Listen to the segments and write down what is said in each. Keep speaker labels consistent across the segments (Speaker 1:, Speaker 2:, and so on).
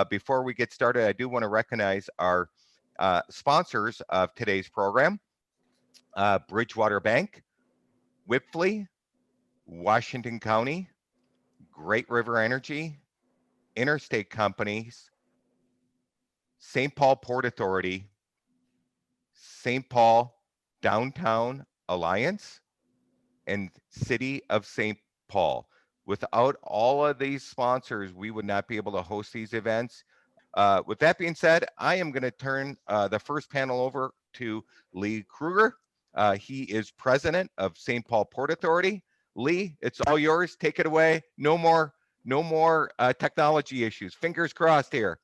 Speaker 1: Before we get started, I do want to recognize our sponsors of today's program, Bridgewater Bank, Whipfly, Washington County, Great River Energy, Interstate Companies, St. Paul Port Authority, St. Paul Downtown Alliance, and City of St. Paul. Without all of these sponsors, we would not be able to host these events. With that being said, I am going to turn the first panel over to Lee Krueger. He is president of St. Paul Port Authority. Lee, it's all yours. Take it away. No more technology issues. Fingers crossed here.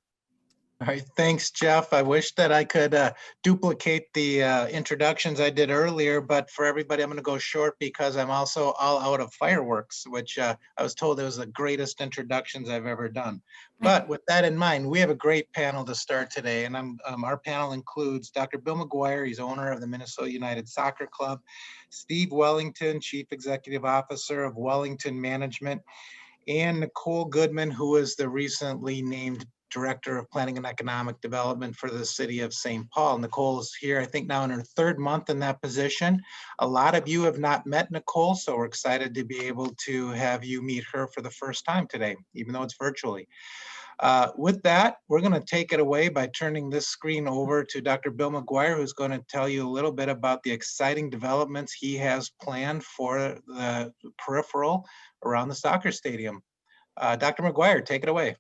Speaker 2: All right, thanks, Jeff. I wish that I could duplicate the introductions I did earlier, but for everybody, I'm going to go short because I'm also all out of fireworks, which I was told it was the greatest introductions I've ever done. But with that in mind, we have a great panel to start today, and our panel includes Dr. Bill McGuire. He's owner of the Minnesota United Soccer Club, Steve Wellington, Chief Executive Officer of Wellington Management, and Nicolle Goodman, who is the recently named Director of Planning and Economic Development for the City of St. Paul. Nicolle is here, I think, now in her third month in that position. A lot of you have not met Nicolle, so we're excited to be able to have you meet her for the first time today, even though it's virtually. With that, we're going to take it away by turning this screen over to Dr. Bill McGuire, who's going to tell you a little bit about the exciting developments he has planned for the peripheral around the soccer stadium. Dr. McGuire, take it away.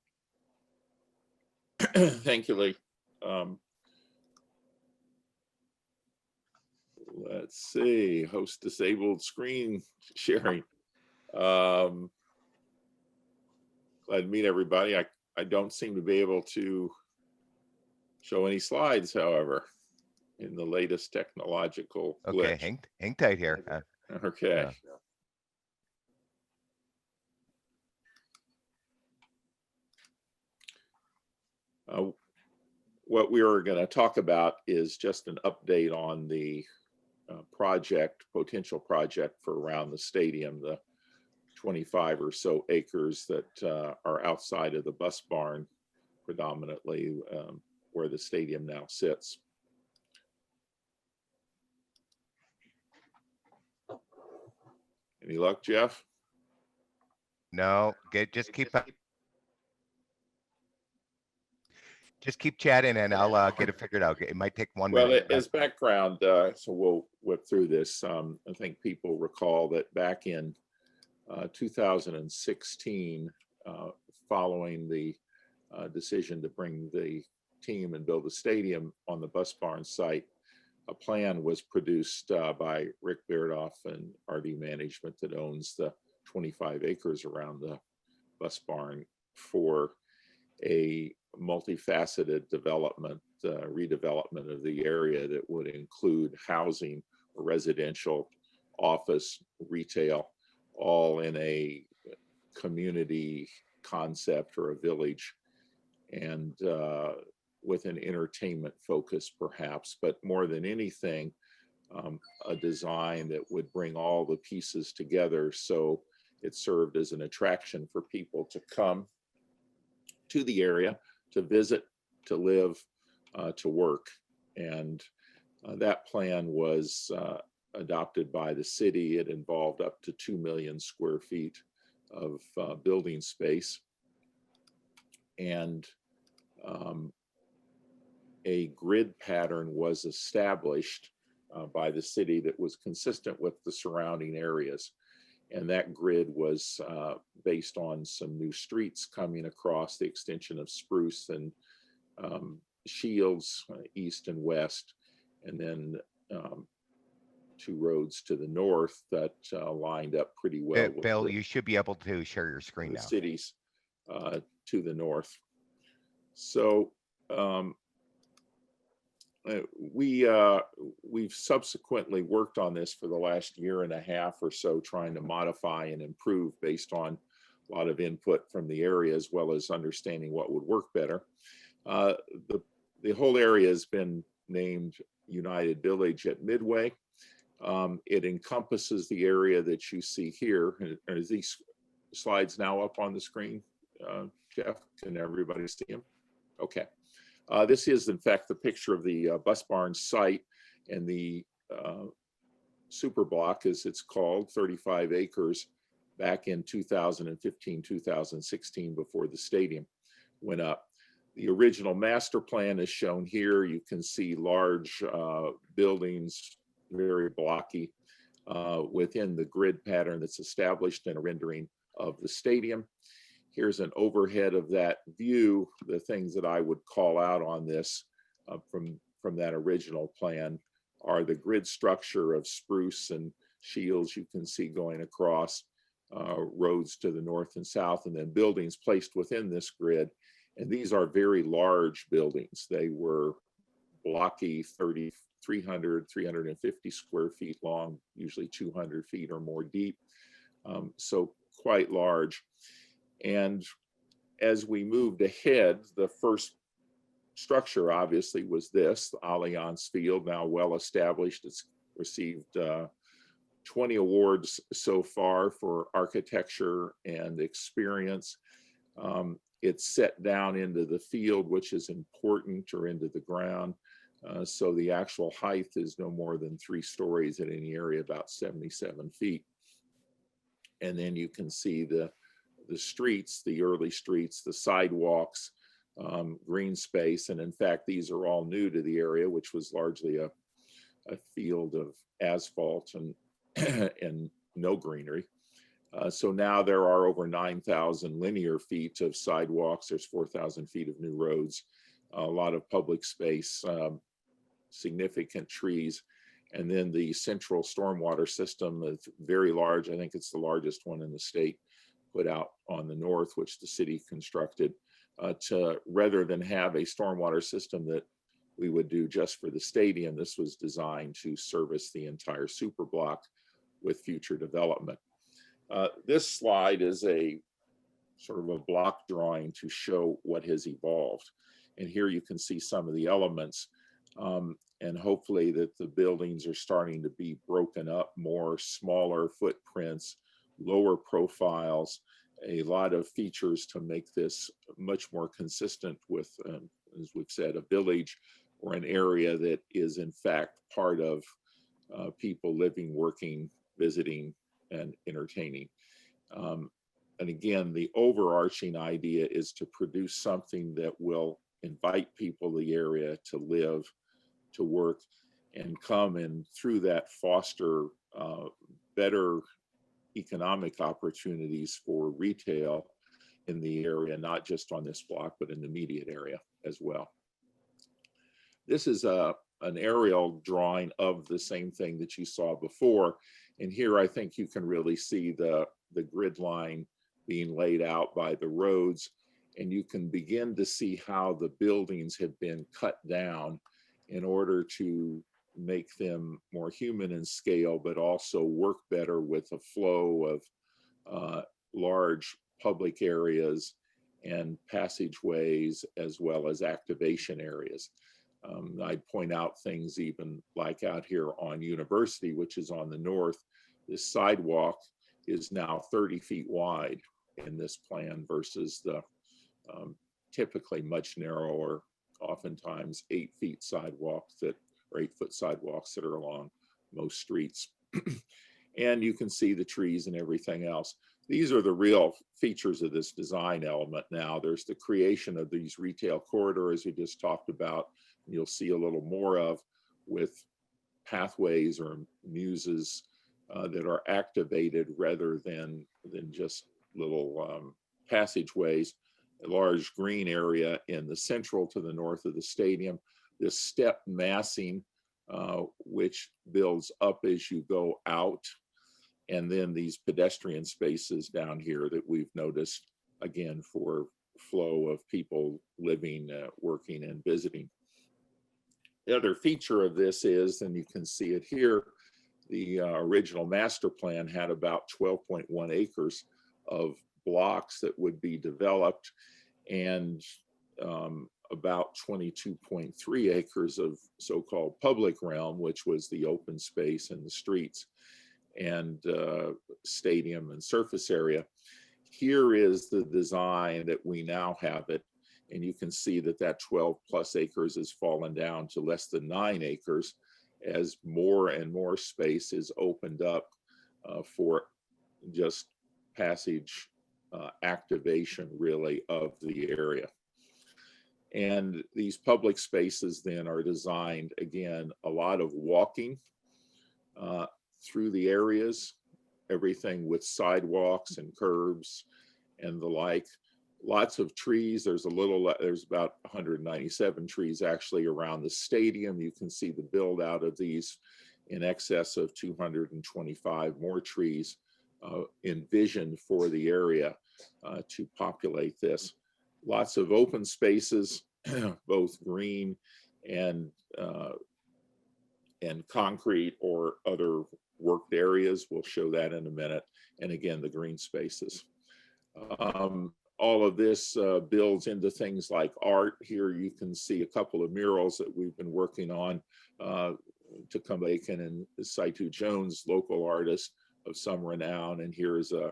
Speaker 3: Thank you, Lee. Let's see, host disabled screen sharing. Glad to meet everybody. I don't seem to be able to show any slides, however, in the latest technological glitch.
Speaker 1: Okay, hang tight here.
Speaker 3: Okay. What we are going to talk about is just an update on the potential project for around the stadium, the 25 or so acres that are outside of the bus barn, predominantly where the stadium now sits. Any luck, Jeff?
Speaker 1: No, just keep chatting and I'll get it figured out. It might take 1 minute.
Speaker 3: Well, as background, so we'll whip through this. I think people recall that back in 2016, following the decision to bring the team and build the stadium on the bus barn site, a plan was produced by Rick Beardoff and RD Management that owns the 25 acres around the bus barn for a multifaceted development, redevelopment of the area that would include housing, residential, office, retail, all in a community concept or a village, and with an entertainment focus perhaps, but more than anything, a design that would bring all the pieces together so it served as an attraction for people to come to the area, to visit, to live, to work. And that plan was adopted by the city. It involved up to 2 million square feet of building space. And a grid pattern was established by the city that was consistent with the surrounding areas. And that grid was based on some new streets coming across the extension of Spruce and Shields, east and west, and then 2 roads to the north that lined up pretty well.
Speaker 1: Bill, you should be able to share your screen now.
Speaker 3: Cities to the north. So we've subsequently worked on this for the last 1.5 years or so, trying to modify and improve based on a lot of input from the area, as well as understanding what would work better. The whole area has been named United Village at Midway. It encompasses the area that you see here. Are these slides now up on the screen, Jeff? Can everybody see them? Okay. This is, in fact, the picture of the bus barn site, and the super block, as it's called, 35 acres back in 2015, 2016, before the stadium went up. The original master plan is shown here. You can see large buildings, very blocky, within the grid pattern that's established in a rendering of the stadium. Here's an overhead of that view. The things that I would call out on this from that original plan are the grid structure of spruce and shields you can see going across, roads to the north and south, and then buildings placed within this grid. And these are very large buildings. They were blocky, 300, 350 square feet long, usually 200 feet or more deep. So quite large. And as we moved ahead, the first structure obviously was this, the Allianz Field, now well established. It's received 20 awards so far for architecture and experience. It's set down into the field, which is important, or into the ground. So the actual height is no more than 3 stories in any area, about 77 feet. And then you can see the streets, the early streets, the sidewalks, green space. And in fact, these are all new to the area, which was largely a field of asphalt and, and no greenery. So now there are over 9,000 linear feet of sidewalks. There's 4,000 feet of new roads, a lot of public space, significant trees. And then the central stormwater system is very large. I think it's the largest one in the state, put out on the north, which the city constructed, rather than have a stormwater system that we would do just for the stadium. This was designed to service the entire super block with future development. This slide is a sort of a block drawing to show what has evolved. And here you can see some of the elements, and hopefully that the buildings are starting to be broken up more, smaller footprints, lower profiles, a lot of features to make this much more consistent with, as we've said, a village or an area that is in fact part of people living, working, visiting, and entertaining. And again, the overarching idea is to produce something that will invite people to the area to live, to work, and come, and through that foster better economic opportunities for retail in the area, not just on this block, but in the immediate area as well. This is an aerial drawing of the same thing that you saw before. And here I think you can really see the grid line being laid out by the roads, and you can begin to see how the buildings have been cut down in order to make them more human in scale, but also work better with a flow of large public areas and passageways, as well as activation areas. I'd point out things even like out here on University, which is on the north. This sidewalk is now 30 feet wide in this plan versus the typically much narrower, oftentimes 8 feet sidewalks that, or 8-foot sidewalks that are along most streets. And you can see the trees and everything else. These are the real features of this design element now. There's the creation of these retail corridors we just talked about. You'll see a little more of, with pathways or muses that are activated rather than just little passageways. A large green area in the central to the north of the stadium. This step massing, which builds up as you go out. And then these pedestrian spaces down here that we've noticed, again, for flow of people living, working, and visiting. The other feature of this is, and you can see it here, the original master plan had about 12.1 acres of blocks that would be developed, and about 22.3 acres of so-called public realm, which was the open space and the streets and stadium and surface area. Here is the design that we now have it. And you can see that that 12 plus acres has fallen down to less than 9 acres as more and more space is opened up for just passage activation really of the area. And these public spaces then are designed, again, a lot of walking through the areas, everything with sidewalks and curbs and the like. Lots of trees. There's about 197 trees actually around the stadium. You can see the build out of these in excess of 225 more trees envisioned for the area to populate this. Lots of open spaces, both green and concrete or other worked areas. We'll show that in a minute. And again, the green spaces. All of this builds into things like art. Here you can see a couple of murals that we've been working on. Tacoma Aiken and Saitu Jones, local artists of some renown. And here's a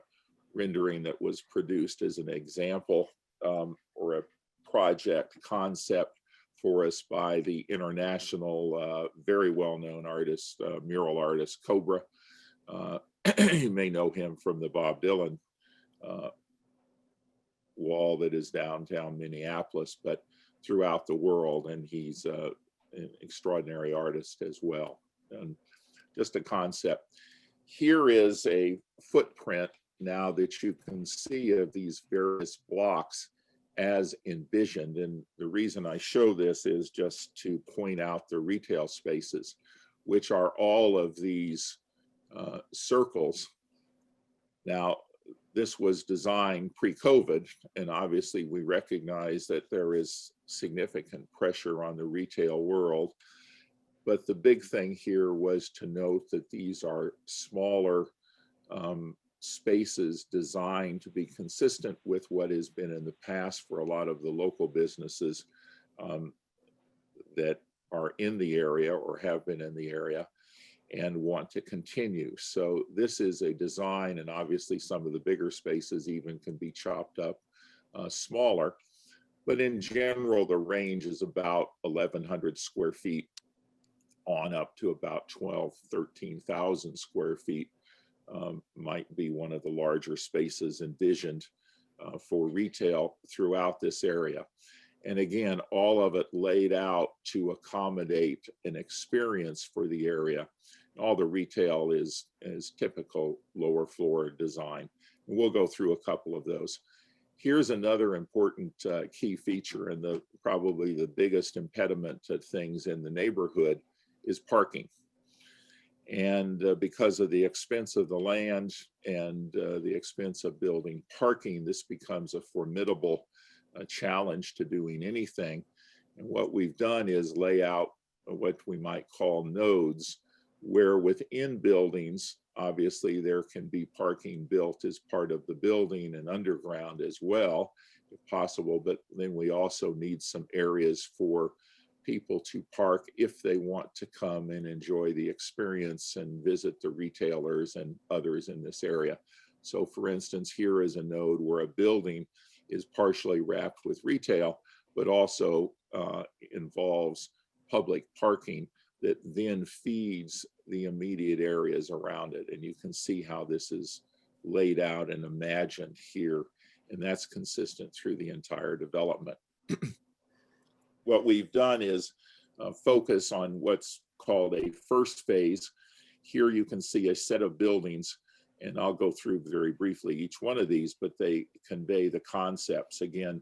Speaker 3: rendering that was produced as an example or a project concept for us by the international, very well-known artist, mural artist, Cobra. You may know him from the Bob Dylan wall that is downtown Minneapolis, but throughout the world. And he's an extraordinary artist as well. And just a concept. Here is a footprint now that you can see of these various blocks as envisioned. And the reason I show this is just to point out the retail spaces, which are all of these circles. Now, this was designed pre-COVID, and obviously we recognize that there is significant pressure on the retail world. But the big thing here was to note that these are smaller spaces designed to be consistent with what has been in the past for a lot of the local businesses that are in the area or have been in the area and want to continue. So this is a design, and obviously some of the bigger spaces even can be chopped up smaller. But in general, the range is about 1,100 square feet on up to about 13,000 square feet. Might be one of the larger spaces envisioned for retail throughout this area. And again, all of it laid out to accommodate an experience for the area. All the retail is typical lower floor design. And we'll go through a couple of those. Here's another important key feature, and probably the biggest impediment to things in the neighborhood is parking. And because of the expense of the land and the expense of building parking, this becomes a formidable challenge to doing anything. And what we've done is lay out what we might call nodes, where within buildings, obviously there can be parking built as part of the building and underground as well, if possible. But then we also need some areas for people to park if they want to come and enjoy the experience and visit the retailers and others in this area. So for instance, here is a node where a building is partially wrapped with retail, but also involves public parking that then feeds the immediate areas around it. And you can see how this is laid out and imagined here. And that's consistent through the entire development. What we've done is focus on what's called a first phase. Here you can see a set of buildings, and I'll go through very briefly each one of these, but they convey the concepts. Again,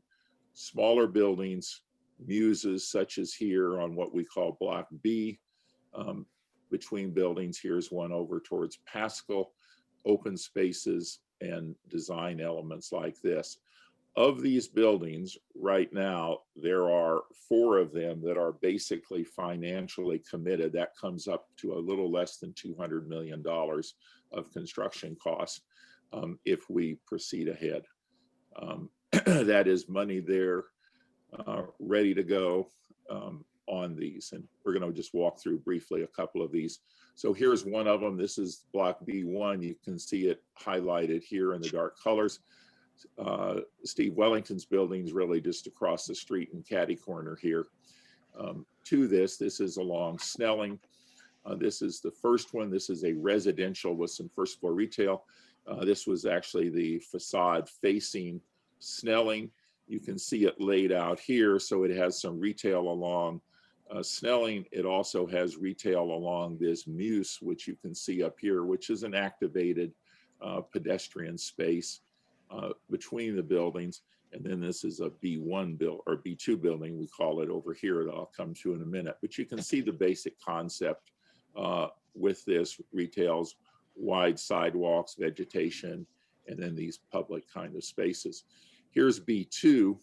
Speaker 3: smaller buildings, muses such as here on what we call Block B. Between buildings, here's one over towards Pascal, open spaces and design elements like this. Of these buildings right now, there are 4 of them that are basically financially committed. That comes up to a little less than $200 million of construction costs if we proceed ahead. That is money there ready to go on these. And we're going to just walk through briefly a couple of these. So here's one of them. This is Block B1. You can see it highlighted here in the dark colors. Steve Wellington's building is really just across the street in catty corner here. To this is along Snelling. This is the first one. This is a residential with some first floor retail. This was actually the facade facing Snelling. You can see it laid out here. So it has some retail along Snelling. It also has retail along this Muse, which you can see up here, which is an activated pedestrian space between the buildings. And then this is a B1 build or B2 building, we call it over here, that I'll come to in a minute. But you can see the basic concept with this: retails, wide sidewalks, vegetation, and then these public kind of spaces. Here's B2.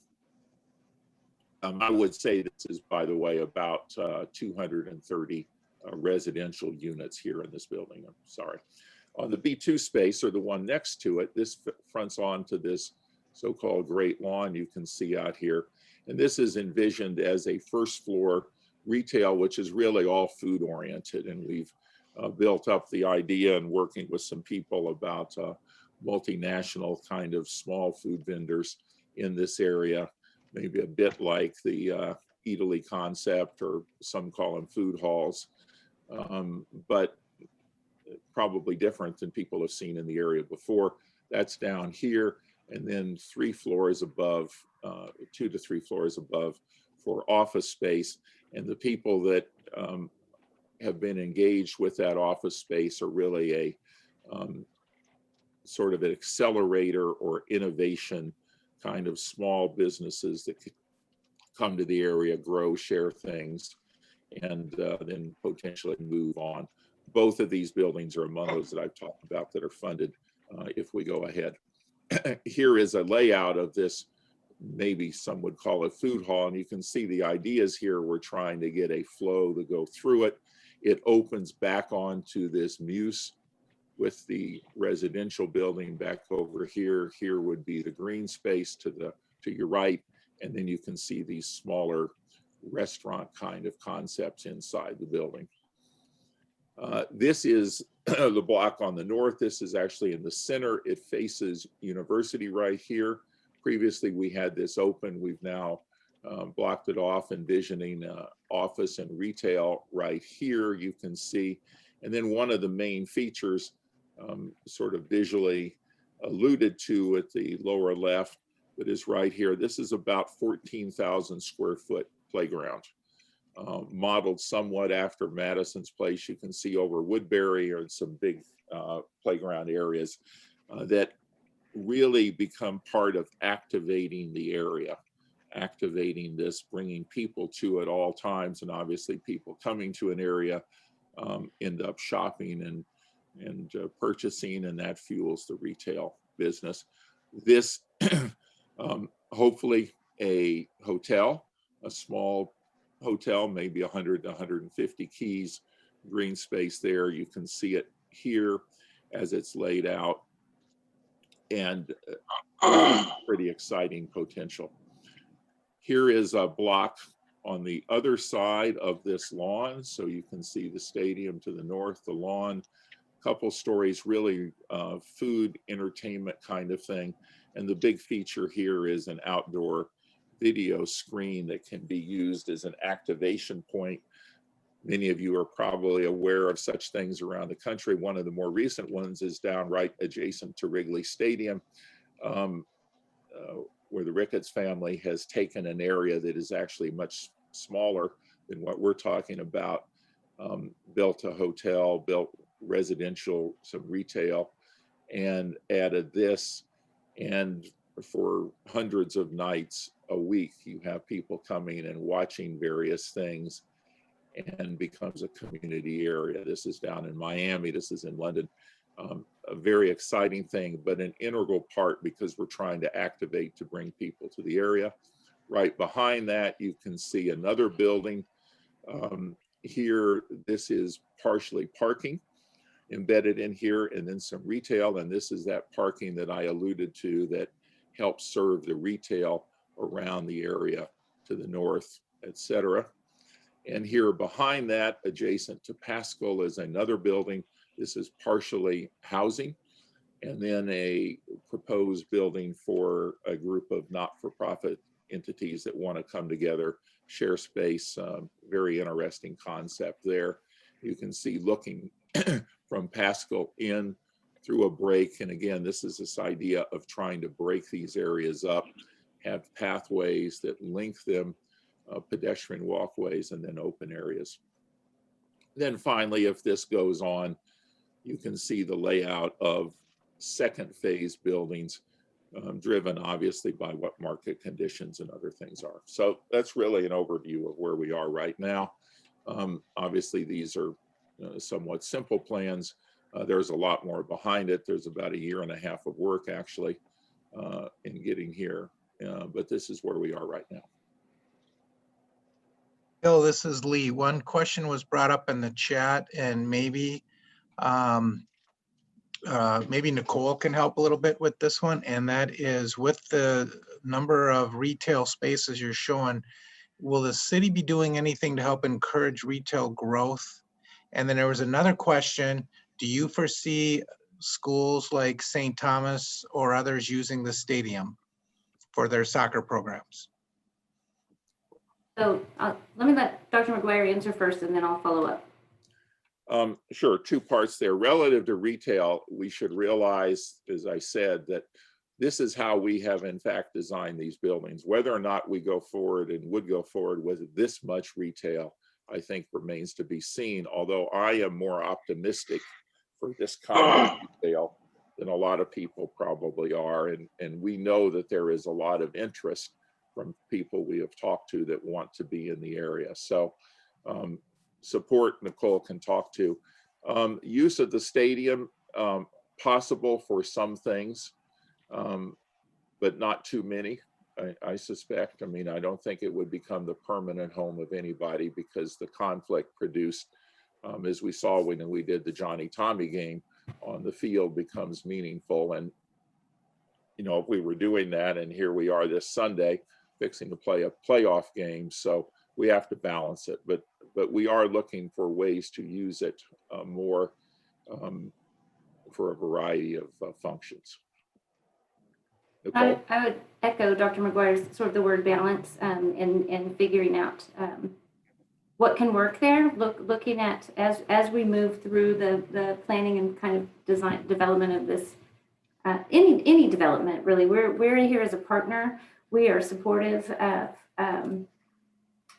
Speaker 3: I would say this is, by the way, about 230 residential units here in this building. I'm sorry. On the B2 space, or the one next to it, this fronts onto this so-called Great Lawn you can see out here. And this is envisioned as a first floor retail, which is really all food oriented. And we've built up the idea and working with some people about multinational kind of small food vendors in this area, maybe a bit like the Eataly concept, or some call them food halls, but probably different than people have seen in the area before. That's down here. And then 3 floors above, 2 to 3 floors above for office space. And the people that have been engaged with that office space are really a sort of an accelerator or innovation kind of small businesses that could come to the area, grow, share things, and then potentially move on. Both of these buildings are among those that I've talked about that are funded if we go ahead. Here is a layout of this, maybe some would call it food hall, and you can see the ideas here. We're trying to get a flow to go through it. It opens back onto this Muse with the residential building back over here. Here would be the green space to your right, and then you can see these smaller restaurant kind of concepts inside the building. This is the block on the north. This is actually in the center. It faces University right here. Previously, we had this open. We've now blocked it off, envisioning office and retail right here, you can see. And then one of the main features, sort of visually alluded to at the lower left, that is right here. This is about 14,000 square foot playground. Modeled somewhat after Madison's Place. You can see over Woodbury or some big playground areas that really become part of activating the area, activating this, bringing people to at all times. And obviously people coming to an area end up shopping and purchasing, and that fuels the retail business. This hopefully a hotel, a small hotel, maybe 100 to 150 keys, green space there. You can see it here as it's laid out, and pretty exciting potential. Here is a block on the other side of this lawn. So you can see the stadium to the north, the lawn, couple stories, really food, entertainment kind of thing. And the big feature here is an outdoor video screen that can be used as an activation point. Many of you are probably aware of such things around the country. One of the more recent ones is down right adjacent to Wrigley Stadium, where the Ricketts family has taken an area that is actually much smaller than what we're talking about, built a hotel, built residential, some retail, and added this. And for hundreds of nights a week, you have people coming and watching various things, and becomes a community area. This is down in Miami, this is in London. A very exciting thing, but an integral part because we're trying to activate to bring people to the area. Right behind that, you can see another building. Here, this is partially parking embedded in here, and then some retail. And this is that parking that I alluded to that helps serve the retail around the area to the north, etc. And here behind that, adjacent to Pascal, is another building. This is partially housing. and then a proposed building for a group of not-for-profit entities that want to come together, share space. Very interesting concept there. You can see looking from Pascal in through a break. And again, this is this idea of trying to break these areas up, have pathways that link them, pedestrian walkways, and then open areas. Then finally, if this goes on, you can see the layout of second phase buildings, driven obviously by what market conditions and other things are. So that's really an overview of where we are right now. Obviously, these are somewhat simple plans. There's a lot more behind it. There's about 1.5 years of work actually in getting here, but this is where we are right now.
Speaker 2: Bill, this is Lee. One question was brought up in the chat, and maybe maybe Nicolle can help a little bit with this one, and that is with the number of retail spaces you're showing, will the city be doing anything to help encourage retail growth? And then there was another question, do you foresee schools like St. Thomas or others using the stadium for their soccer programs?
Speaker 4: So let me let Dr. McGuire answer first, and then I'll follow up.
Speaker 3: Sure, 2 parts there. Relative to retail, we should realize, as I said, that this is how we have in fact designed these buildings. Whether or not we go forward and would go forward with this much retail, I think remains to be seen. Although I am more optimistic for this kind of retail than a lot of people probably are. And we know that there is a lot of interest from people we have talked to that want to be in the area. So support Nicolle can talk to. Use of the stadium, possible for some things, but not too many, I suspect. I mean, I don't think it would become the permanent home of anybody, because the conflict produced, as we saw when we did the Johnny Tommy game on the field, becomes meaningful. And, you know, if we were doing that, and here we are this Sunday fixing to play a playoff game, so we have to balance it. But we are looking for ways to use it more for a variety of functions.
Speaker 4: I would echo Dr. McGuire's sort of the word balance, and figuring out what can work there. Looking at as we move through the planning and kind of development of this, any development really. We're here as a partner. We are supportive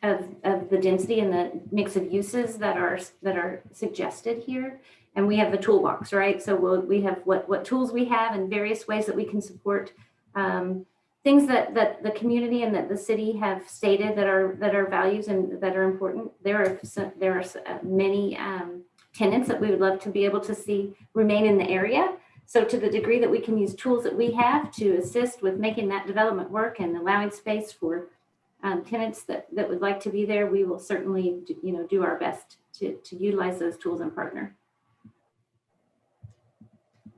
Speaker 4: of the density and the mix of uses that are suggested here, and we have the toolbox, right? So we have what tools we have and various ways that we can support things that the community and that the city have stated that are values and that are important. There are many tenants that we would love to be able to see remain in the area. So to the degree that we can use tools that we have to assist with making that development work and allowing space for tenants that would like to be there, we will certainly do our best to utilize those tools and partner.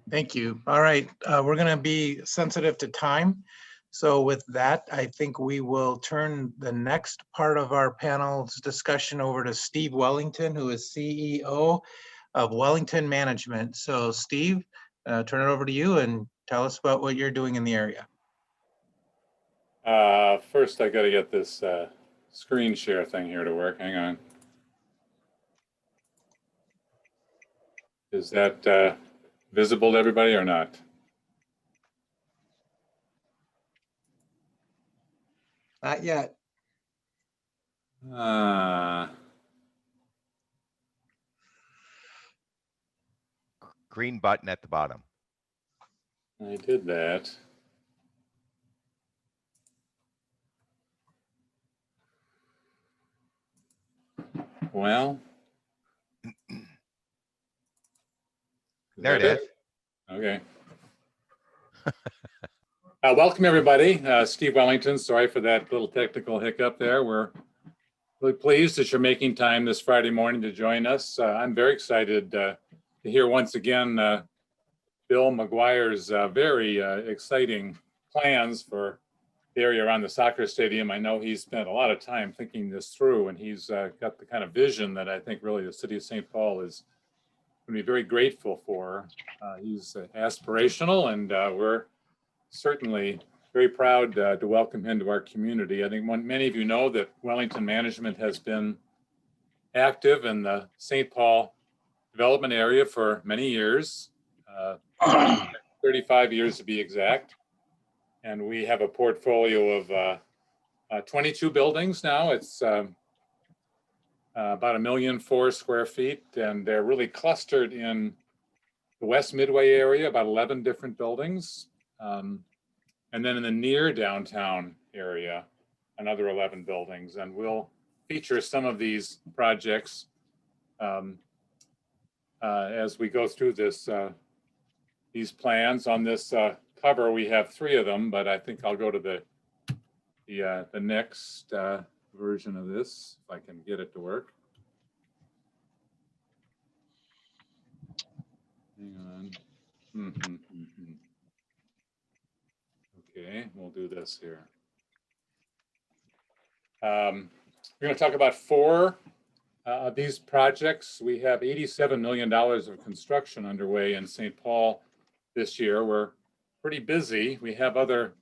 Speaker 2: Thank you. All right, we're going to be sensitive to time. So with that, I think we will turn the next part of our panel's discussion over to Steve Wellington, who is CEO of Wellington Management. So Steve, turn it over to you and tell us about what you're doing in the area.
Speaker 5: First, I got to get this screen share thing here to work. Hang on. Is that visible to everybody or not?
Speaker 2: Not yet.
Speaker 1: Green button at the bottom.
Speaker 5: I did that. Well,
Speaker 1: There it is.
Speaker 5: Okay. Welcome, everybody. Steve Wellington. Sorry for that little technical hiccup there. We're really pleased that you're making time this Friday morning to join us. I'm very excited to hear once again Bill McGuire's very exciting plans for the area around the soccer stadium. I know he's spent a lot of time thinking this through, and he's got the kind of vision that I think really the city of St. Paul is to be very grateful for. He's aspirational, and we're certainly very proud to welcome him to our community. I think many of you know that Wellington Management has been active in the St. Paul development area for many years, 35 years to be exact. And we have a portfolio of 22 buildings now. It's about 1,000,004 square feet, and they're really clustered in the West Midway area, about 11 different buildings. And then in the near downtown area, another 11 buildings. And we'll feature some of these projects as we go through these plans. On this cover, we have 3 of them, but I think I'll go to the next version of this, if I can get it to work. Hang on. Okay, we'll do this here. We're going to talk about 4 of these projects. We have $87 million of construction underway in St. Paul this year. We're pretty busy. We have other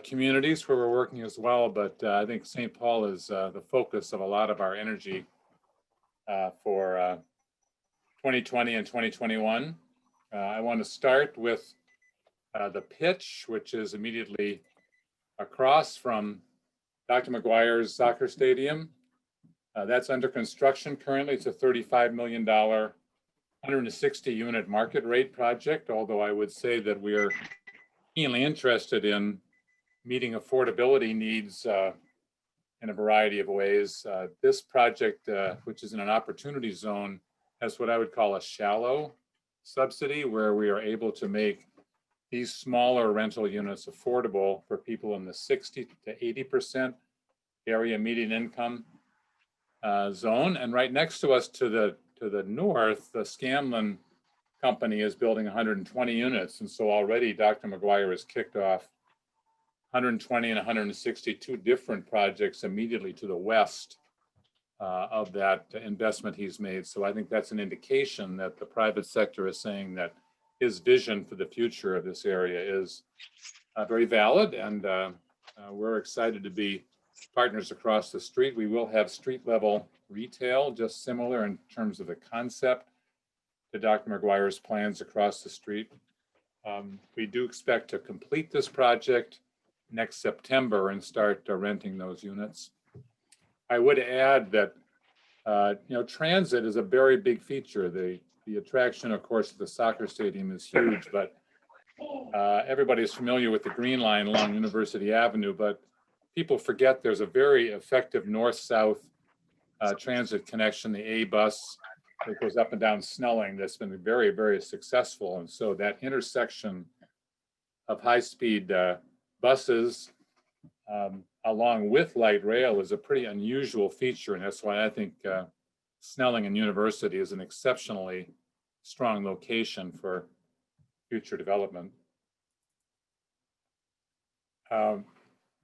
Speaker 5: communities where we're working as well, but I think St. Paul is the focus of a lot of our energy for 2020 and 2021. I want to start with the pitch, which is immediately across from Dr. McGuire's soccer stadium. That's under construction currently. It's a $35 million, 160 unit market rate project, although I would say that we're keenly interested in meeting affordability needs in a variety of ways. This project, which is in an opportunity zone, has what I would call a shallow subsidy, where we are able to make these smaller rental units affordable for people in the 60 to 80% area median income zone. And right next to us to the north, the Scanlon company is building 120 units. And so already Dr. McGuire has kicked off 120 and 162 different projects immediately to the west of that investment he's made. So I think that's an indication that the private sector is saying that his vision for the future of this area is very valid, and we're excited to be partners across the street. We will have street level retail, just similar in terms of the concept to Dr. McGuire's plans across the street. We do expect to complete this project next September and start renting those units. I would add that transit is a very big feature. The attraction, of course, of the soccer stadium is huge, but everybody is familiar with the Green Line along University Avenue, but people forget there's a very effective north-south transit connection, the A bus that goes up and down Snelling, that's been very, very successful. And so that intersection of high-speed buses along with light rail is a pretty unusual feature. And that's why I think Snelling and University is an exceptionally strong location for future development.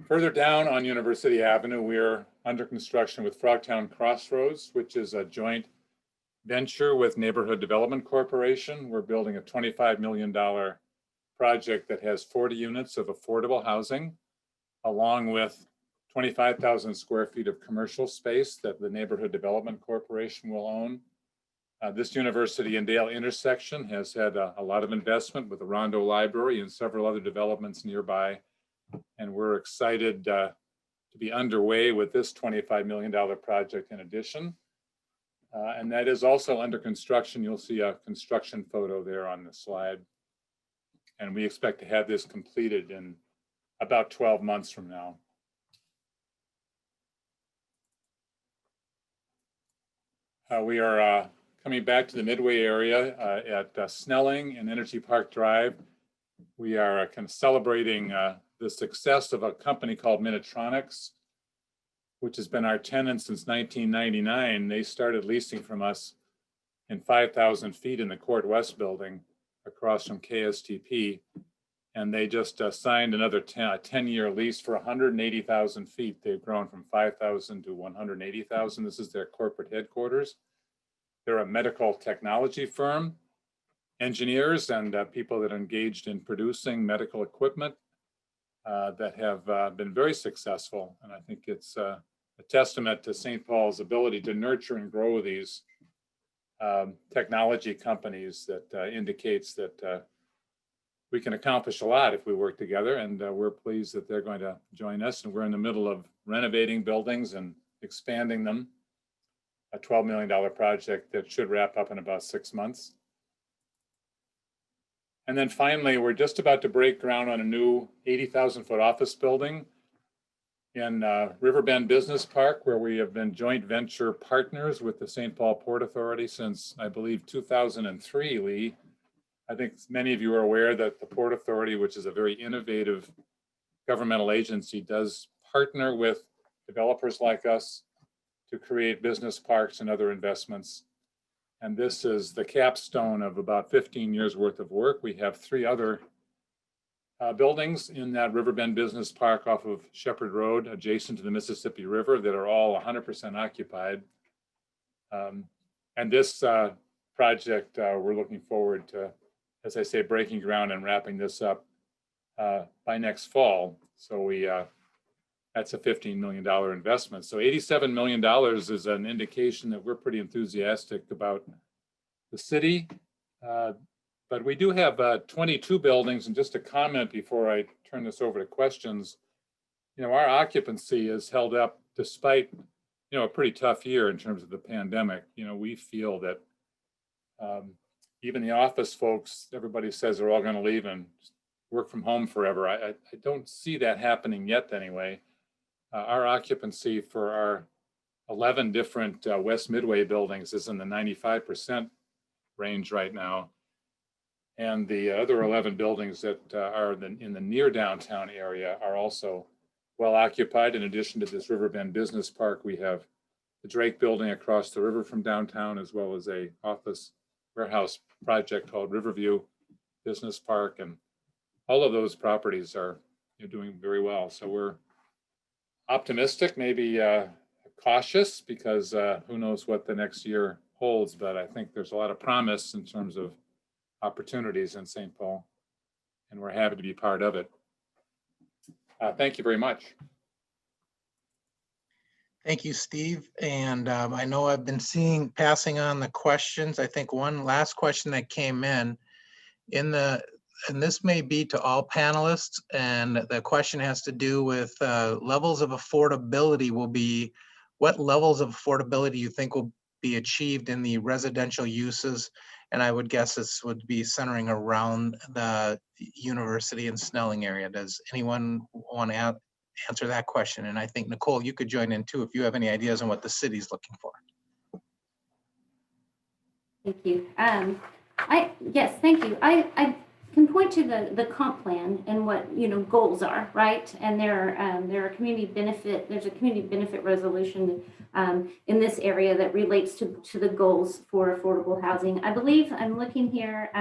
Speaker 5: Further down on University Avenue, we're under construction with Frogtown Crossroads, which is a joint venture with Neighborhood Development Corporation. We're building a $25 million project that has 40 units of affordable housing, along with 25,000 square feet of commercial space that the Neighborhood Development Corporation will own. This University and Dale intersection has had a lot of investment with the Rondo Library and several other developments nearby. And we're excited to be underway with this $25 million project in addition. And that is also under construction. You'll see a construction photo there on the slide. And we expect to have this completed in about 12 months from now. We are coming back to the Midway area at Snelling and Energy Park Drive. We are kind of celebrating the success of a company called Minitronics, which has been our tenant since 1999. They started leasing from us in 5,000 feet in the Court West building across from KSTP. And they just signed another 10-year lease for 180,000 feet. They've grown from 5,000 to 180,000. This is their corporate headquarters. They're a medical technology firm, engineers and people that are engaged in producing medical equipment that have been very successful. And I think it's a testament to St. Paul's ability to nurture and grow these technology companies that indicates that we can accomplish a lot if we work together. And we're pleased that they're going to join us. And we're in the middle of renovating buildings and expanding them. A $12 million project that should wrap up in about 6 months. And then finally, we're just about to break ground on a new 80,000 foot office building in Riverbend Business Park, where we have been joint venture partners with the St. Paul Port Authority since, I believe, 2003, Lee. I think many of you are aware that the Port Authority, which is a very innovative governmental agency, does partner with developers like us to create business parks and other investments. And this is the capstone of about 15 years worth of work. We have 3 other buildings in that Riverbend Business Park off of Shepherd Road, adjacent to the Mississippi River, that are all 100% occupied. And this project, we're looking forward to, as I say, breaking ground and wrapping this up by next fall. So that's a $15 million investment. So $87 million is an indication that we're pretty enthusiastic about the city. But we do have 22 buildings, and just a comment before I turn this over to questions. You know, our occupancy is held up despite, a pretty tough year in terms of the pandemic. You know, we feel that even the office folks, everybody says they're all going to leave and work from home forever. I don't see that happening yet anyway. Our occupancy for our 11 different West Midway buildings is in the 95% range right now. And the other 11 buildings that are in the near downtown area are also well occupied. In addition to this Riverbend Business Park, we have the Drake building across the river from downtown, as well as a office warehouse project called Riverview Business Park. And all of those properties are doing very well. So we're optimistic, maybe cautious, because who knows what the next year holds, but I think there's a lot of promise in terms of opportunities in St. Paul, and we're happy to be part of it. Thank you very much.
Speaker 2: Thank you, Steve. And I know I've been passing on the questions. I think one last question that came in and this may be to all panelists, and the question has to do with levels of affordability what levels of affordability you think will be achieved in the residential uses? And I would guess this would be centering around the university and Snelling area. Does anyone want to answer that question? And I think, Nicolle, you could join in too if you have any ideas on what the city's looking for.
Speaker 4: Thank you. Yes, thank you. I can point to the comp plan and what goals are, right? And there are community benefit. There's a community benefit resolution in this area that relates to the goals for affordable housing. I believe I'm looking here.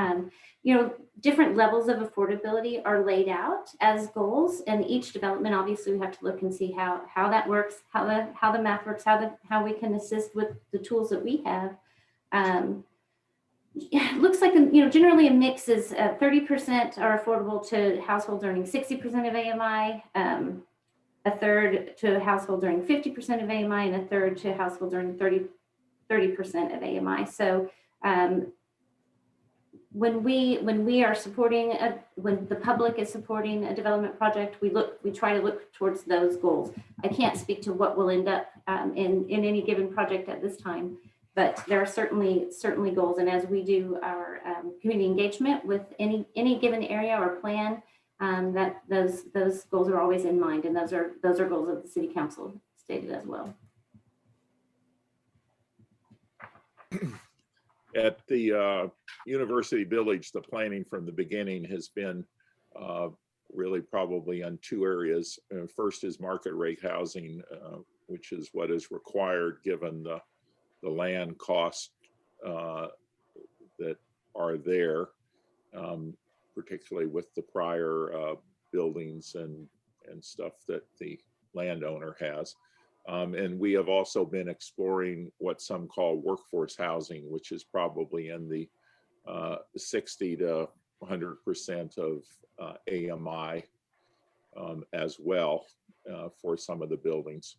Speaker 4: Different levels of affordability are laid out as goals, and each development, obviously, we have to look and see how that works, how the math works, how we can assist with the tools that we have. It looks like generally a mix is 30% are affordable to households earning 60% of AMI, a third to households earning 50% of AMI, and a third to households earning 30% of AMI. So when we are supporting when the public is supporting a development project, we try to look towards those goals. I can't speak to what will end up in any given project at this time, but there are certainly goals. And as we do our community engagement with any given area or plan, that those goals are always in mind, and those are goals that the City Council stated as well.
Speaker 3: At the University Village, the planning from the beginning has been really probably on 2 areas. First is market rate housing, which is what is required given the land costs that are there, particularly with the prior buildings and stuff that the landowner has. And we have also been exploring what some call workforce housing, which is probably in the 60 to 100% of AMI as well for some of the buildings.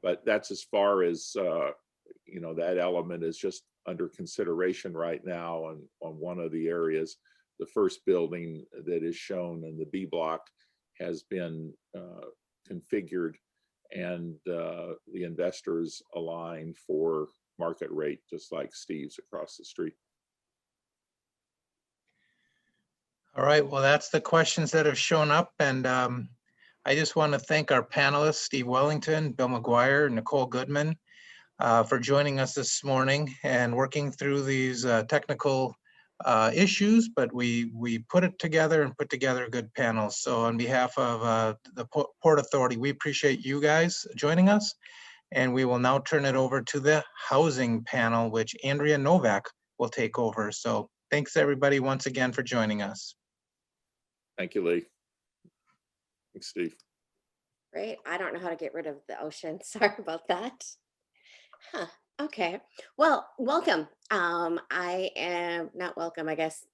Speaker 3: But that's as far as, that element is just under consideration right now on one of the areas. The first building that is shown in the B block has been configured, and the investors align for market rate, just like Steve's across the street.
Speaker 2: All right, well, that's the questions that have shown up, and I just want to thank our panelists, Steve Wellington, Bill McGuire, Nicolle Goodman, for joining us this morning and working through these technical issues, but we put it together and put together a good panel. So on behalf of the Port Authority, we appreciate you guys joining us, and we will now turn it over to the housing panel, which Andrea Novak will take over. So thanks everybody once again for joining us.
Speaker 3: Thank you, Lee. Thanks, Steve.
Speaker 6: Great. I don't know how to get rid of the ocean. Sorry about that. Huh. Okay. Well, welcome. I am not welcome, I guess.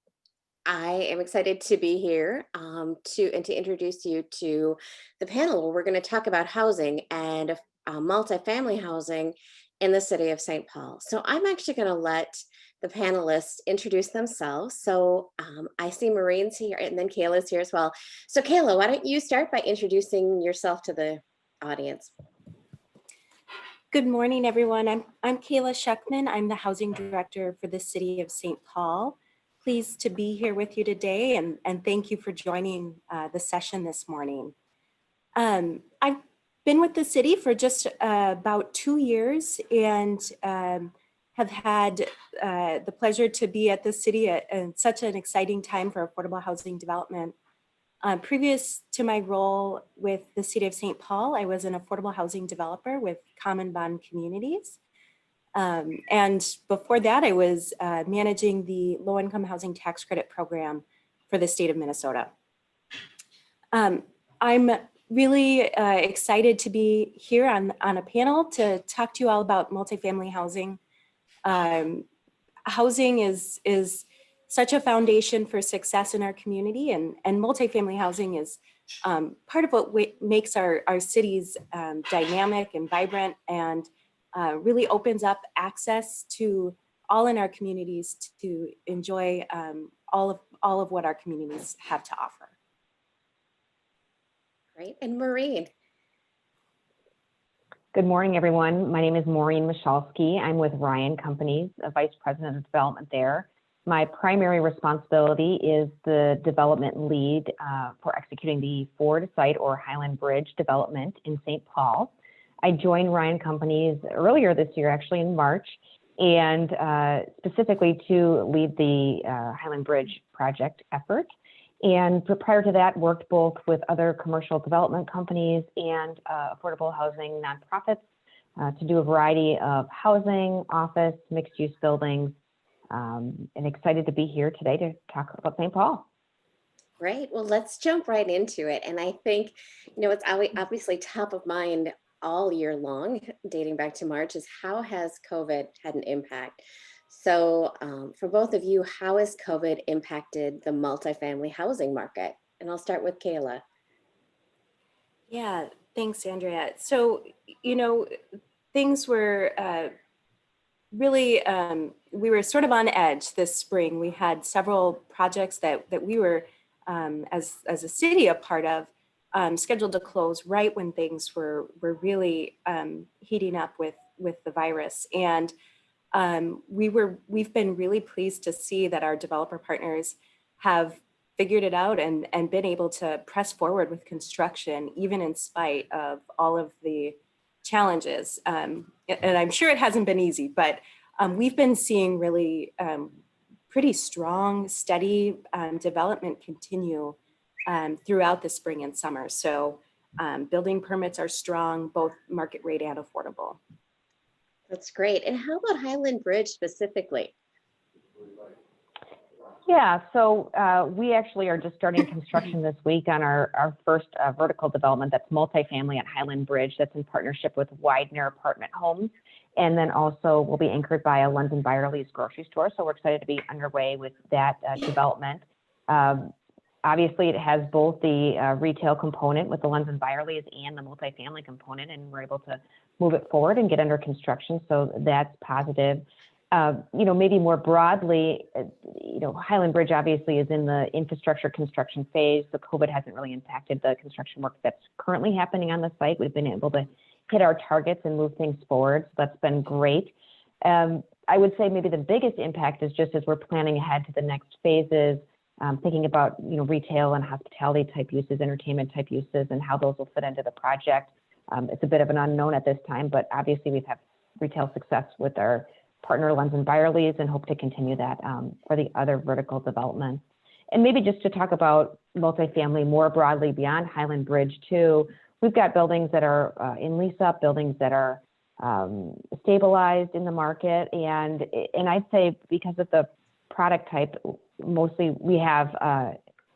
Speaker 6: I am excited to be here to introduce you to the panel where we're going to talk about housing and multifamily housing in the city of St. Paul. So I'm actually going to let the panelists introduce themselves. So I see Maureen's here and then Kayla's here as well. So Kayla, why don't you start by introducing yourself to the audience?
Speaker 7: Good morning, everyone. I'm Kayla Shuckman. I'm the housing director for the city of St. Paul. Pleased to be here with you today, and thank you for joining the session this morning. I've been with the city for just about 2 years, and have had the pleasure to be at the city at such an exciting time for affordable housing development. Previous to my role with the city of St. Paul, I was an affordable housing developer with Common Bond Communities. And before that, I was managing the low-income housing tax credit program for the state of Minnesota. I'm really excited to be here on a panel to talk to you all about multifamily housing. Housing is such a foundation for success in our community, and multifamily housing is part of what makes our cities dynamic and vibrant, and really opens up access to all in our communities to enjoy all of what our communities have to offer.
Speaker 6: Great. And Maureen.
Speaker 8: Good morning, everyone. My name is Maureen Michalski. I'm with Ryan Companies, a vice president of development there. My primary responsibility is the development lead for executing the Ford site or Highland Bridge development in St. Paul. I joined Ryan Companies earlier this year, actually in March, and specifically to lead the Highland Bridge project effort. And prior to that, worked both with other commercial development companies and affordable housing nonprofits to do a variety of housing, office, mixed-use buildings, and excited to be here today to talk about St. Paul.
Speaker 6: Great. Well, let's jump right into it. And I think, it's obviously top of mind all year long, dating back to March, is how has COVID had an impact? So for both of you, how has COVID impacted the multifamily housing market? And I'll start with Kayla.
Speaker 7: Yeah, thanks, Andrea. So, things were really, we were sort of on edge this spring. We had several projects that we were, as a city, a part of, scheduled to close right when things were really heating up with the virus. And we've been really pleased to see that our developer partners have figured it out and been able to press forward with construction, even in spite of all of the challenges. And I'm sure it hasn't been easy, but we've been seeing really pretty strong, steady development continue throughout the spring and summer. So building permits are strong, both market rate and affordable.
Speaker 6: That's great. And how about Highland Bridge specifically?
Speaker 8: Yeah, so we actually are just starting construction this week on our first vertical development that's multifamily at Highland Bridge. That's in partnership with Widener Apartment Homes. And then also will be anchored by a London Byerly's grocery store. So we're excited to be underway with that development. Obviously, it has both the retail component with the London Byerly's and the multifamily component, and we're able to move it forward and get under construction. So that's positive. Maybe more broadly, Highland Bridge obviously is in the infrastructure construction phase. The COVID hasn't really impacted the construction work that's currently happening on the site. We've been able to hit our targets and move things forward. So that's been great. I would say maybe the biggest impact is just as we're planning ahead to the next phases, thinking about, retail and hospitality type uses, entertainment type uses, and how those will fit into the project. It's a bit of an unknown at this time, but obviously we've had retail success with our partner London Byerly's and hope to continue that for the other vertical developments. And maybe just to talk about multifamily more broadly beyond Highland Bridge too, we've got buildings that are in lease up, buildings that are stabilized in the market. And I'd say because of the product type, mostly we have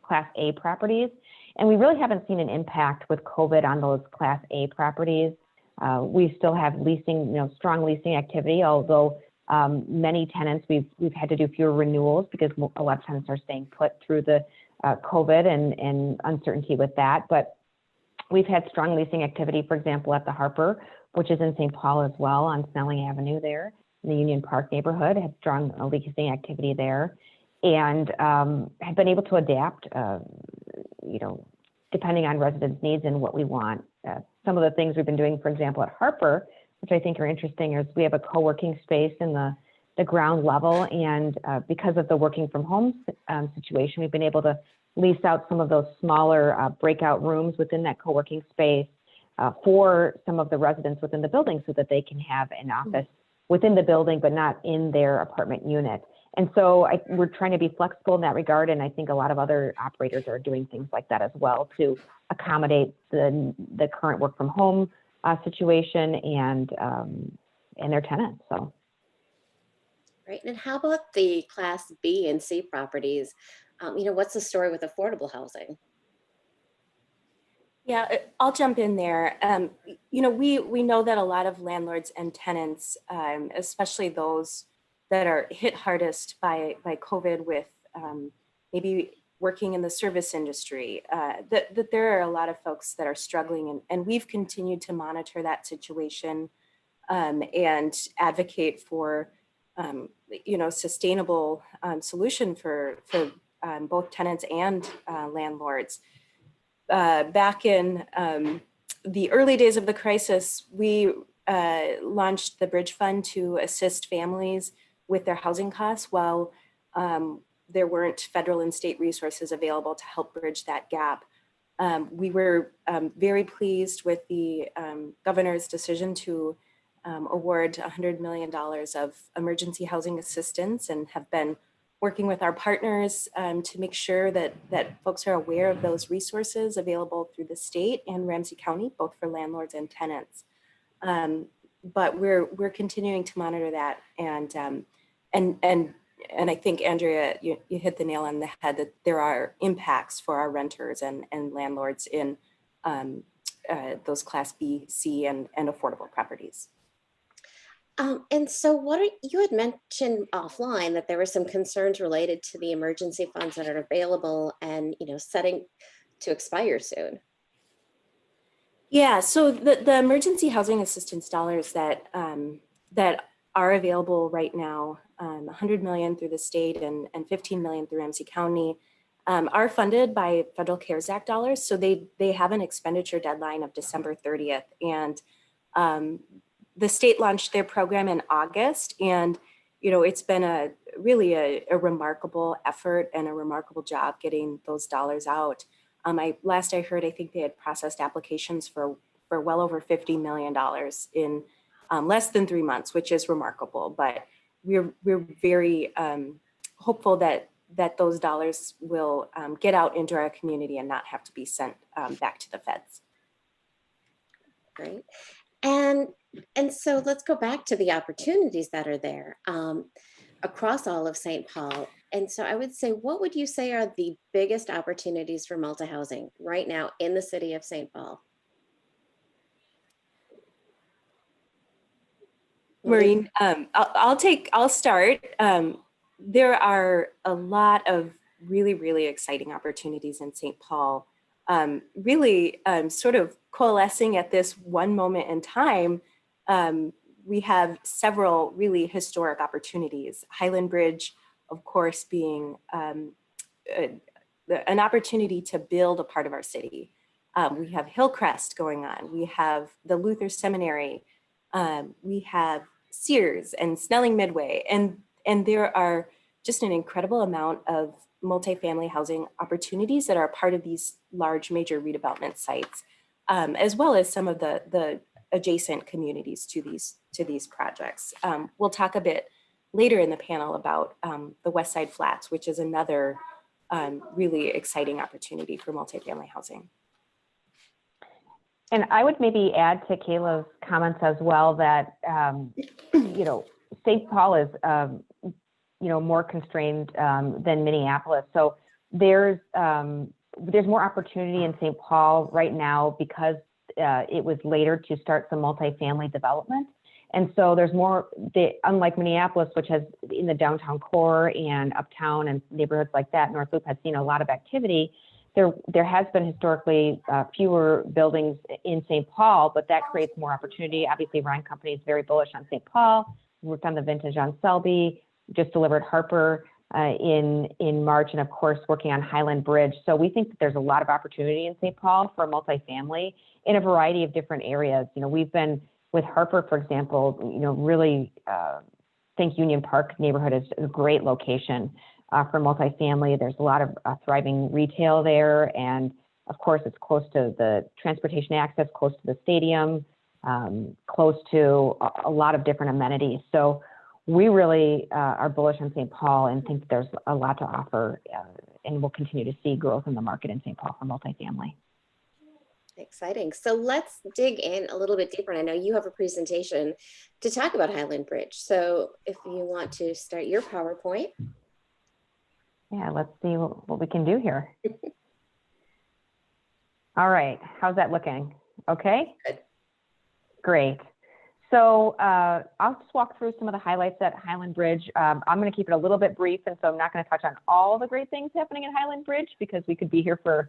Speaker 8: Class A properties, and we really haven't seen an impact with COVID on those Class A properties. We still have leasing, strong leasing activity, although many tenants, we've had to do fewer renewals because a lot of tenants are staying put through the COVID and uncertainty with that. But we've had strong leasing activity, for example, at the Harper, which is in St. Paul as well on Snelling Avenue there in the Union Park neighborhood, had strong leasing activity there, and have been able to adapt, depending on residents' needs and what we want. Some of the things we've been doing, for example, at Harper, which I think are interesting, is we have a co-working space in the ground level. And because of the working from home situation, we've been able to lease out some of those smaller breakout rooms within that co-working space for some of the residents within the building so that they can have an office within the building, but not in their apartment unit. And so we're trying to be flexible in that regard. And I think a lot of other operators are doing things like that as well to accommodate the current work from home situation and their tenants. So,
Speaker 6: Right. And how about the Class B and C properties? What's the story with affordable housing?
Speaker 7: Yeah, I'll jump in there. We know that a lot of landlords and tenants, especially those that are hit hardest by COVID with maybe working in the service industry, that there are a lot of folks that are struggling, and we've continued to monitor that situation and advocate for sustainable solution for both tenants and landlords. Back in the early days of the crisis, we launched the Bridge Fund to assist families with their housing costs while there weren't federal and state resources available to help bridge that gap. We were very pleased with the governor's decision to award $100 million of emergency housing assistance, and have been working with our partners to make sure that folks are aware of those resources available through the state and Ramsey County, both for landlords and tenants. But we're continuing to monitor that, and I think, Andrea, you hit the nail on the head that there are impacts for our renters and landlords in those Class B, C, and affordable properties.
Speaker 6: And so you had mentioned offline that there were some concerns related to the emergency funds that are available and, setting to expire soon.
Speaker 7: Yeah, so the emergency housing assistance dollars that are available right now, $100 million through the state and $15 million through Ramsey County, are funded by Federal CARES Act dollars. So they have an expenditure deadline of December 30th. And the state launched their program in August, and it's been a remarkable effort and a remarkable job getting those dollars out. Last I heard, I think they had processed applications for well over $50 million in less than 3 months, which is remarkable. But we're very hopeful that those dollars will get out into our community and not have to be sent back to the feds.
Speaker 6: Great. And so let's go back to the opportunities that are there across all of St. Paul. And so I would say, what would you say are the biggest opportunities for multi-housing right now in the city of St. Paul?
Speaker 7: Maureen, I'll start. There are a lot of really exciting opportunities in St. Paul, really sort of coalescing at this one moment in time. We have several really historic opportunities. Highland Bridge, of course, being an opportunity to build a part of our city. We have Hillcrest going on. We have the Luther Seminary. We have Sears and Snelling Midway, and there are just an incredible amount of multifamily housing opportunities that are part of these large major redevelopment sites, as well as some of the adjacent communities to these projects. We'll talk a bit later in the panel about the West Side Flats, which is another really exciting opportunity for multifamily housing.
Speaker 8: And I would maybe add to Kayla's comments as well that, St. Paul is, more constrained than Minneapolis. So there's more opportunity in St. Paul right now because it was later to start some multifamily development. And so there's more, unlike Minneapolis, which has in the downtown core and uptown and neighborhoods like that, North Loop has seen a lot of activity. There has been historically fewer buildings in St. Paul, but that creates more opportunity. Obviously, Ryan Company is very bullish on St. Paul. Worked on the Vintage on Selby, just delivered Harper in March, and of course, working on Highland Bridge. So we think that there's a lot of opportunity in St. Paul for multifamily in a variety of different areas. We've been with Harper, for example, really think Union Park neighborhood is a great location for multifamily. There's a lot of thriving retail there. And of course, it's close to the transportation access, close to the stadium, close to a lot of different amenities. So we really are bullish on St. Paul and think there's a lot to offer, and we'll continue to see growth in the market in St. Paul for multifamily.
Speaker 6: Exciting. So let's dig in a little bit deeper. And I know you have a presentation to talk about Highland Bridge. So if you want to start your PowerPoint.
Speaker 8: Yeah, let's see what we can do here. All right, how's that looking? Okay?
Speaker 6: Good.
Speaker 8: Great. So I'll just walk through some of the highlights at Highland Bridge. I'm going to keep it a little bit brief, and so I'm not going to touch on all the great things happening at Highland Bridge because we could be here for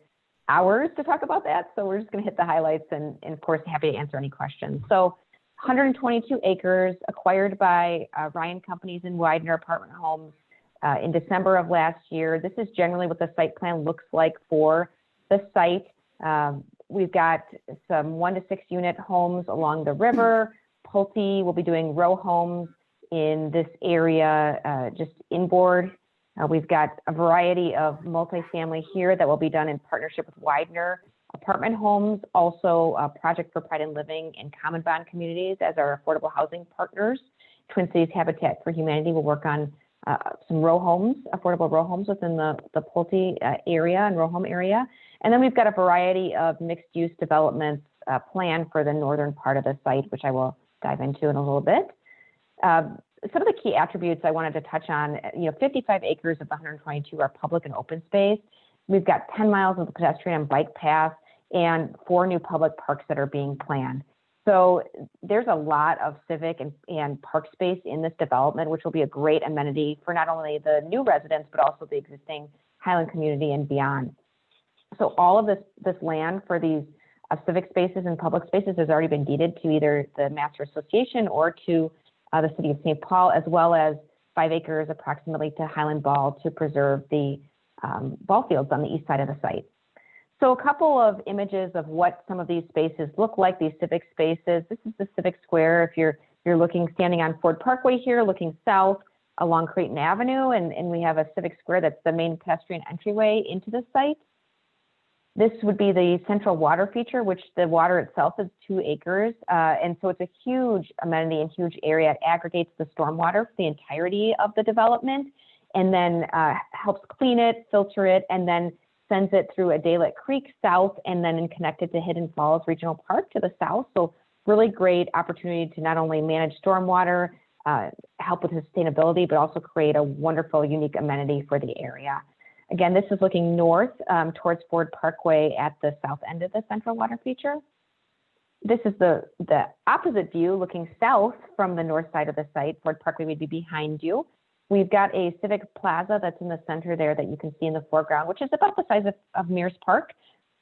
Speaker 8: hours to talk about that. So we're just going to hit the highlights and of course, happy to answer any questions. So 122 acres acquired by Ryan Companies and Widener Apartment Homes in December of last year. This is generally what the site plan looks like for the site. We've got some 1 to 6 unit homes along the river. Pulte will be doing row homes in this area, just inboard. We've got a variety of multifamily here that will be done in partnership with Widener Apartment Homes, also a Project for Pride in Living and Common Bond Communities as our affordable housing partners. Twin Cities Habitat for Humanity will work on some row homes, affordable row homes within the Pulte area and row home area. And then we've got a variety of mixed use developments planned for the northern part of the site, which I will dive into in a little bit. Some of the key attributes I wanted to touch on, 55 acres of the 122 are public and open space. We've got 10 miles of pedestrian and bike path and 4 new public parks that are being planned. So there's a lot of civic and park space in this development, which will be a great amenity for not only the new residents, but also the existing Highland community and beyond. So all of this land for these civic spaces and public spaces has already been deeded to either the Master Association or to the city of St. Paul, as well as 5 acres approximately to Highland Ball to preserve the ball fields on the east side of the site. So a couple of images of what some of these spaces look like, these civic spaces. This is the Civic Square. If you're looking, standing on Ford Parkway here, looking south along Creighton Avenue, and we have a Civic Square that's the main pedestrian entryway into the site. This would be the central water feature, which the water itself is 2 acres. And so it's a huge amenity and huge area. It aggregates the stormwater for the entirety of the development and then helps clean it, filter it, and then sends it through a Daylight Creek south and then connected to Hidden Falls Regional Park to the south. So really great opportunity to not only manage stormwater, help with sustainability, but also create a wonderful, unique amenity for the area. Again, this is looking north towards Ford Parkway at the south end of the central water feature. This is the opposite view looking south from the north side of the site. Ford Parkway would be behind you. We've got a Civic Plaza that's in the center there that you can see in the foreground, which is about the size of Mears Park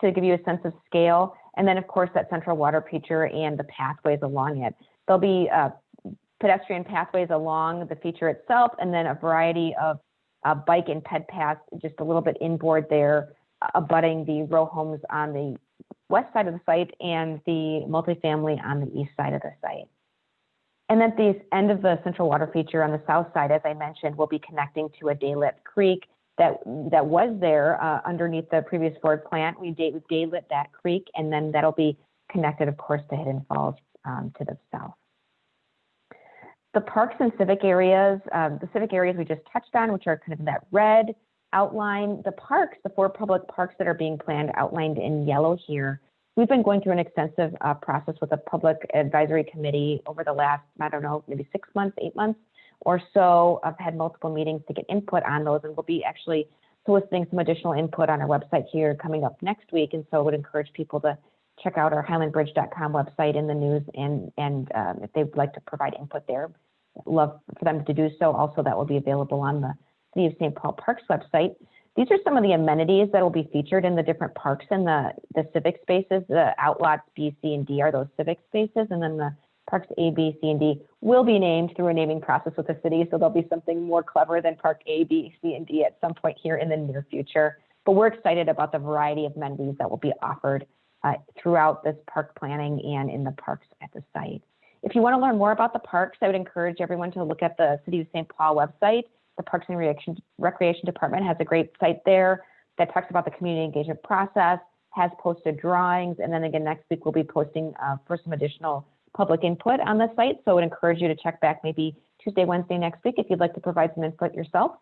Speaker 8: to give you a sense of scale. And then of course that central water feature and the pathways along it. There'll be pedestrian pathways along the feature itself, and then a variety of bike and ped paths just a little bit inboard there, abutting the row homes on the west side of the site and the multifamily on the east side of the site. And at the end of the central water feature on the south side, as I mentioned, we'll be connecting to a daylit creek that was there underneath the previous Ford plant. We daylit that creek, and then that'll be connected, of course, to Hidden Falls to the south. The parks and civic areas, we just touched on, which are kind of in that red outline. The parks, the 4 public parks that are being planned outlined in yellow here. We've been going through an extensive process with a public advisory committee over the last, I don't know, maybe 6 months, 8 months or so. I've had multiple meetings to get input on those, and we'll be actually soliciting some additional input on our website here coming up next week. And so I would encourage people to check out our highlandbridge.com website in the news, and if they'd like to provide input there, love for them to do so. Also, that will be available on the City of St. Paul Parks website. These are some of the amenities that will be featured in the different parks and the civic spaces. The outlots B, C, and D are those civic spaces, and then the parks A, B, C, and D will be named through a naming process with the city. So there'll be something more clever than Park A, B, C, and D at some point here in the near future. But we're excited about the variety of amenities that will be offered throughout this park planning and in the parks at the site. If you want to learn more about the parks, I would encourage everyone to look at the City of St. Paul website. The Parks and Recreation Department has a great site there that talks about the community engagement process, has posted drawings, and then again next week we'll be posting for some additional public input on the site. So I would encourage you to check back maybe Tuesday, Wednesday next week if you'd like to provide some input yourself.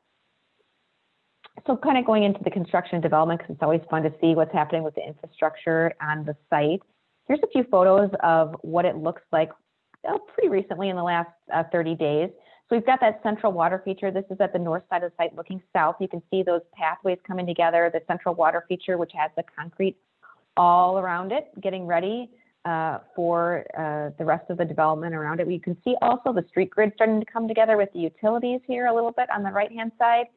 Speaker 8: So kind of going into the construction development, because it's always fun to see what's happening with the infrastructure on the site. Here's a few photos of what it looks like pretty recently in the last 30 days. So we've got that central water feature. This is at the north side of the site looking south. You can see those pathways coming together, the central water feature, which has the concrete all around it, getting ready for the rest of the development around it. You can see also the street grid starting to come together with the utilities here a little bit on the right-hand side.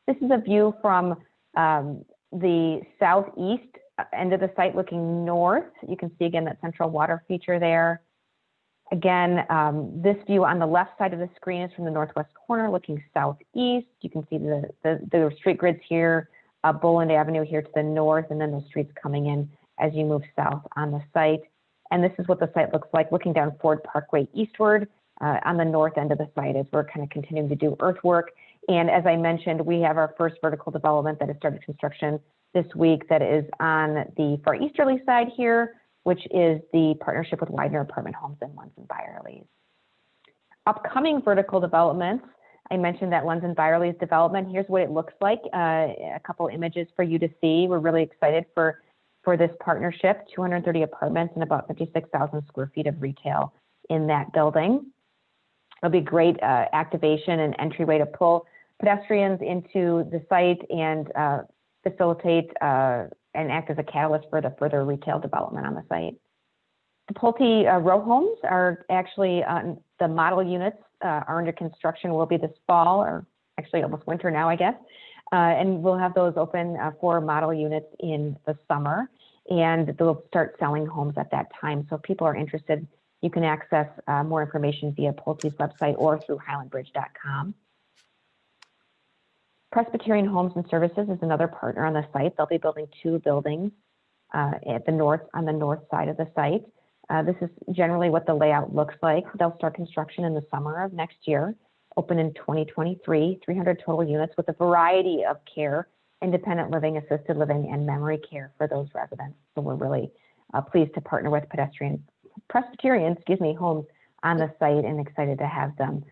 Speaker 8: This is a view from the southeast end of the site looking north. You can see again that central water feature there. Again, this view on the left side of the screen is from the northwest corner looking southeast. You can see the street grids here, Boland Avenue here to the north, and then the streets coming in as you move south on the site. And this is what the site looks like looking down Ford Parkway eastward on the north end of the site as we're kind of continuing to do earthwork. And as I mentioned, we have our first vertical development that has started construction this week that is on the far easterly side here, which is the partnership with Widener Apartment Homes and Lunds and Byerly's. Upcoming vertical developments, I mentioned that Lunds and Byerly's development. Here's what it looks like, a couple images for you to see. We're really excited for this partnership, 230 apartments and about 56,000 square feet of retail in that building. It'll be great activation and entryway to pull pedestrians into the site and facilitate and act as a catalyst for the further retail development on the site. The Pulte Row Homes are actually, the model units are under construction, will be this fall, or actually almost winter now, I guess. And we'll have those open for model units in the summer, and they'll start selling homes at that time. So if people are interested, you can access more information via Pulte's website or through highlandbridge.com. Presbyterian Homes and Services is another partner on the site. They'll be building 2 buildings at the north, on the north side of the site. This is generally what the layout looks like. They'll start construction in the summer of next year, open in 2023, 300 total units with a variety of care, independent living, assisted living, and memory care for those residents. So we're really pleased to partner with Presbyterian Homes on the site and excited to have them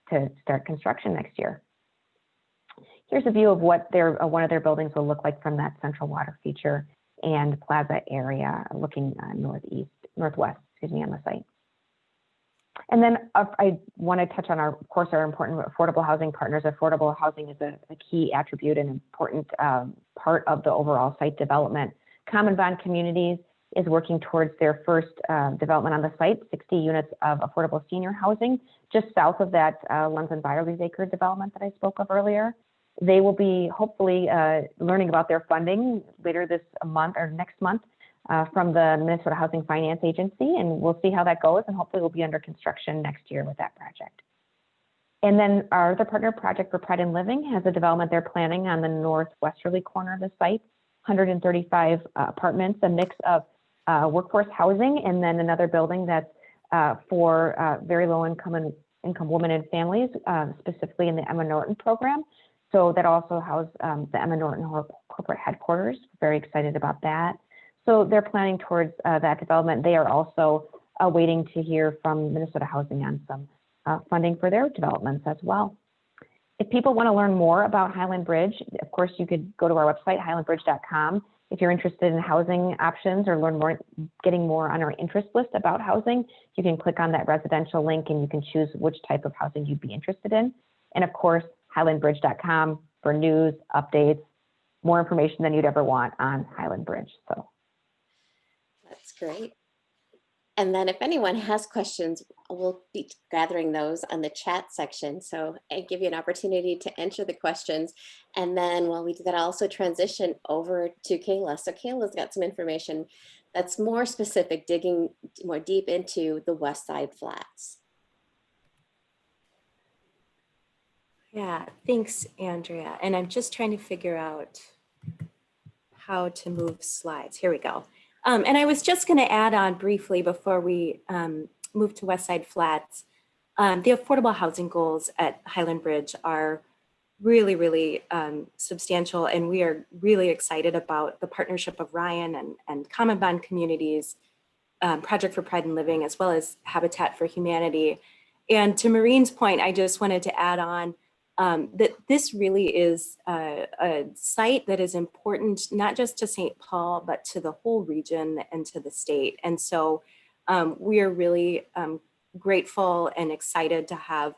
Speaker 8: to start construction next year. Here's a view of what one of their buildings will look like from that central water feature and plaza area looking northwest, on the site. And then I want to touch on of course, our important affordable housing partners. Affordable housing is a key attribute and important part of the overall site development. Common Bond Communities is working towards their first development on the site, 60 units of affordable senior housing, just south of that Lunds and Byerly's acre development that I spoke of earlier. They will be hopefully learning about their funding later this month or next month from the Minnesota Housing Finance Agency, and we'll see how that goes, and hopefully we'll be under construction next year with that project. And then our other partner project for Pride in Living has a development they're planning on the northwesterly corner of the site, 135 apartments, a mix of workforce housing, and then another building that's for very low income women and families, specifically in the Emma Norton program. So that also houses the Emma Norton corporate headquarters. Very excited about that. So they're planning towards that development. They are also waiting to hear from Minnesota Housing on some funding for their developments as well. If people want to learn more about Highland Bridge, of course, you could go to our website, highlandbridge.com. If you're interested in housing options or learn more, getting more on our interest list about housing, you can click on that residential link and you can choose which type of housing you'd be interested in. And of course, highlandbridge.com for news, updates, more information than you'd ever want on Highland Bridge. So
Speaker 6: That's great. And then if anyone has questions, we'll be gathering those on the chat section. So I give you an opportunity to enter the questions. And then while we do that, I'll also transition over to Kayla. So Kayla's got some information that's more specific, digging more deep into the West Side Flats.
Speaker 7: Yeah, thanks, Andrea. And I'm just trying to figure out how to move slides. Here we go. And I was just going to add on briefly before we move to West Side Flats. The affordable housing goals at Highland Bridge are really, really substantial. And we are really excited about the partnership of Ryan and Common Bond Communities, Project for Pride in Living, as well as Habitat for Humanity. And to Maureen's point, I just wanted to add on that this really is a site that is important, not just to St. Paul, but to the whole region and to the state. And so we are really grateful and excited to have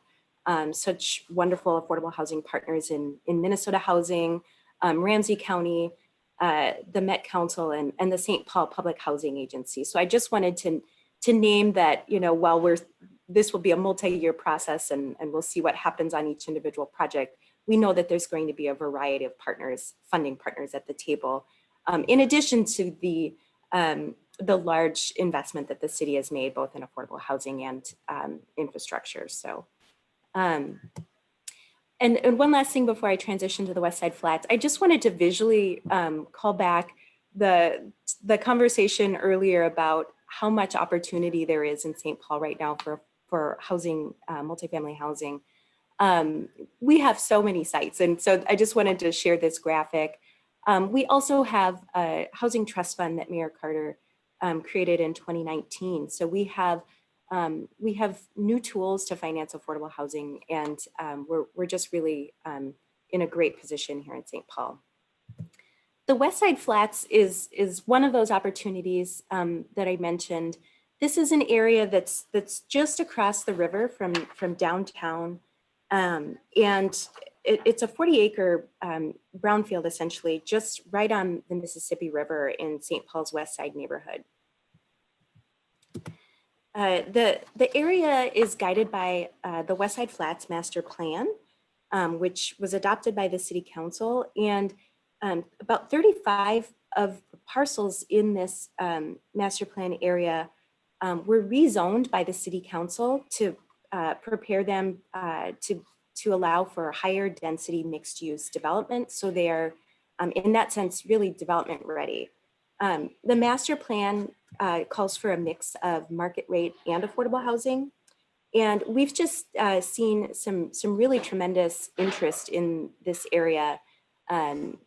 Speaker 7: such wonderful affordable housing partners in Minnesota Housing, Ramsey County, the Met Council, and the St. Paul Public Housing Agency. So I just wanted to name that, you know, while this will be a multi-year process and we'll see what happens on each individual project, we know that there's going to be a variety of partners, funding partners at the table, in addition to the large investment that the city has made both in affordable housing and infrastructure. So, and one last thing before I transition to the West Side Flats, I just wanted to visually call back the conversation earlier about how much opportunity there is in St. Paul right now for housing, multifamily housing. We have so many sites. And so I just wanted to share this graphic. We also have a housing trust fund that Mayor Carter created in 2019. So we have new tools to finance affordable housing, and we're just really in a great position here in St. Paul. The West Side Flats is one of those opportunities that I mentioned. This is an area that's just across the river from downtown, and it's a 40-acre brownfield, essentially, just right on the Mississippi River in St. Paul's West Side neighborhood. The area is guided by the West Side Flats Master Plan, which was adopted by the City Council, and about 35 of the parcels in this master plan area were rezoned by the City Council to prepare them to allow for higher density mixed use development. So they are, in that sense, really development ready. The master plan calls for a mix of market rate and affordable housing. And we've just seen some really tremendous interest in this area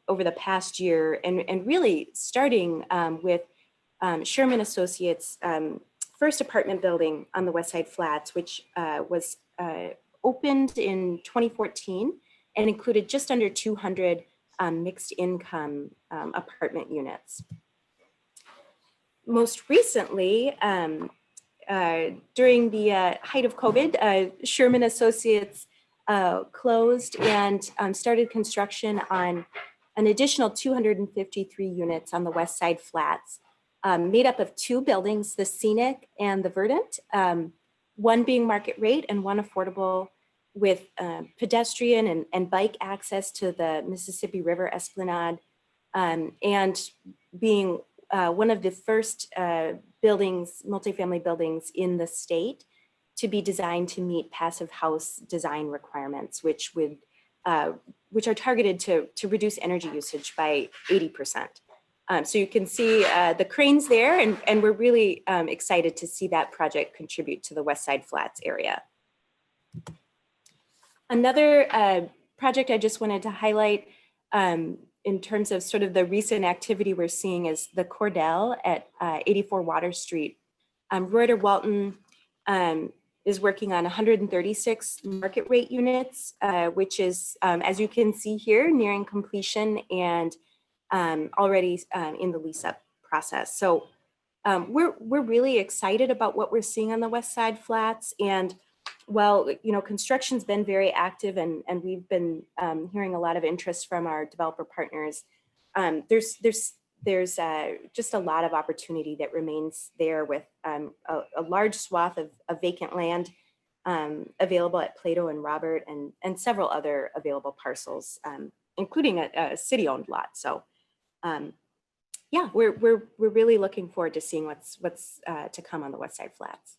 Speaker 7: over the past year, and really starting with Sherman Associates' first apartment building on the West Side Flats, which was opened in 2014 and included just under 200 mixed income apartment units. Most recently, during the height of COVID, Sherman Associates closed and started construction on an additional 253 units on the West Side Flats, made up of 2 buildings, the Scenic and the Verdant, one being market rate and one affordable with pedestrian and bike access to the Mississippi River Esplanade, and being one of the first buildings, multifamily buildings in the state to be designed to meet passive house design requirements, which are targeted to reduce energy usage by 80%. So you can see the cranes there, and we're really excited to see that project contribute to the West Side Flats area. Another project I just wanted to highlight in terms of sort of the recent activity we're seeing is the Cordell at 84 Water Street. Reuter Walton is working on 136 market rate units, which is, as you can see here, nearing completion and already in the lease up process. So we're really excited about what we're seeing on the West Side Flats. And while, you know, construction's been very active and we've been hearing a lot of interest from our developer partners, there's just a lot of opportunity that remains there with a large swath of vacant land available at Plato and Robert and several other available parcels, including a city-owned lot. So yeah, we're really looking forward to seeing what's to come on the West Side Flats.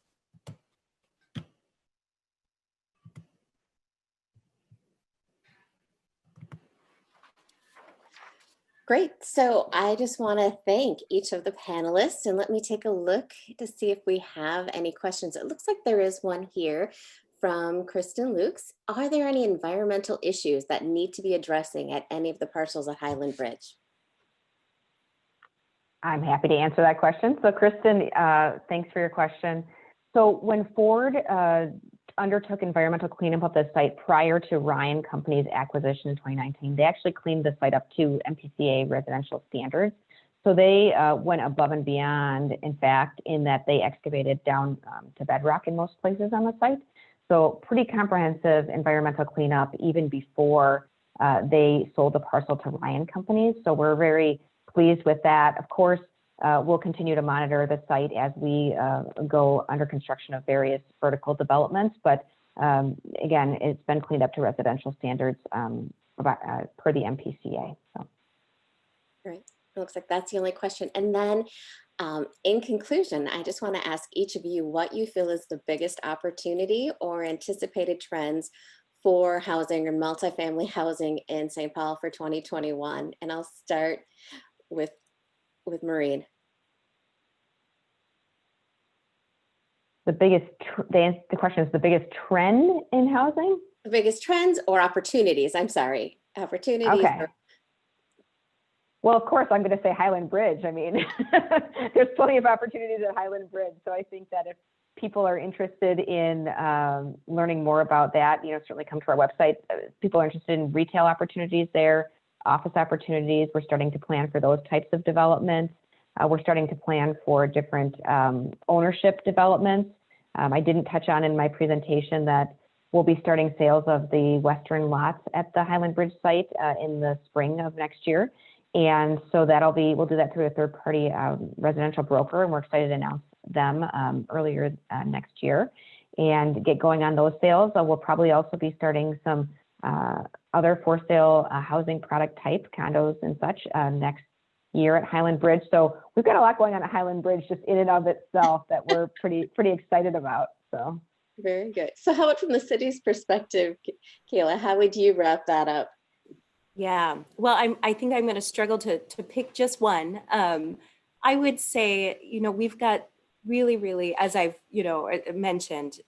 Speaker 6: Great. So I just want to thank each of the panelists, and let me take a look to see if we have any questions. It looks like there is one here from Kristen Lukes. Are there any environmental issues that need to be addressing at any of the parcels at Highland Bridge?
Speaker 8: I'm happy to answer that question. So Kristen, thanks for your question. So when Ford undertook environmental cleanup of the site prior to Ryan Company's acquisition in 2019, they actually cleaned the site up to MPCA residential standards. So they went above and beyond, in fact, in that they excavated down to bedrock in most places on the site. So pretty comprehensive environmental cleanup even before they sold the parcel to Ryan Companies. So we're very pleased with that. Of course, we'll continue to monitor the site as we go under construction of various vertical developments. But again, it's been cleaned up to residential standards per the MPCA. So.
Speaker 6: Great. It looks like that's the only question. And then in conclusion, I just want to ask each of you what you feel is the biggest opportunity or anticipated trends for housing or multifamily housing in St. Paul for 2021. And I'll start with Maureen.
Speaker 8: The question is the biggest trend in housing?
Speaker 6: The biggest trends or opportunities, I'm sorry, opportunities.
Speaker 8: Okay. Well, of course, I'm going to say Highland Bridge. I mean, there's plenty of opportunities at Highland Bridge. So I think that if people are interested in learning more about that, certainly come to our website. People are interested in retail opportunities there, office opportunities. We're starting to plan for those types of developments. We're starting to plan for different ownership developments. I didn't touch on in my presentation that we'll be starting sales of the western lots at the Highland Bridge site in the spring of next year. And so we'll do that through a third-party residential broker, and we're excited to announce them earlier next year and get going on those sales. We'll probably also be starting some other for-sale housing product type, condos and such, next year at Highland Bridge. So we've got a lot going on at Highland Bridge just in and of itself that we're pretty excited about. So
Speaker 6: very good. So how about from the city's perspective, Kayla, how would you wrap that up?
Speaker 7: Yeah, well, I think I'm going to struggle to pick just one. I would say, we've got really, as I've, mentioned,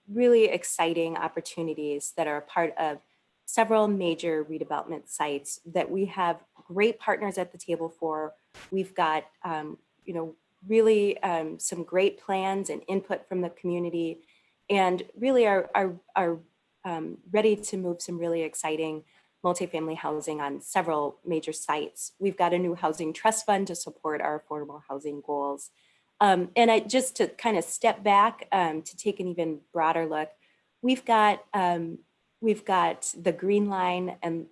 Speaker 7: really exciting opportunities that are a part of several major redevelopment sites that we have great partners at the table for. We've got, really some great plans and input from the community, and really are ready to move some really exciting multifamily housing on several major sites. We've got a new housing trust fund to support our affordable housing goals. And I just to kind of step back to take an even broader look, we've got the Green Line and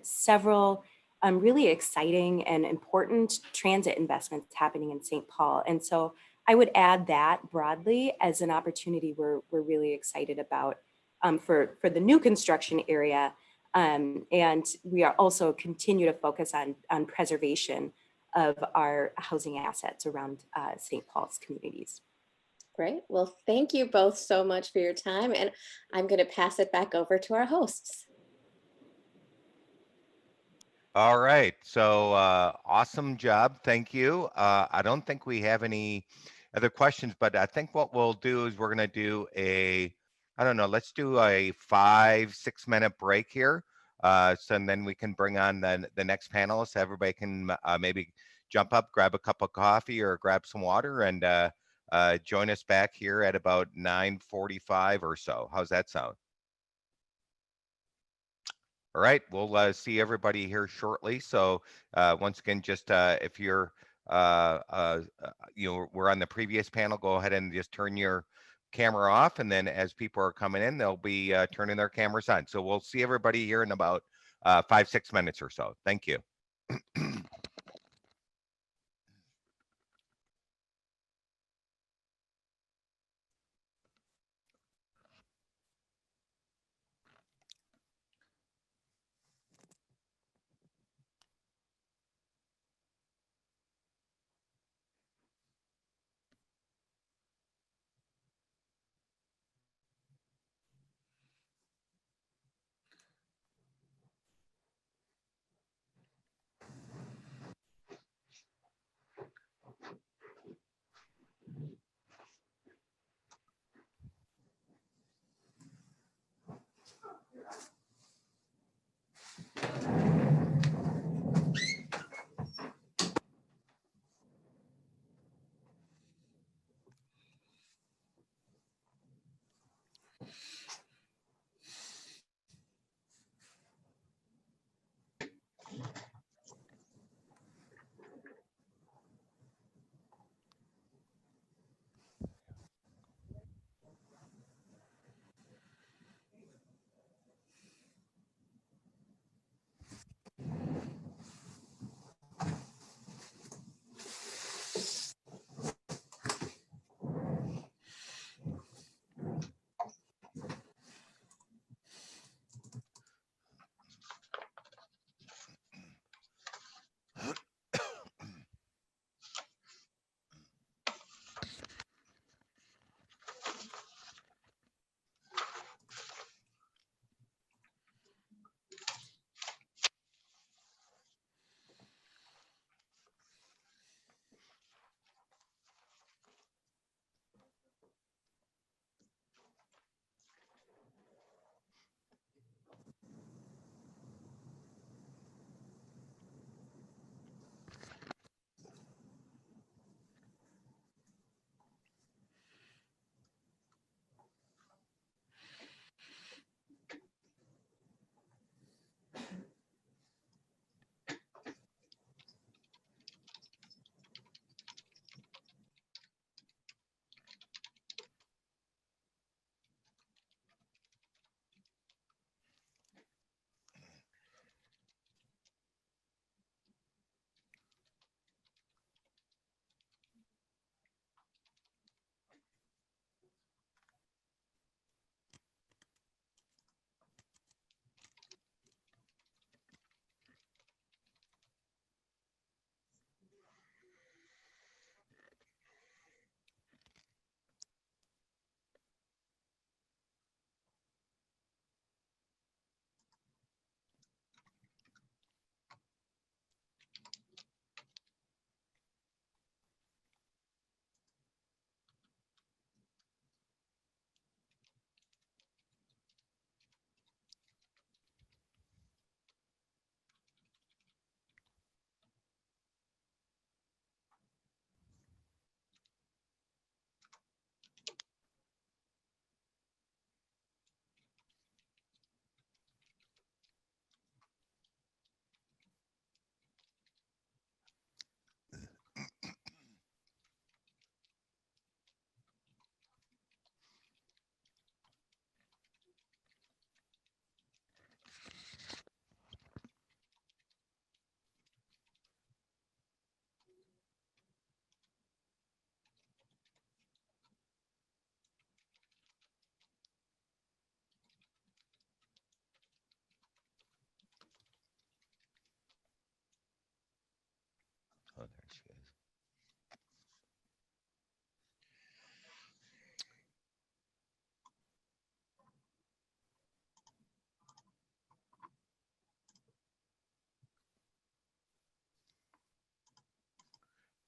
Speaker 7: several really exciting and important transit investments happening in St. Paul. And so I would add that broadly as an opportunity we're really excited about for the new construction area. And we are also continue to focus on preservation of our housing assets around St. Paul's communities.
Speaker 6: Great. Well, thank you both so much for your time. And I'm going to pass it back over to our hosts.
Speaker 1: All right. So awesome job. Thank you. I don't think we have any other questions, but I think what we'll do is we're going to do I don't know, let's do a 5-6 minute break here. So and then we can bring on the next panelist. Everybody can maybe jump up, grab a cup of coffee or grab some water and join us back here at about 9:45 or so. How's that sound? All right, we'll see everybody here shortly. So once again, just if you're, we're on the previous panel, go ahead and just turn your camera off. And then as people are coming in, they'll be turning their cameras on. So we'll see everybody here in about 5-6 minutes or so. Thank you.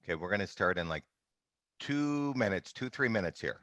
Speaker 1: Okay, we're going to start in like 2 minutes, 3 minutes here.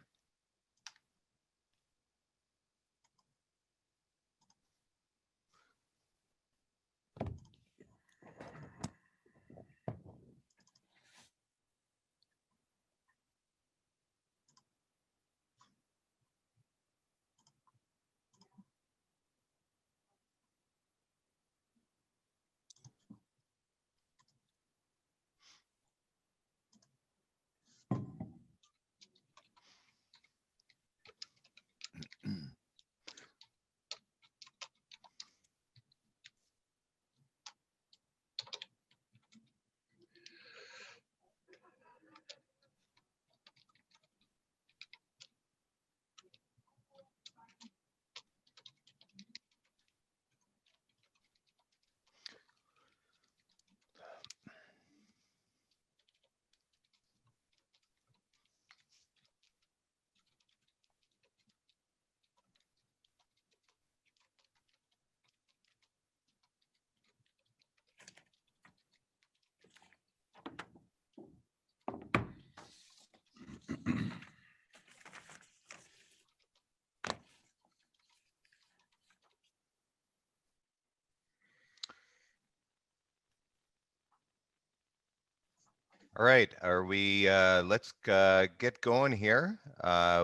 Speaker 1: All right, are we, let's get going here.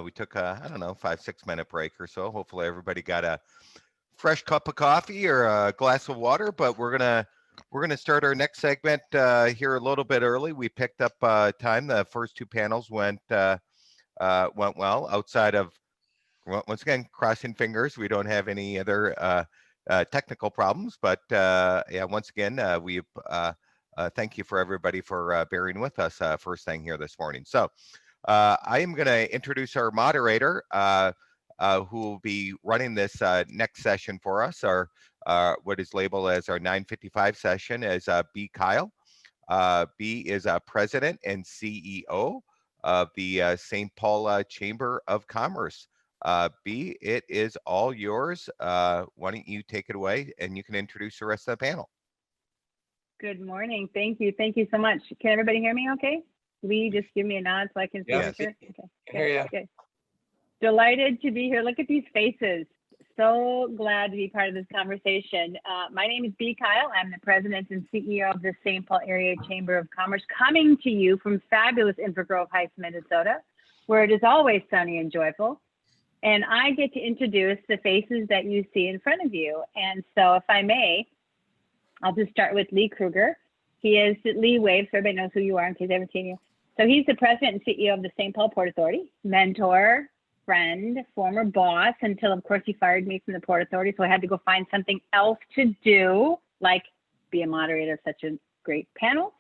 Speaker 1: We took a, I don't know, 5-6 minute break or so. Hopefully everybody got a fresh cup of coffee or a glass of water, but we're gonna start our next segment here a little bit early. We picked up time. The first two panels went well outside of, once again, crossing fingers. We don't have any other technical problems, but yeah, once again, we thank you for everybody for bearing with us first thing here this morning. So I am going to introduce our moderator who will be running this next session for us, our what is labeled as our 9:55 session, as B. Kyle. B is President and CEO of the St. Paul Chamber of Commerce. B, it is all yours. Why don't you take it away and you can introduce the rest of the panel.
Speaker 9: Good morning. Thank you. Thank you so much. Can everybody hear me okay? Lee, just give me a nod so I can see
Speaker 2: Yes.
Speaker 9: your shirt. Okay.
Speaker 2: Hear ya.
Speaker 9: Good. Delighted to be here. Look at these faces. So glad to be part of this conversation. My name is B. Kyle. I'm the president and CEO of the St. Paul Area Chamber of Commerce, coming to you from fabulous Inver Grove Heights, Minnesota, where it is always sunny and joyful. And I get to introduce the faces that you see in front of you. And so if I may, I'll just start with Lee Krueger. He is Lee Wave, so everybody knows who you are in case they haven't seen you. So he's the president and CEO of the St. Paul Port Authority, mentor, friend, former boss, until of course he fired me from the Port Authority. So I had to go find something else to do, like be a moderator of such a great panel.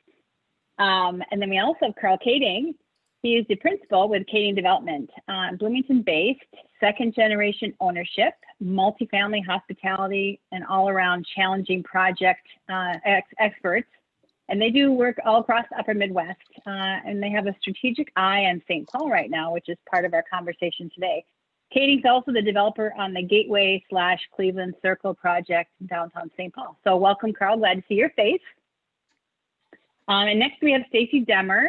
Speaker 9: And then we also have Carl Kading. He is the principal with Kading Development, Bloomington-based, second-generation ownership, multifamily hospitality, and all-around challenging project experts. And they do work all across the upper Midwest. And they have a strategic eye on St. Paul right now, which is part of our conversation today. Kading's also the developer on the Gateway/Cleveland Circle project in downtown St. Paul. So welcome, Carl. Glad to see your face. And next we have Stacy Demmer.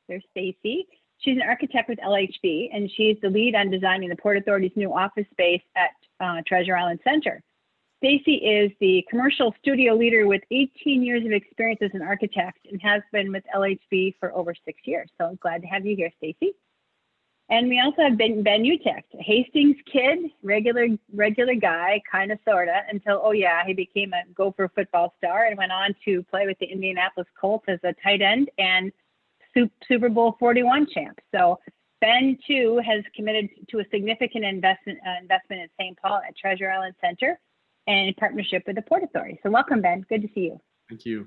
Speaker 9: There's Stacy. She's an architect with LHB, and she's the lead on designing the Port Authority's new office space at Treasure Island Center. Stacy is the commercial studio leader with 18 years of experience as an architect and has been with LHB for over 6 years. So I'm glad to have you here, Stacy. And we also have Ben Utrecht, a Hastings kid, regular guy, kind of, sort of, until, oh yeah, he became a Gopher football star and went on to play with the Indianapolis Colts as a tight end and Super Bowl 41 champ. So Ben too has committed to a significant investment in St. Paul at Treasure Island Center and in partnership with the Port Authority. So welcome, Ben. Good to see you.
Speaker 10: Thank you.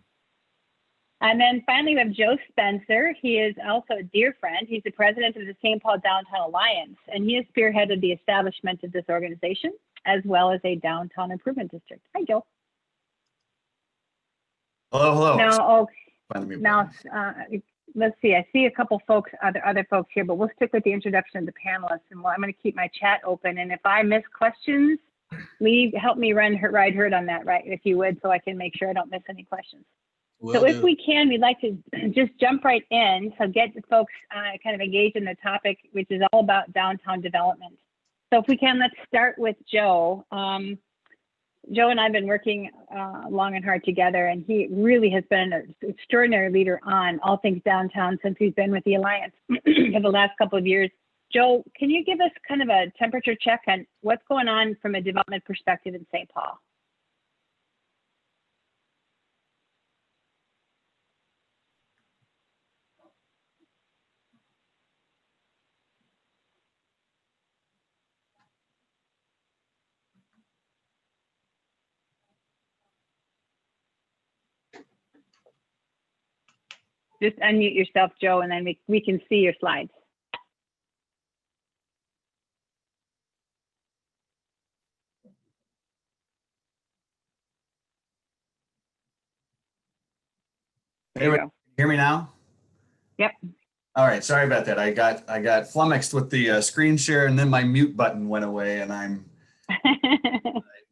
Speaker 9: And then finally, we have Joe Spencer. He is also a dear friend. He's the president of the St. Paul Downtown Alliance, and he has spearheaded the establishment of this organization, as well as a downtown improvement district. Hi, Joe.
Speaker 10: Hello, hello.
Speaker 9: Now, let's see. I see a couple folks, other folks here, but we'll stick with the introduction of the panelists, and I'm going to keep my chat open. And if I miss questions, Lee, help me ride herd on that, right? If you would, so I can make sure I don't miss any questions. So if we can, we'd like to just jump right in. So get the folks kind of engaged in the topic, which is all about downtown development. So if we can, let's start with Joe. Joe and I have been working long and hard together, and he really has been an extraordinary leader on all things downtown since he's been with the Alliance for the last couple of years. Joe, can you give us kind of a temperature check on what's going on from a development perspective in St. Paul? Just unmute yourself, Joe, and then we can see your slides. There you go.
Speaker 10: Hear me now?
Speaker 9: Yep.
Speaker 10: All right, sorry about that. I got flummoxed with the screen share, and then my mute button went away, and I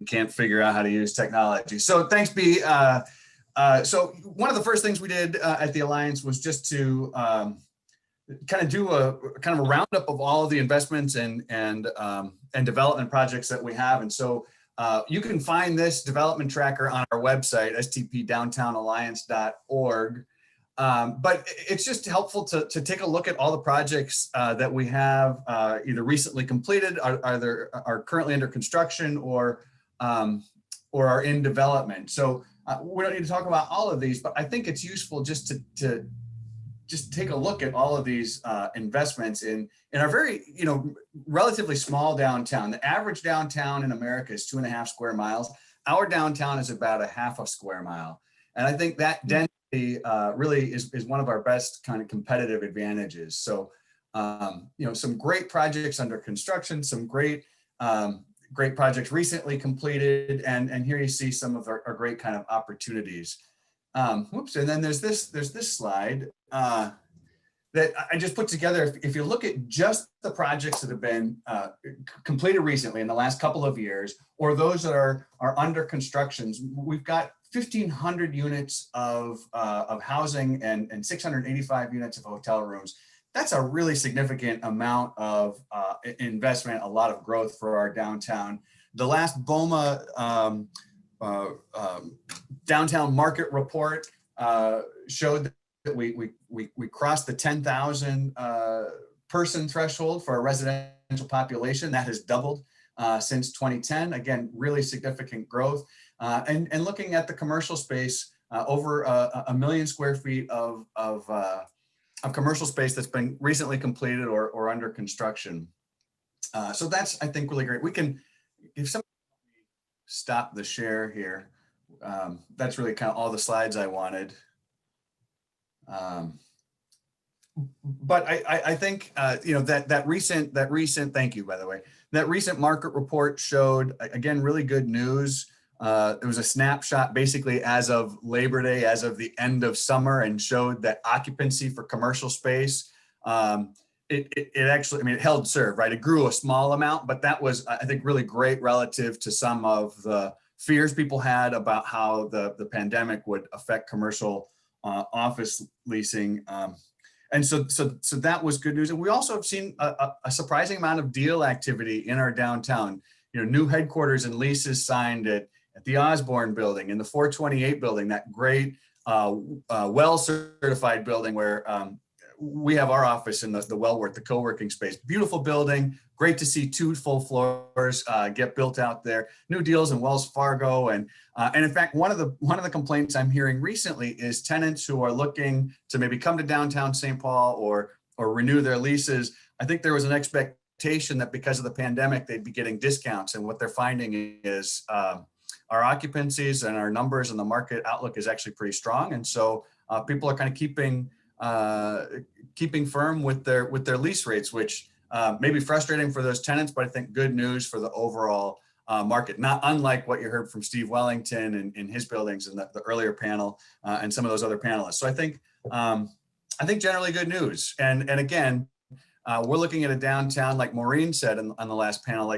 Speaker 10: can't figure out how to use technology. So thanks, B. So one of the first things we did at the Alliance was just to kind of do a roundup of all of the investments and development projects that we have. And so you can find this development tracker on our website, stpdowntownalliance.org. But it's just helpful to take a look at all the projects that we have either recently completed, are currently under construction, or are in development. So we don't need to talk about all of these, but I think it's useful just to just take a look at all of these investments in our very, relatively small downtown. The average downtown in America is 2.5 square miles. Our downtown is about 0.5 square mile. And I think that density really is one of our best kind of competitive advantages. So, some great projects under construction, some great projects recently completed, and here you see some of our great kind of opportunities. And then there's this slide that I just put together. If you look at just the projects that have been completed recently in the last couple of years, or those that are under construction, we've got 1,500 units of housing and 685 units of hotel rooms. That's a really significant amount of investment, a lot of growth for our downtown. The last BOMA downtown market report showed that we crossed the 10,000 person threshold for a residential population. That has doubled since 2010. Again, really significant growth. And looking at the commercial space, over 1 million square feet of commercial space that's been recently completed or under construction. So that's, I think, really great. We can, if somebody stop the share here, that's really kind of all the slides I wanted. But I think, that recent, thank you, by the way, that recent market report showed, again, really good news. It was a snapshot basically as of Labor Day, as of the end of summer, and showed that occupancy for commercial space, it actually, it held serve, right? It grew a small amount, but that was, I think, really great relative to some of the fears people had about how the pandemic would affect commercial office leasing. And so that was good news. And we also have seen a surprising amount of deal activity in our downtown. New headquarters and leases signed at the Osborne building, in the 428 building, that great well certified building where we have our office in the Wellworth, the co-working space. Beautiful building. Great to see 2 full floors get built out there. New deals in Wells Fargo, and in fact, one of the complaints I'm hearing recently is tenants who are looking to maybe come to downtown St. Paul or renew their leases. I think there was an expectation that because of the pandemic they'd be getting discounts, and what they're finding is our occupancies and our numbers and the market outlook is actually pretty strong, and so people are kind of keeping firm with their lease rates, which may be frustrating for those tenants, but I think good news for the overall market, not unlike what you heard from Steve Wellington in his buildings in the earlier panel and some of those other panelists. So I think generally good news. And again, we're looking at a downtown, like Maureen said on the last panel,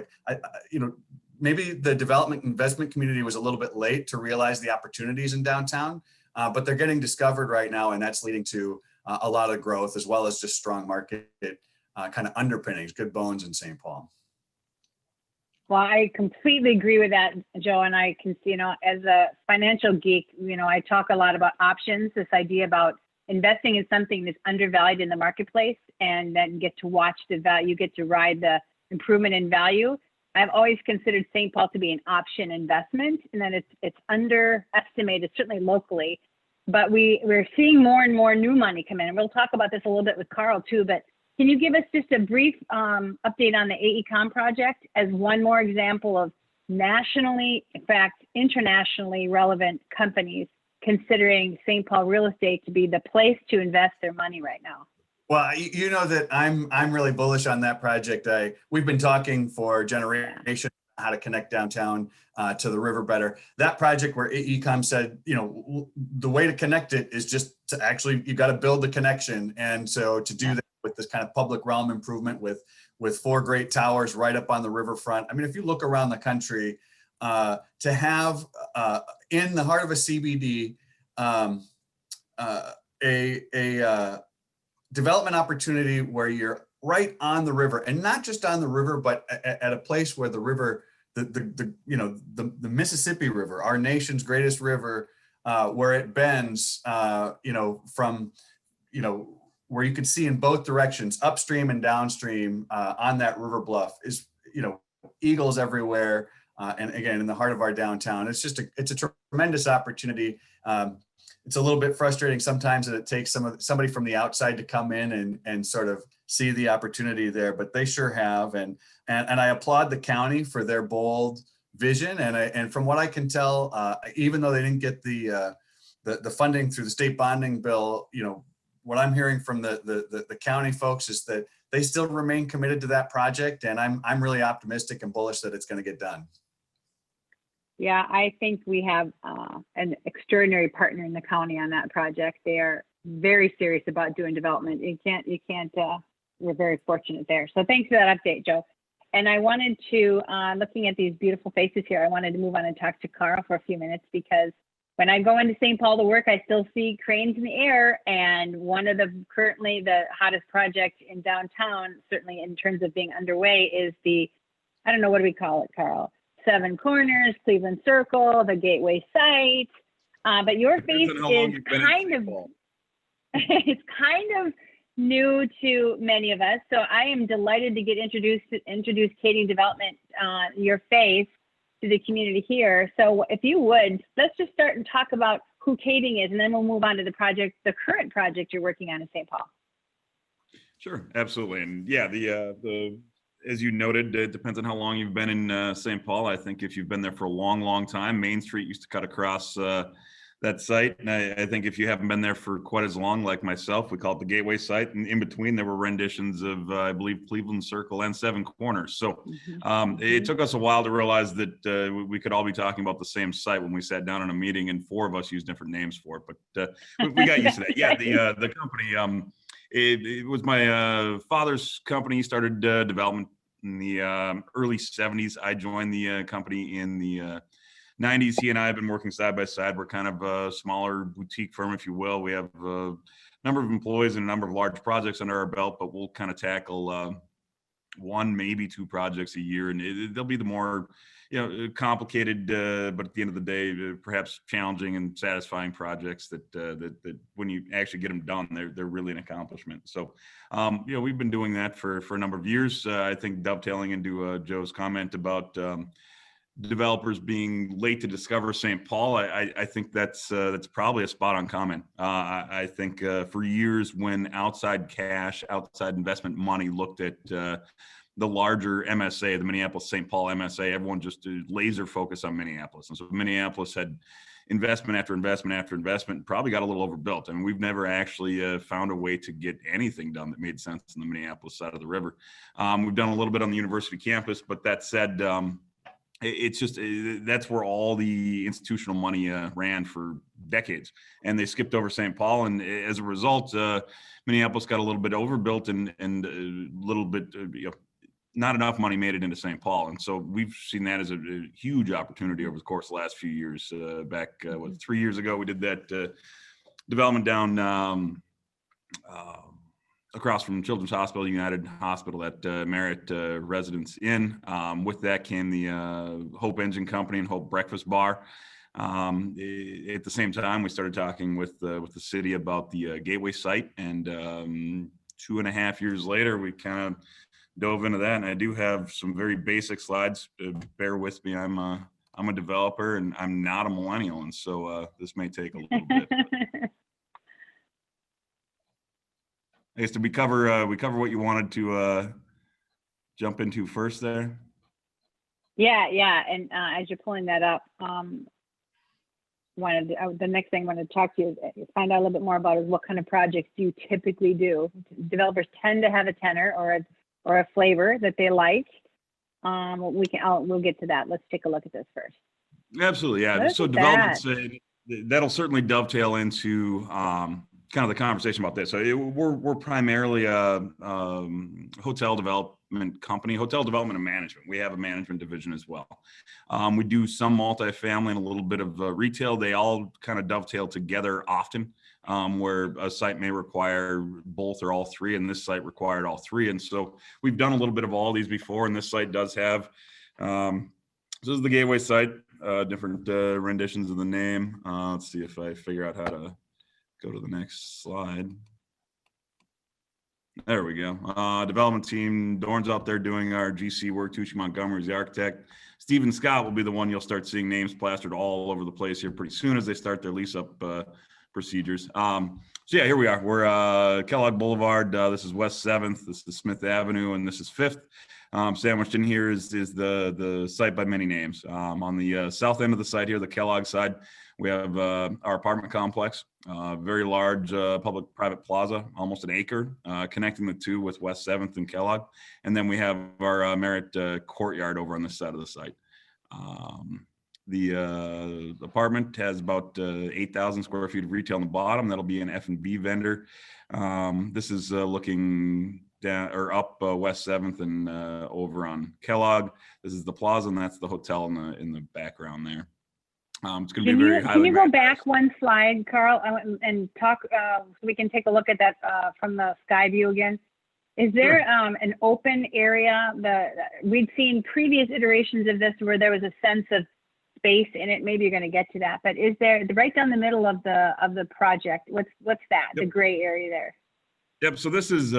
Speaker 10: maybe the development investment community was a little bit late to realize the opportunities in downtown. but they're getting discovered right now, and that's leading to a lot of growth as well as just strong market kind of underpinnings, good bones in St. Paul.
Speaker 9: Well, I completely agree with that, Joe. And I can see, as a financial geek, I talk a lot about options, this idea about investing in something that's undervalued in the marketplace and then get to watch the value, you get to ride the improvement in value. I've always considered St. Paul to be an option investment, and then it's underestimated, certainly locally. But we're seeing more and more new money come in. And we'll talk about this a little bit with Carl too, but can you give us just a brief update on the AECOM project as one more example of nationally, in fact, internationally relevant companies considering St. Paul real estate to be the place to invest their money right now?
Speaker 10: Well, you know that I'm really bullish on that project. We've been talking for generations how to connect downtown to the river better. That project where AECOM said, the way to connect it is just to actually, you got to build the connection. And so to do that with this kind of public realm improvement with 4 great towers right up on the riverfront. I mean, if you look around the country, to have in the heart of a CBD, a development opportunity where you're right on the river, and not just on the river, but at a place where the river, the Mississippi River, our nation's greatest river, where it bends, from, where you could see in both directions, upstream and downstream, on that river bluff is, eagles everywhere. And again, in the heart of our downtown, it's a tremendous opportunity. It's a little bit frustrating sometimes that it takes somebody from the outside to come in and sort of see the opportunity there, but they sure have. And I applaud the county for their bold vision. And from what I can tell, even though they didn't get the funding through the state bonding bill, what I'm hearing from the county folks is that they still remain committed to that project. And I'm really optimistic and bullish that it's going to get done.
Speaker 9: Yeah, I think we have an extraordinary partner in the county on that project. They are very serious about doing development. We're very fortunate there. So thanks for that update, Joe. And I wanted to, looking at these beautiful faces here, I wanted to move on and talk to Carl for a few minutes, because when I go into St. Paul to work, I still see cranes in the air. And one of currently the hottest project in downtown, certainly in terms of being underway, is I don't know, what do we call it, Carl? 7 Corners, Cleveland Circle, the Gateway site. But your face is it's kind of new to many of us. So I am delighted to get introduce Kading Development, your face, to the community here. So if you would, let's just start and talk about who Kading is, and then we'll move on to the current project you're working on in St. Paul.
Speaker 11: Sure, absolutely. And yeah, as you noted, it depends on how long you've been in St. Paul. I think if you've been there for a long, long time, Main Street used to cut across that site. And I think if you haven't been there for quite as long, like myself, we call it the Gateway site. And in between, there were renditions of, I believe, Cleveland Circle and 7 Corners. So it took us a while to realize that we could all be talking about the same site when we sat down in a meeting, and 4 of us used different names for it. But we got used to that. Yeah, the company, it was my father's company. He started development in the early 70s. I joined the company in the 90s. He and I have been working side by side. We're kind of a smaller boutique firm, if you will. We have a number of employees and a number of large projects under our belt, but we'll kind of tackle 1, maybe 2 projects a year. And they'll be the more complicated, but at the end of the day, perhaps challenging and satisfying projects that when you actually get them done, they're really an accomplishment. So, we've been doing that for a number of years. I think dovetailing into Joe's comment about developers being late to discover St. Paul, I think that's probably a spot on comment. I think for years, when outside cash, outside investment money looked at the larger MSA, the Minneapolis-St. Paul MSA, everyone just laser focused on Minneapolis. And so Minneapolis had investment after investment after investment, and probably got a little overbuilt. I mean, we've never actually found a way to get anything done that made sense in the Minneapolis side of the river. We've done a little bit on the university campus, but that said, it's just, that's where all the institutional money ran for decades, and they skipped over St. Paul. And as a result, Minneapolis got a little bit overbuilt and a little bit, not enough money made it into St. Paul. And so we've seen that as a huge opportunity over the course of the last few years. Back 3 years ago, we did that development down across from Children's Hospital, United Hospital, at Marriott Residence Inn. With that came the Hope Engine Company and Hope Breakfast Bar. At the same time, we started talking with the city about the Gateway site, and 2.5 years later, we kind of dove into that. And I do have some very basic slides. Bear with me. I'm a developer, and I'm not a millennial, and so this may take a little bit. I guess, did we cover what you wanted to jump into first there?
Speaker 9: Yeah. And as you're pulling that up, the next thing I want to talk to you is find out a little bit more about is what kind of projects do you typically do? Developers tend to have a tenor or a flavor that they like. We'll get to that. Let's take a look at this first.
Speaker 11: Absolutely, yeah.
Speaker 9: Look
Speaker 11: So
Speaker 9: at
Speaker 11: developments, that'll certainly dovetail into kind of the conversation about this. So we're primarily a hotel development company, hotel development and management. We have a management division as well. We do some multifamily and a little bit of retail. They all kind of dovetail together often, where a site may require both or all three, and this site required all three. And so we've done a little bit of all these before, and this site does have, this is the Gateway site, different renditions of the name. Let's see if I figure out how to go to the next slide. There we go. Development team, Dorn's out there doing our GC work. Tucci Montgomery's the architect. Stephen Scott will be the one you'll start seeing names plastered all over the place here pretty soon as they start their lease up procedures. So yeah, here we are. We're Kellogg Boulevard. This is West 7th. This is Smith Avenue, and this is 5th. Sandwiched in here is the site by many names. On the south end of the site here, the Kellogg side, we have our apartment complex, very large public-private plaza, almost an acre, connecting the two with West 7th and Kellogg. And then we have our Marriott courtyard over on this side of the site. The apartment has about 8,000 square feet of retail on the bottom. That'll be an F&B vendor. This is looking down or up West 7th and over on Kellogg. This is the plaza, and that's the hotel in the background there. It's going to be very highly.
Speaker 9: Can you go back one slide, Carl, and talk? So we can take a look at that from the sky view again. Is there an open area? We'd seen previous iterations of this where there was a sense of space in it. Maybe you're going to get to that, but is there right down the middle of the project? What's that? Yep. The gray area there.
Speaker 11: Yep. So this is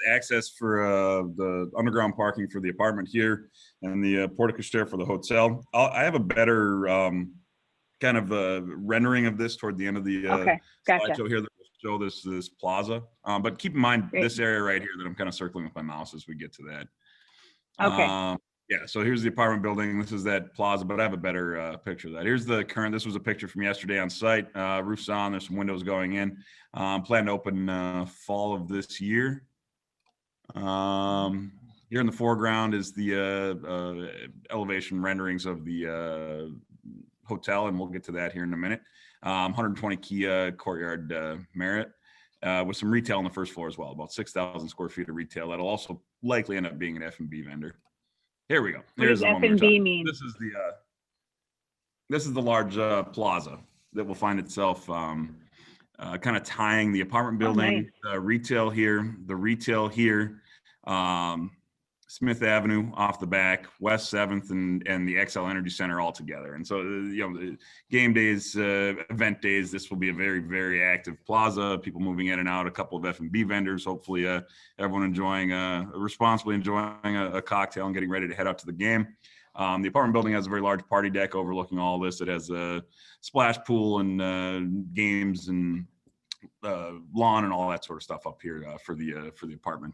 Speaker 11: access for the underground parking for the apartment here, and the portico stair for the hotel. I have a better kind of rendering of this toward the end of the slideshow here that will show this plaza. But keep in mind this area right here that I'm kind of circling with my mouse as we get to that.
Speaker 9: Okay.
Speaker 11: Yeah, so here's the apartment building. This is that plaza, but I have a better picture of that. Here's the current. This was a picture from yesterday on site. Roof's on. There's some windows going in. Plan to open fall of this year. Here in the foreground is the elevation renderings of the hotel, and we'll get to that here in a minute. 120 key courtyard Marriott with some retail on the first floor as well, about 6,000 square feet of retail. That'll also likely end up being an F&B vendor. Here we go.
Speaker 9: Here's what does F&B mean?
Speaker 11: This is the large plaza that will find itself kind of tying the apartment building, the retail here, Smith Avenue off the back, West 7th, and the XL Energy Center all together. And so, game days, event days, this will be a very, very active plaza, people moving in and out, a couple of F&B vendors, hopefully everyone responsibly enjoying a cocktail and getting ready to head out to the game. The apartment building has a very large party deck overlooking all this. It has a splash pool and games and lawn and all that sort of stuff up here for the apartment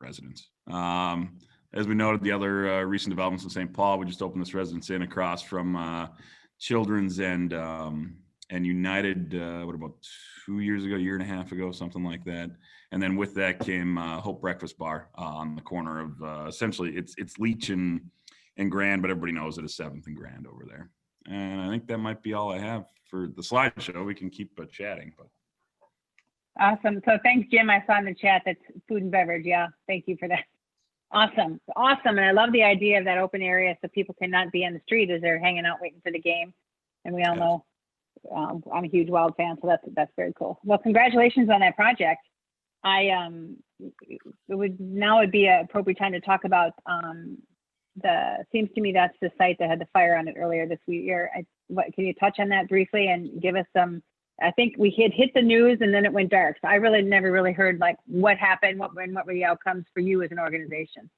Speaker 11: residents. As we noted, the other recent developments in St. Paul, we just opened this residence inn across from Children's and United, about 2 years ago, year and a half ago, something like that. And then with that came Hope Breakfast Bar on the corner of essentially it's Leach and Grand, but everybody knows it is 7th and Grand over there. And I think that might be all I have for the slideshow. We can keep chatting, but.
Speaker 9: Awesome. So thanks, Jim. I saw in the chat that's food and beverage. Yeah, thank you for that. Awesome. Awesome. And I love the idea of that open area so people cannot be on the street as they're hanging out waiting for the game. And we all know I'm a huge Wild fan, so that's very cool. Well, congratulations on that project. Now would be an appropriate time to talk about seems to me that's the site that had the fire on it earlier this year. Can you touch on that briefly and give us some? I think we had hit the news and then it went dark. So I really never really heard like what happened, what were the outcomes for you as an organization?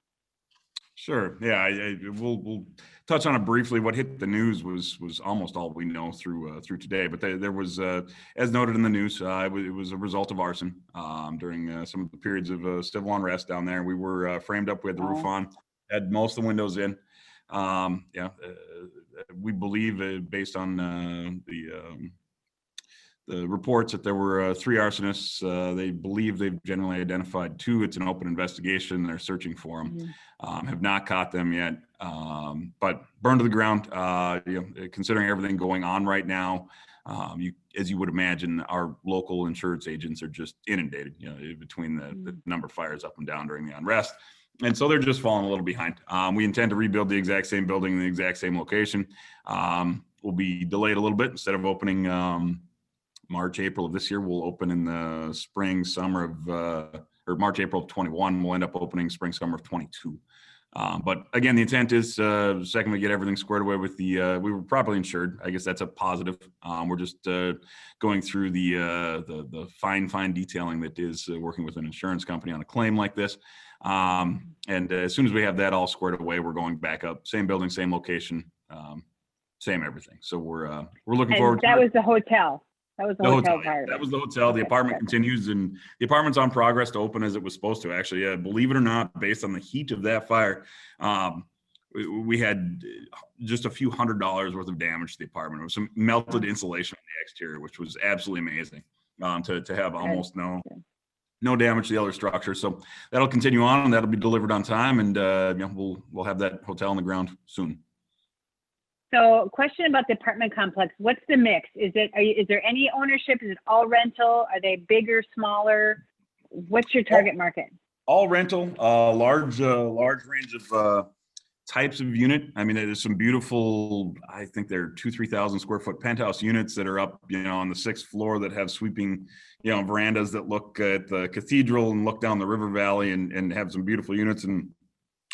Speaker 11: Sure. Yeah, we'll touch on it briefly. What hit the news was almost all we know through today. But there was, as noted in the news, it was a result of arson during some of the periods of civil unrest down there. We were framed up with the roof on, had most of the windows in. We believe, based on the reports, that there were 3 arsonists. They believe they've generally identified 2. It's an open investigation. They're searching for them. Have not caught them yet, but burned to the ground. Considering everything going on right now, as you would imagine, our local insurance agents are just inundated, between the number of fires up and down during the unrest. And so they're just falling a little behind. We intend to rebuild the exact same building in the exact same location. We'll be delayed a little bit. Instead of opening March, April of this year, we'll open in the spring, summer of, or March, April of 21. We'll end up opening spring, summer of 22. But again, the intent is, second we get everything squared away with we were properly insured. I guess that's a positive. We're just going through the fine detailing that is working with an insurance company on a claim like this. And as soon as we have that all squared away, we're going back up, same building, same location, same everything. So we're looking forward to it.
Speaker 9: That was the hotel. That was the hotel part of it.
Speaker 11: That was the hotel. The apartment continues, and the apartment's on progress to open as it was supposed to. Actually, believe it or not, based on the heat of that fire, we had just a few $100s worth of damage to the apartment. It was some melted insulation on the exterior, which was absolutely amazing. To have almost no damage to the other structure. So that'll continue on, and that'll be delivered on time, and we'll have that hotel on the ground soon.
Speaker 9: So, question about the apartment complex. What's the mix? Is there any ownership? Is it all rental? Are they bigger, smaller? What's your target market?
Speaker 11: All rental, large range of types of unit. I mean, there's some beautiful, I think they're 2,000-3,000 square foot penthouse units that are up, on the 6th floor that have sweeping, verandas that look at the cathedral and look down the river valley and have some beautiful units, and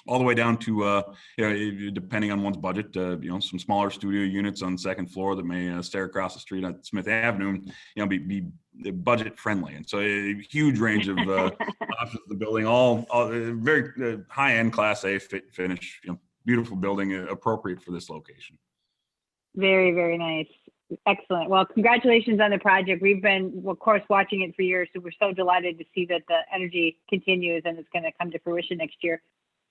Speaker 11: all the way down to, depending on one's budget, some smaller studio units on the 2nd floor that may stare across the street at Smith Avenue and, be budget friendly. And so a huge range of options of the building, all very high-end Class A finish, beautiful building, appropriate for this location.
Speaker 9: Very, very nice. Excellent. Well, congratulations on the project. We've been, of course, watching it for years, so we're so delighted to see that the energy continues and it's going to come to fruition next year.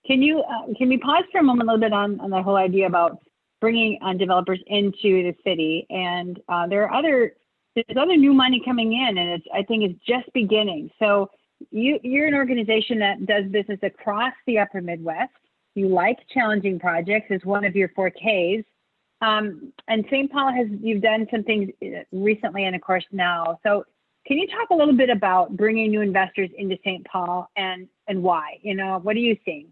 Speaker 9: Can we pause for a moment a little bit on the whole idea about bringing on developers into the city? And there's other new money coming in, and I think it's just beginning. So you're an organization that does business across the Upper Midwest. You like challenging projects as one of your fortes. And St. Paul you've done some things recently and of course now. So can you talk a little bit about bringing new investors into St. Paul and why? What are you seeing?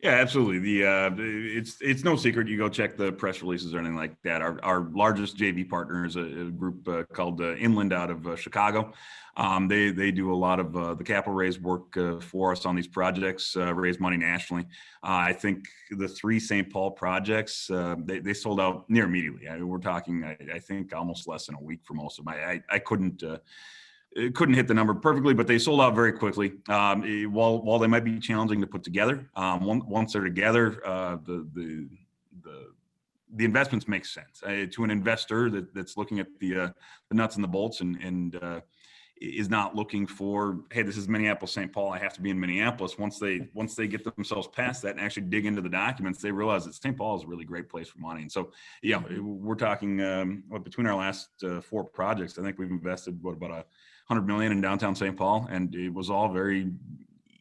Speaker 11: Yeah, absolutely. It's no secret. You go check the press releases or anything like that. Our largest JV partner is a group called Inland out of Chicago. They do a lot of the capital raise work for us on these projects, raise money nationally. I think the 3 St. Paul projects, they sold out near immediately. We're talking, I think, almost less than a week for most of them. I couldn't hit the number perfectly, but they sold out very quickly. While they might be challenging to put together, once they're together, the investments make sense to an investor that's looking at the nuts and the bolts and is not looking for, hey, this is Minneapolis, St. Paul, I have to be in Minneapolis. Once they get themselves past that and actually dig into the documents, they realize that St. Paul is a really great place for money. And so, we're talking between our last 4 projects, I think we've invested about $100 million in downtown St. Paul, and it was all very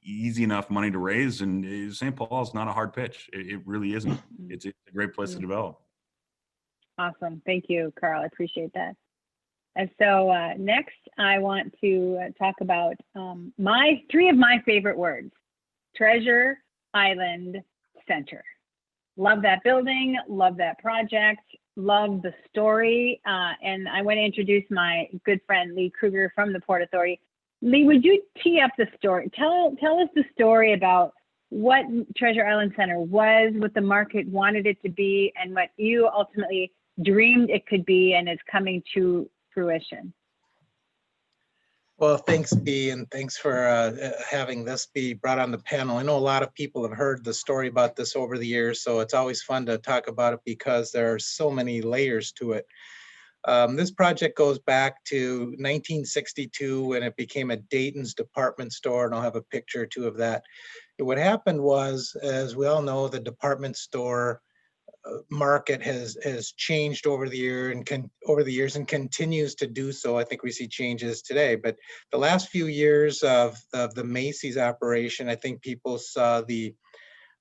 Speaker 11: easy enough money to raise. And St. Paul is not a hard pitch. It really isn't. It's a great place to develop.
Speaker 9: Awesome. Thank you, Carl. I appreciate that. And so next, I want to talk about three of my favorite words: Treasure Island Center. Love that building, love that project, love the story. And I want to introduce my good friend, Lee Krueger from the Port Authority. Lee, would you tee up the story? Tell us the story about what Treasure Island Center was, what the market wanted it to be, and what you ultimately dreamed it could be and is coming to fruition.
Speaker 2: Well, thanks, Bea, and thanks for having this be brought on the panel. I know a lot of people have heard the story about this over the years, so it's always fun to talk about it because there are so many layers to it. This project goes back to 1962 when it became a Dayton's department store, and I'll have a picture or two of that. What happened was, as we all know, the department store market has changed over the years and continues to do so. I think we see changes today, but the last few years of the Macy's operation, I think people saw the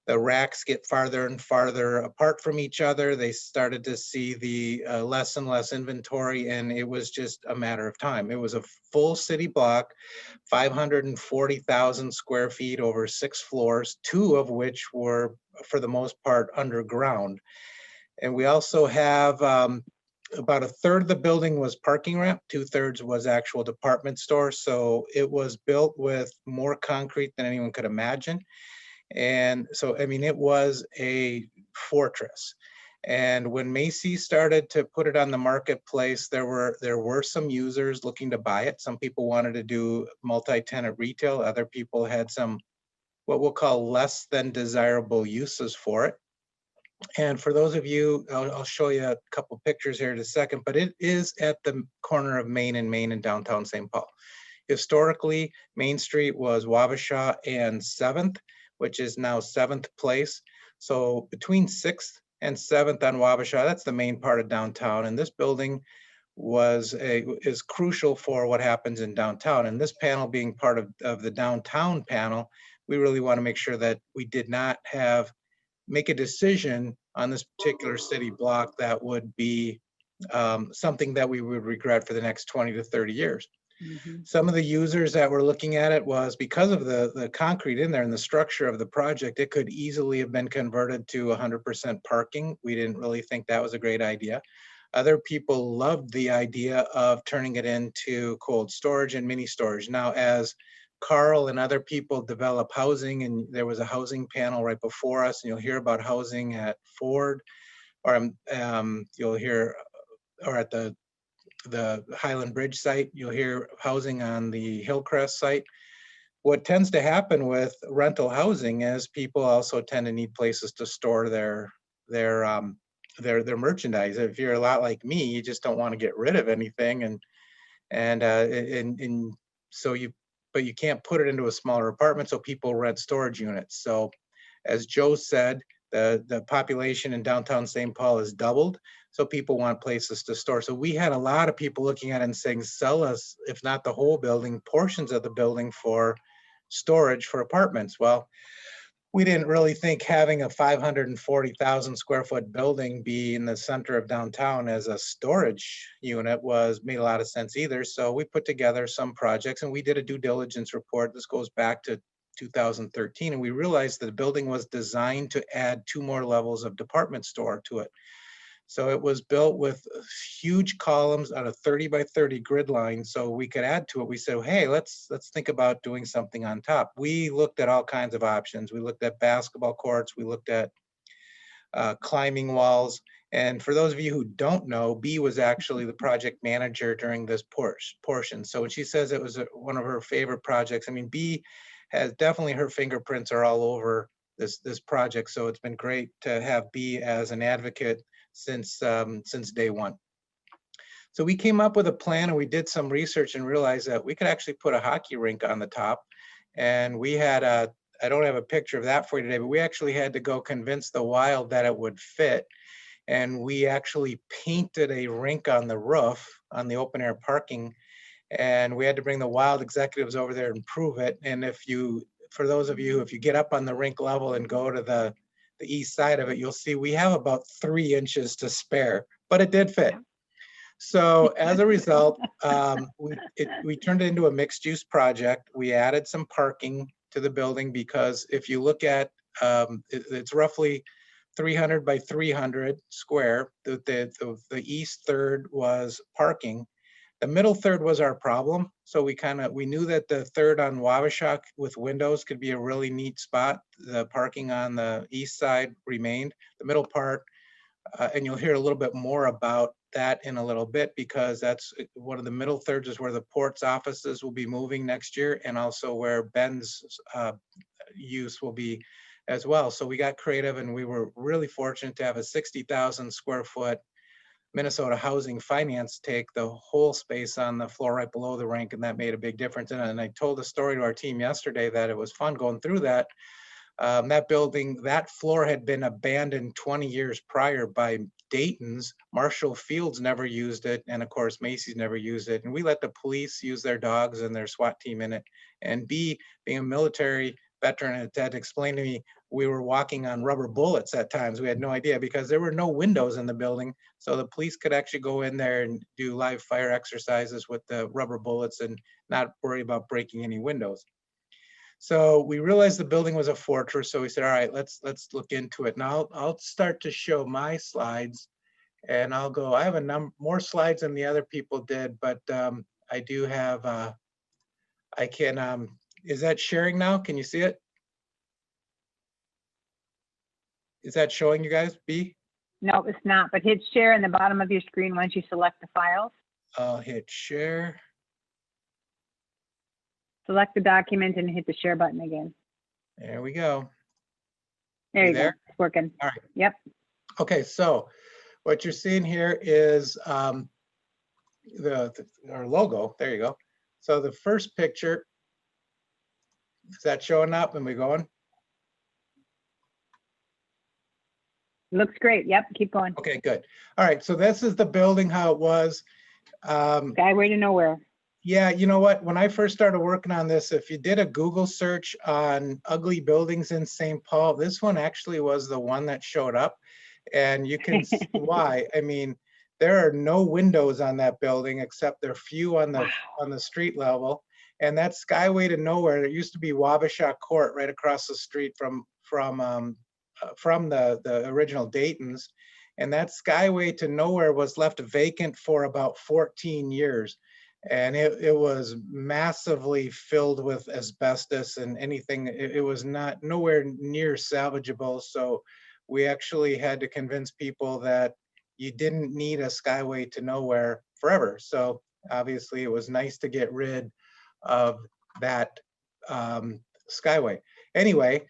Speaker 2: racks get farther and farther apart from each other. They started to see the less and less inventory, and it was just a matter of time. It was a full city block, 540,000 square feet over 6 floors, 2 of which were, for the most part, underground. And we also have about a third of the building was parking ramp, 2/3 was actual department store. So it was built with more concrete than anyone could imagine. And so, I mean, it was a fortress. And when Macy's started to put it on the marketplace, there were some users looking to buy it. Some people wanted to do multi-tenant retail. Other people had some, what we'll call, less than desirable uses for it. And for those of you, I'll show you a couple pictures here in a second, but it is at the corner of Main and Main in downtown St. Paul. Historically, Main Street was Wabasha and 7th, which is now 7th Place. So between 6th and 7th on Wabasha, that's the main part of downtown. And this building is crucial for what happens in downtown. And this panel being part of the downtown panel, we really want to make sure that we did not make a decision on this particular city block that would be something that we would regret for the next 20 to 30 years. Mm-hmm. Some of the users that were looking at it was because of the concrete in there and the structure of the project, it could easily have been converted to 100% parking. We didn't really think that was a great idea. Other people loved the idea of turning it into cold storage and mini storage. Now, as Carl and other people develop housing, and there was a housing panel right before us, and you'll hear about housing at Ford, or you'll hear, or at the Highland Bridge site, you'll hear housing on the Hillcrest site. What tends to happen with rental housing is people also tend to need places to store their merchandise. If you're a lot like me, you just don't want to get rid of anything, and so but you can't put it into a smaller apartment, so people rent storage units. So as Joe said, the population in downtown St. Paul has doubled, so people want places to store. So we had a lot of people looking at it and saying, sell us, if not the whole building, portions of the building for storage for apartments. Well, we didn't really think having a 540,000 square foot building be in the center of downtown as a storage unit made a lot of sense either. So we put together some projects and we did a due diligence report. This goes back to 2013, and we realized that the building was designed to add 2 more levels of department store to it. So it was built with huge columns on a 30 by 30 grid line, so we could add to it. We said, hey, let's think about doing something on top. We looked at all kinds of options. We looked at basketball courts. We looked at climbing walls. And for those of you who don't know, Bea was actually the project manager during this portion. So when she says it was one of her favorite projects, I mean, Bea has definitely, her fingerprints are all over this project. So it's been great to have Bea as an advocate since day one. So we came up with a plan and we did some research and realized that we could actually put a hockey rink on the top. And we had I don't have a picture of that for you today, but we actually had to go convince the Wild that it would fit. And we actually painted a rink on the roof on the open air parking. And we had to bring the Wild executives over there and prove it. And for those of you, if you get up on the rink level and go to the east side of it, you'll see we have about 3 inches to spare, but it did fit. So as a result, we turned it into a mixed use project. We added some parking to the building because if you look at, it's roughly 300 by 300 square. The east third was parking. The middle third was our problem. So we knew that the third on Wabasha with windows could be a really neat spot. The parking on the east side remained. The middle part, and you'll hear a little bit more about that in a little bit, because that's one of the middle thirds is where the port's offices will be moving next year, and also where Ben's use will be as well. So we got creative, and we were really fortunate to have a 60,000 square foot Minnesota Housing Finance take the whole space on the floor right below the rink, and that made a big difference in it. And I told a story to our team yesterday that it was fun going through that. That building, that floor had been abandoned 20 years prior by Dayton's. Marshall Fields never used it, and of course Macy's never used it. And we let the police use their dogs and their SWAT team in it. And B, being a military veteran, had explained to me we were walking on rubber bullets at times. We had no idea because there were no windows in the building. So the police could actually go in there and do live fire exercises with the rubber bullets and not worry about breaking any windows. So we realized the building was a fortress. So we said, all right, let's look into it. Now I'll start to show my slides, and I'll go, I have a number more slides than the other people did, but I do have, I can, is that sharing now? Can you see it? Is that showing you guys, B?
Speaker 9: No, it's not, but hit share in the bottom of your screen once you select the files.
Speaker 2: I'll hit share.
Speaker 9: Select the document and hit the share button again.
Speaker 2: There we go.
Speaker 9: There you go.
Speaker 2: there?
Speaker 9: It's working.
Speaker 2: All right.
Speaker 9: Yep.
Speaker 2: Okay, so what you're seeing here is our logo. There you go. So the first picture, is that showing up? And we going?
Speaker 9: Looks great. Yep. Keep going.
Speaker 2: Okay, good. All right, so this is the building, how it was.
Speaker 9: Skyway to nowhere.
Speaker 2: Yeah, you know what? When I first started working on this, if you did a Google search on ugly buildings in St. Paul, this one actually was the one that showed up. And you can see why. I mean, there are no windows on that building except there are few on the street level. And that Skyway to nowhere, there used to be Wabasha Court right across the street from the original Dayton's. And that Skyway to nowhere was left vacant for about 14 years. And it was massively filled with asbestos and anything. It was nowhere near salvageable. So we actually had to convince people that you didn't need a Skyway to nowhere forever. So obviously it was nice to get rid of that Skyway. Anyway,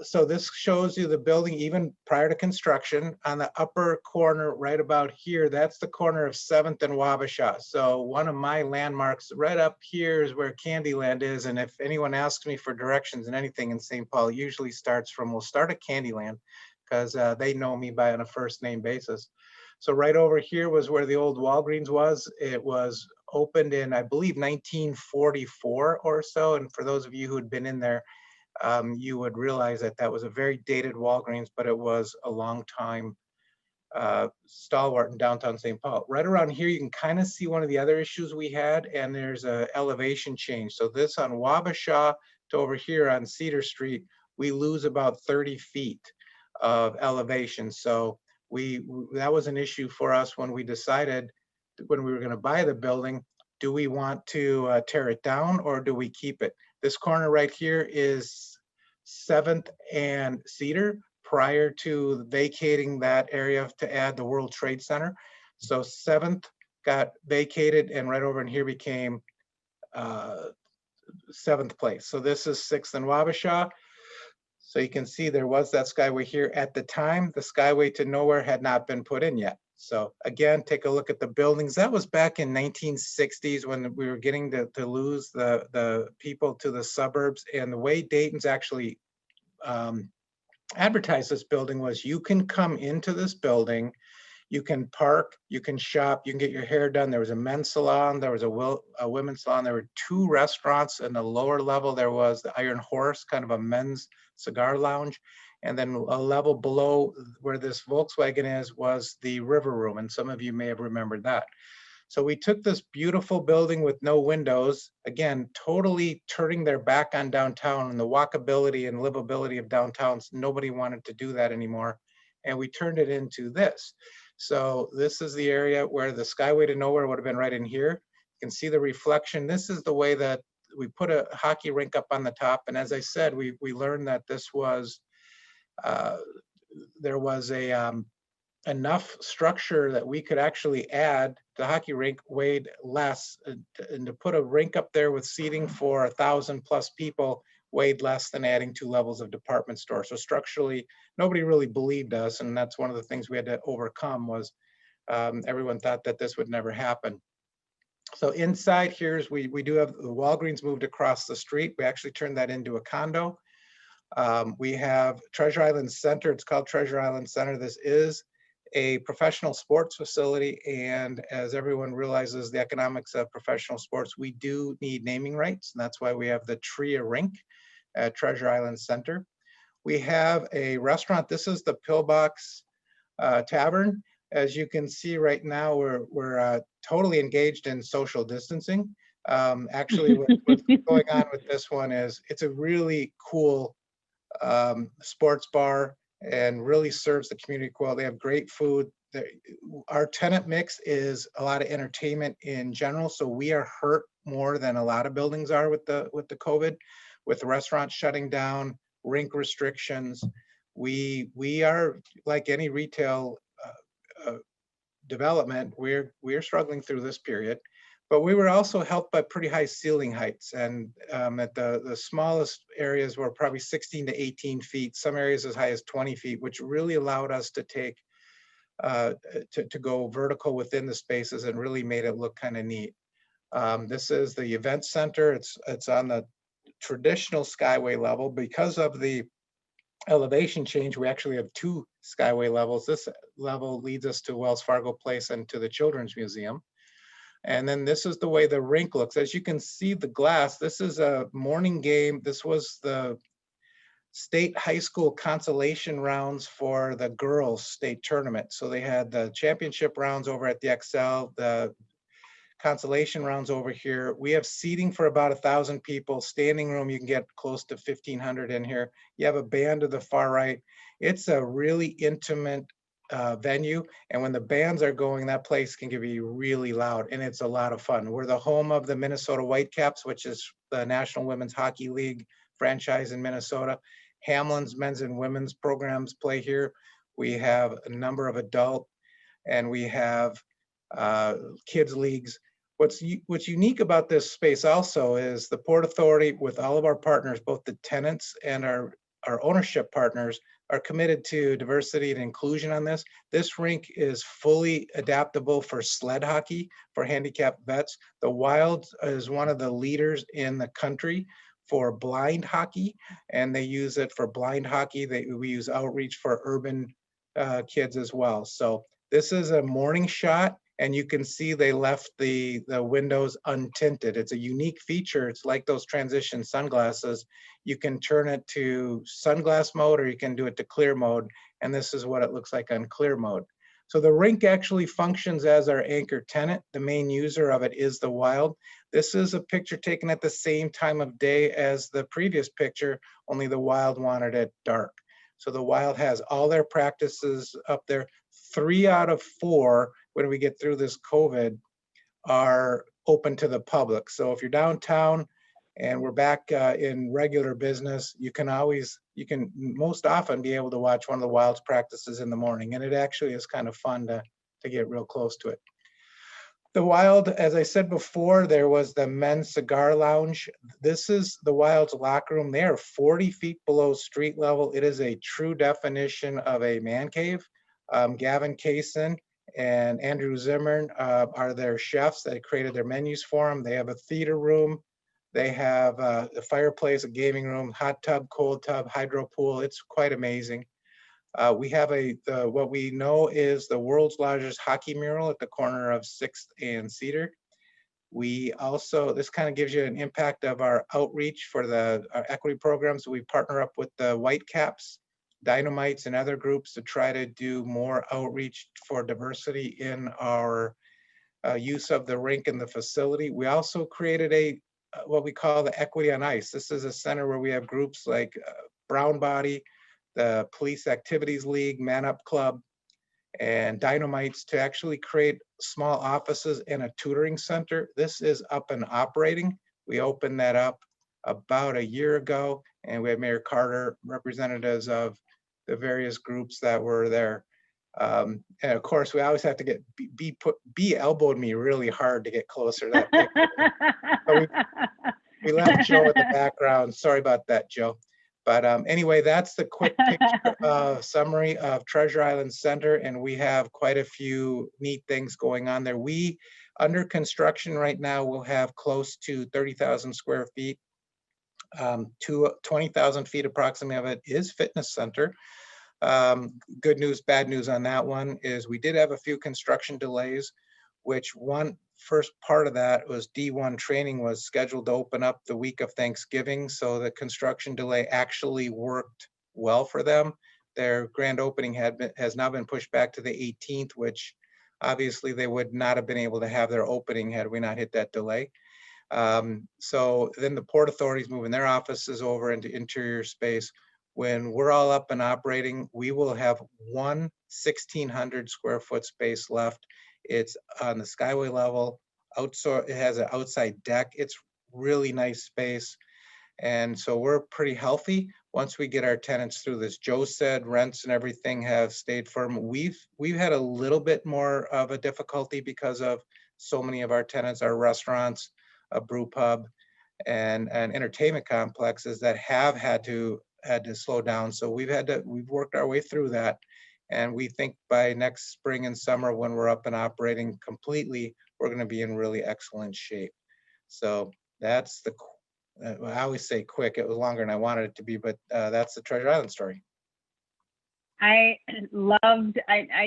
Speaker 2: so this shows you the building even prior to construction. On the upper corner, right about here, that's the corner of 7th and Wabasha. So one of my landmarks right up here is where Candyland is. And if anyone asks me for directions and anything in St. Paul, it usually starts from, we'll start at Candyland because they know me on a first name basis. So right over here was where the old Walgreens was. It was opened in, I believe, 1944 or so. And for those of you who had been in there, you would realize that that was a very dated Walgreens, but it was a long time stalwart in downtown St. Paul. Right around here, you can kind of see one of the other issues we had, and there's an elevation change. So this on Wabasha to over here on Cedar Street, we lose about 30 feet of elevation. So that was an issue for us when we decided, when we were going to buy the building, do we want to tear it down or do we keep it? This corner right here is 7th and Cedar prior to vacating that area to add the World Trade Center. So 7th got vacated and right over in here became 7th place. So this is 6th and Wabasha. So you can see there was that Skyway here. At the time, the Skyway to nowhere had not been put in yet. So again, take a look at the buildings. That was back in 1960s when we were getting to lose the people to the suburbs. And the way Dayton's actually advertised this building was, you can come into this building, You can park, you can shop, you can get your hair done. There was a men's salon, there was a women's salon. There were 2 restaurants. In the lower level, there was the Iron Horse, kind of a men's cigar lounge. And then a level below where this Volkswagen is was the River Room. And some of you may have remembered that. So we took this beautiful building with no windows, again, totally turning their back on downtown and the walkability and livability of downtowns. Nobody wanted to do that anymore. And we turned it into this. So this is the area where the Skyway to Nowhere would have been right in here. You can see the reflection. This is the way that we put a hockey rink up on the top. And as I said, we learned that this was, there was enough structure that we could actually add. The hockey rink weighed less, and to put a rink up there with seating for 1,000+ people weighed less than adding 2 levels of department store. So structurally, nobody really believed us, and that's one of the things we had to overcome was everyone thought that this would never happen. So inside here's, we do have the Walgreens moved across the street. We actually turned that into a condo. We have Treasure Island Center. It's called Treasure Island Center. This is a professional sports facility, and as everyone realizes the economics of professional sports, we do need naming rights, and that's why we have the Tria Rink at Treasure Island Center. We have a restaurant. This is the Pillbox Tavern. As you can see right now, we're totally engaged in social distancing. Actually, what's going on with this one is it's a really cool sports bar and really serves the community well. They have great food. Our tenant mix is a lot of entertainment in general, so we are hurt more than a lot of buildings are with the COVID, with the restaurants shutting down, rink restrictions. We are like any retail development. We're struggling through this period, but we were also helped by pretty high ceiling heights, and at the smallest areas were probably 16 to 18 feet, some areas as high as 20 feet, which really allowed us to take, to go vertical within the spaces and really made it look kind of neat. This is the event center. It's on the traditional Skyway level. Because of the elevation change, we actually have 2 Skyway levels. This level leads us to Wells Fargo Place and to the Children's Museum. And then this is the way the rink looks. As you can see the glass, this is a morning game. This was the state high school consolation rounds for the girls' state tournament. So they had the championship rounds over at the XL, the consolation rounds over here. We have seating for about 1,000 people. Standing room, you can get close to 1,500 in here. You have a band to the far right. It's a really intimate venue, and when the bands are going, that place can be really loud, and it's a lot of fun. We're the home of the Minnesota Whitecaps, which is the National Women's Hockey League franchise in Minnesota. Hamlin's men's and women's programs play here. We have a number of adult, and we have kids leagues. What's unique about this space also is the Port Authority, with all of our partners, both the tenants and our ownership partners, are committed to diversity and inclusion on this. This rink is fully adaptable for sled hockey for handicapped vets. The Wild is one of the leaders in the country for blind hockey, and they use it for blind hockey. We use outreach for urban kids as well. So this is a morning shot, and you can see they left the windows untinted. It's a unique feature. It's like those transition sunglasses. You can turn it to sunglass mode, or you can do it to clear mode. And this is what it looks like on clear mode. So the rink actually functions as our anchor tenant. The main user of it is the Wild. This is a picture taken at the same time of day as the previous picture, only the Wild wanted it dark. So the Wild has all their practices up there. 3 out of 4, when we get through this COVID, are open to the public. So if you're downtown and we're back in regular business, you can most often be able to watch one of the Wild's practices in the morning. And it actually is kind of fun to get real close to it. The Wild, as I said before, there was the men's cigar lounge. This is the Wild's locker room. They are 40 feet below street level. It is a true definition of a man cave. Gavin Kaysen and Andrew Zimmern are their chefs. They created their menus for them. They have a theater room. They have a fireplace, a gaming room, hot tub, cold tub, hydro pool. It's quite amazing. We have what we know is the world's largest hockey mural at the corner of 6th and Cedar. We also, this kind of gives you an impact of our outreach for our equity programs. We partner up with the Whitecaps, Dynamites, and other groups to try to do more outreach for diversity in our use of the rink and the facility. We also created what we call the Equity on Ice. This is a center where we have groups like Brown Body, the Police Activities League, Man Up Club, and Dynamites to actually create small offices and a tutoring center. This is up and operating. We opened that up about a year ago, and we had Mayor Carter, representatives of the various groups that were there. And of course, we always have to get, B elbowed me really hard to get closer to that picture. So we left Joe in the background. Sorry about that, Joe. But anyway, that's the quick picture summary of Treasure Island Center, and we have quite a few neat things going on there. We, under construction right now, will have close to 30,000 square feet. 20,000 feet approximately of it is fitness center. Good news, bad news on that one is we did have a few construction delays, which first part of that was D1 training was scheduled to open up the week of Thanksgiving. So the construction delay actually worked well for them. Their grand opening has now been pushed back to the 18th, which obviously they would not have been able to have their opening had we not hit that delay. So then the Port Authority's moving their offices over into interior space. When we're all up and operating, we will have one 1,600 square foot space left. It's on the Skyway level. It has an outside deck. It's really nice space. And so we're pretty healthy once we get our tenants through this. Joe said rents and everything have stayed firm. We've had a little bit more of a difficulty because of so many of our tenants are restaurants, a brew pub, and entertainment complexes that have had to slow down. So we've worked our way through that. And we think by next spring and summer, when we're up and operating completely, we're going to be in really excellent shape. So that's I always say quick. It was longer than I wanted it to be, but that's the Treasure Island story.
Speaker 9: I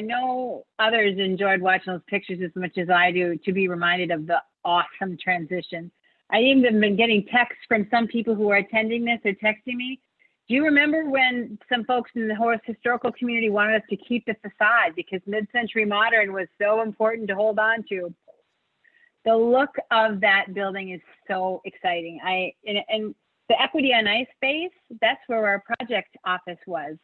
Speaker 9: know others enjoyed watching those pictures as much as I do, to be reminded of the awesome transition. I even been getting texts from some people who are attending this or texting me. Do you remember when some folks in the historical community wanted us to keep the facade because mid-century modern was so important to hold on to? The look of that building is so exciting. And the Equity on Ice space, that's where our project office was.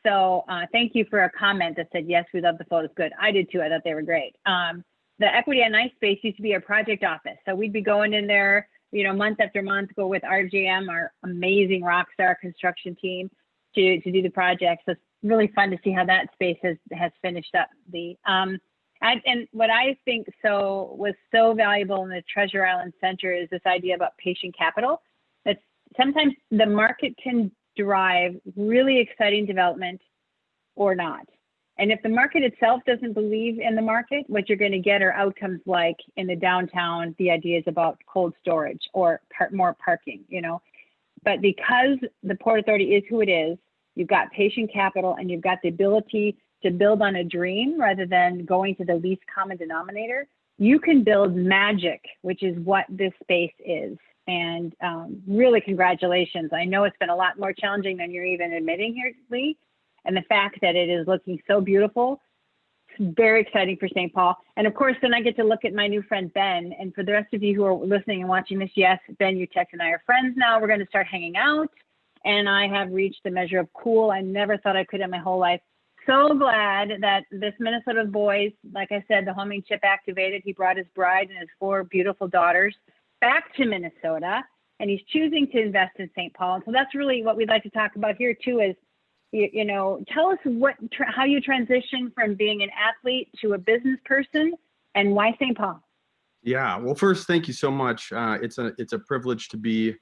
Speaker 9: So thank you for a comment that said, yes, we love the photos. Good. I did too. I thought they were great. The Equity on Ice space used to be our project office. So we'd be going in there, month after month, go with RGM, our amazing rock star construction team, to do the project. So it's really fun to see how that space has finished up. And what I think was so valuable in the Treasure Island Center is this idea about patient capital. That sometimes the market can drive really exciting development or not. And if the market itself doesn't believe in the market, what you're going to get are outcomes like in the downtown, the ideas about cold storage or more parking, But because the Port Authority is who it is, you've got patient capital and you've got the ability to build on a dream rather than going to the least common denominator. You can build magic, which is what this space is. And really, congratulations. I know it's been a lot more challenging than you're even admitting here, Lee. And the fact that it is looking so beautiful, it's very exciting for St. Paul. And of course, then I get to look at my new friend, Ben. And for the rest of you who are listening and watching this, yes, Ben, Utex and I are friends now. We're going to start hanging out. And I have reached the measure of cool I never thought I could in my whole life. So glad that this Minnesota boys, like I said, the homing chip activated. He brought his bride and his 4 beautiful daughters back to Minnesota, and he's choosing to invest in St. Paul. And so that's really what we'd like to talk about here too is, tell us how you transition from being an athlete to a business person and why St. Paul?
Speaker 12: Yeah, well, first, thank you so much. It's a privilege to be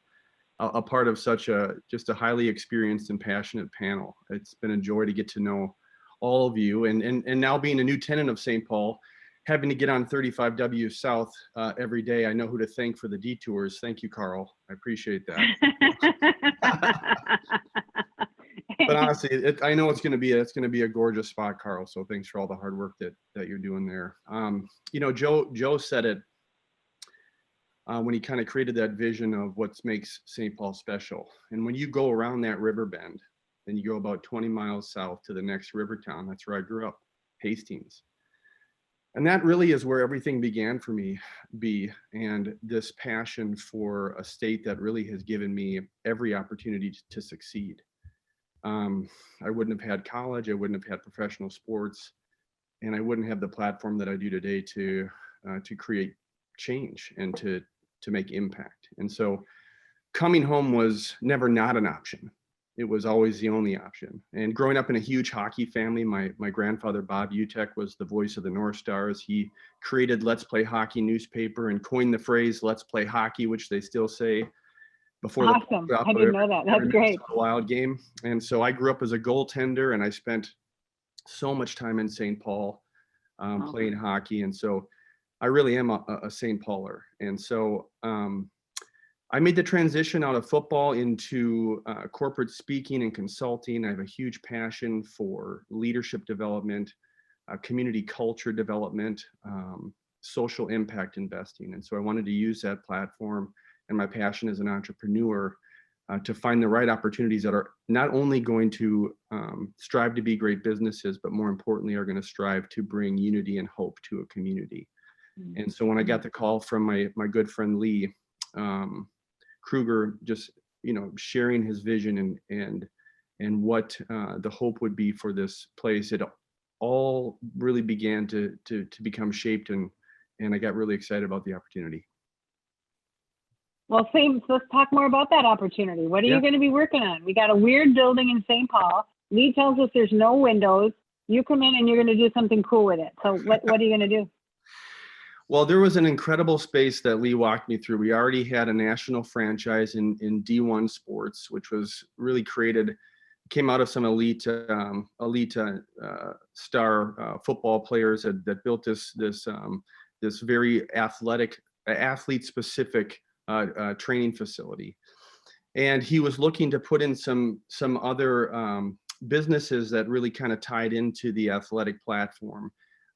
Speaker 12: a part of such just a highly experienced and passionate panel. It's been a joy to get to know all of you, and now being a new tenant of St. Paul, having to get on 35W South every day, I know who to thank for the detours. Thank you, Carl. I appreciate that. But honestly, I know it's going to be a gorgeous spot, Carl. So thanks for all the hard work that you're doing there. You know, Joe said it when he kind of created that vision of what makes St. Paul special. And when you go around that river bend, and you go about 20 miles south to the next river town, that's where I grew up, Hastings. And that really is where everything began for me, and this passion for a state that really has given me every opportunity to succeed. I wouldn't have had college, I wouldn't have had professional sports, and I wouldn't have the platform that I do today to create change and to make impact. And so coming home was never not an option. It was always the only option. And growing up in a huge hockey family, my grandfather, Bob Utek, was the voice of the North Stars. He created Let's Play Hockey newspaper and coined the phrase Let's Play Hockey, which they still say before
Speaker 9: awesome. I didn't know that. That's great.
Speaker 12: Wild game. And so I grew up as a goaltender, and I spent so much time in St. Paul playing hockey. And so I really am a St. Pauler. And so I made the transition out of football into corporate speaking and consulting. I have a huge passion for leadership development, community culture development, social impact investing. And so I wanted to use that platform and my passion as an entrepreneur to find the right opportunities that are not only going to strive to be great businesses, but more importantly, are going to strive to bring unity and hope to a community. Mm-hmm. And so when I got the call from my good friend Lee, Krueger, just, you know, sharing his vision and what the hope would be for this place, it all really began to become shaped, and I got really excited about the opportunity.
Speaker 9: Well, let's talk more about that opportunity. What are you going to be working on? We got a weird building in St. Paul. Lee tells us there's no windows. You come in and you're going to do something cool with it. So what are you going to do?
Speaker 12: Well, there was an incredible space that Lee walked me through. We already had a national franchise in D1 sports, which was really came out of some elite star football players that built this very athlete-specific training facility. And he was looking to put in some other businesses that really kind of tied into the athletic platform.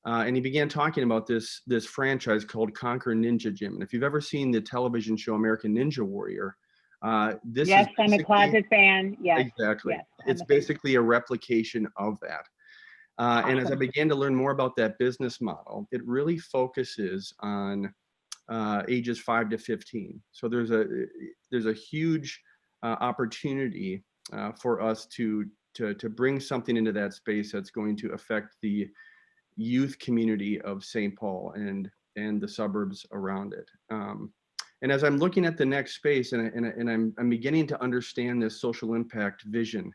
Speaker 12: And he began talking about this franchise called Conquer Ninja Gym. And if you've ever seen the television show American Ninja Warrior,
Speaker 9: yes, I'm a closet fan. Yes,
Speaker 12: exactly.
Speaker 9: Yes,
Speaker 12: it's basically a replication of that. Awesome. And as I began to learn more about that business model, it really focuses on ages 5 to 15. So there's a huge opportunity for us to bring something into that space that's going to affect the youth community of St. Paul and the suburbs around it. And as I'm looking at the next space and I'm beginning to understand this social impact vision,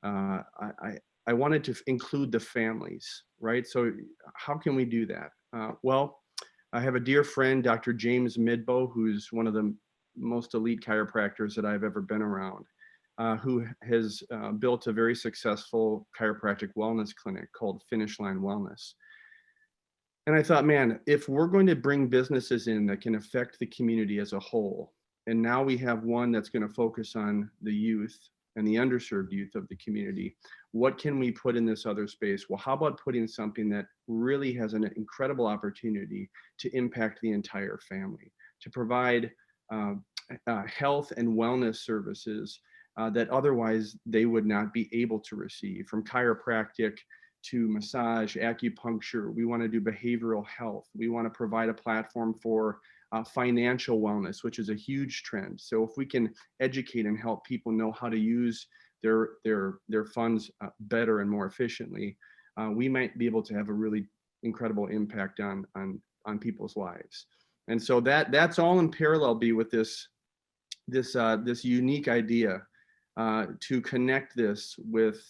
Speaker 12: I wanted to include the families, right? So how can we do that? Well, I have a dear friend, Dr. James Midbow, who's one of the most elite chiropractors that I've ever been around, who has built a very successful chiropractic wellness clinic called Finish Line Wellness. And I thought, man, if we're going to bring businesses in that can affect the community as a whole, and now we have one that's going to focus on the youth and the underserved youth of the community, what can we put in this other space? Well, how about putting something that really has an incredible opportunity to impact the entire family, to provide health and wellness services that otherwise they would not be able to receive, from chiropractic to massage, acupuncture. We want to do behavioral health. We want to provide a platform for financial wellness, which is a huge trend. So if we can educate and help people know how to use their funds better and more efficiently, we might be able to have a really incredible impact on people's lives. And so that's all in parallel with this unique idea to connect this with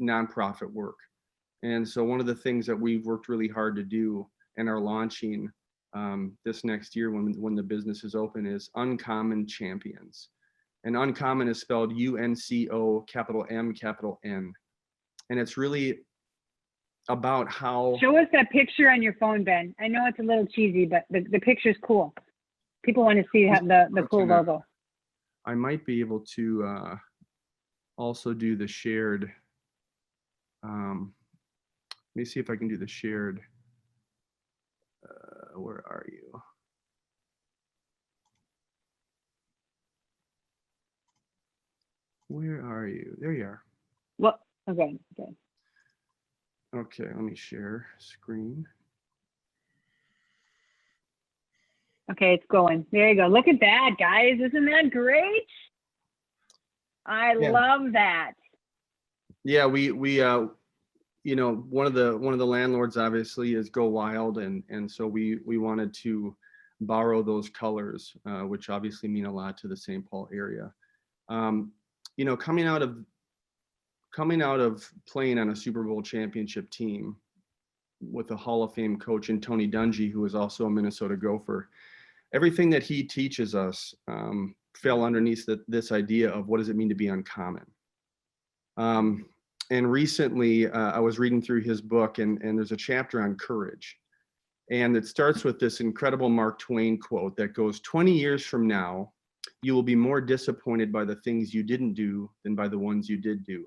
Speaker 12: nonprofit work. And so one of the things that we've worked really hard to do and are launching this next year when the business is open is Uncommon Champions. And Uncommon is spelled UNCO, capital M, capital N. And it's really about how...
Speaker 9: Show us that picture on your phone, Ben. I know it's a little cheesy, but the picture's cool. People want to see the cool logo.
Speaker 12: I might be able to also do the shared. Let me see if I can do the shared. Where are you? Where are you? There you are.
Speaker 9: Well, okay, good.
Speaker 12: Okay, let me share screen.
Speaker 9: Okay, it's going. There you go. Look at that, guys. Isn't that great? I
Speaker 12: Yeah.
Speaker 9: love that.
Speaker 12: Yeah, we you know, one of the landlords obviously is Go Wild, and so we wanted to borrow those colors, which obviously mean a lot to the St. Paul area. You know, coming out of playing on a Super Bowl championship team with a Hall of Fame coach in Tony Dungy, who is also a Minnesota Gopher, everything that he teaches us fell underneath this idea of what does it mean to be uncommon. And recently I was reading through his book, and there's a chapter on courage. And it starts with this incredible Mark Twain quote that goes, 20 years from now, you will be more disappointed by the things you didn't do than by the ones you did do.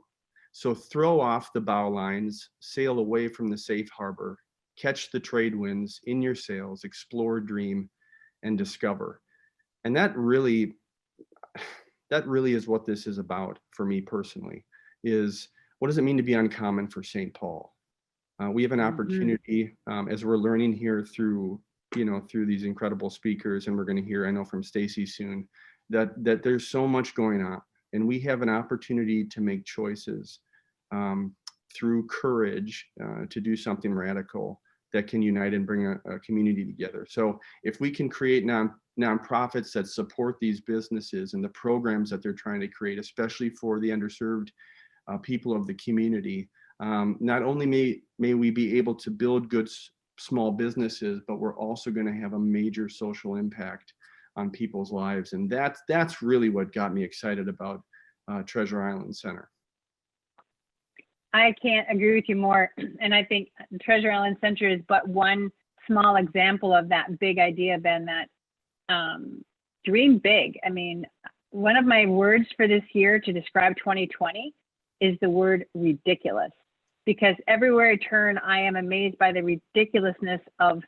Speaker 12: So throw off the bow lines, sail away from the safe harbor, catch the trade winds in your sails, explore, dream, and discover. And that really is what this is about for me personally, is what does it mean to be uncommon for St. Paul? We have an opportunity as we're learning here through these incredible speakers, and we're going to hear, I know from Stacy soon, that there's so much going on, and we have an opportunity to make choices through courage to do something radical that can unite and bring a community together. So if we can create nonprofits that support these businesses and the programs that they're trying to create, especially for the underserved people of the community, not only may we be able to build good small businesses, but we're also going to have a major social impact on people's lives. And that's really what got me excited about Treasure Island Center.
Speaker 9: I can't agree with you more. And I think Treasure Island Center is but one small example of that big idea, Ben, that dream big. I mean, one of my words for this year to describe 2020 is the word ridiculous, because everywhere I turn, I am amazed by the ridiculousness of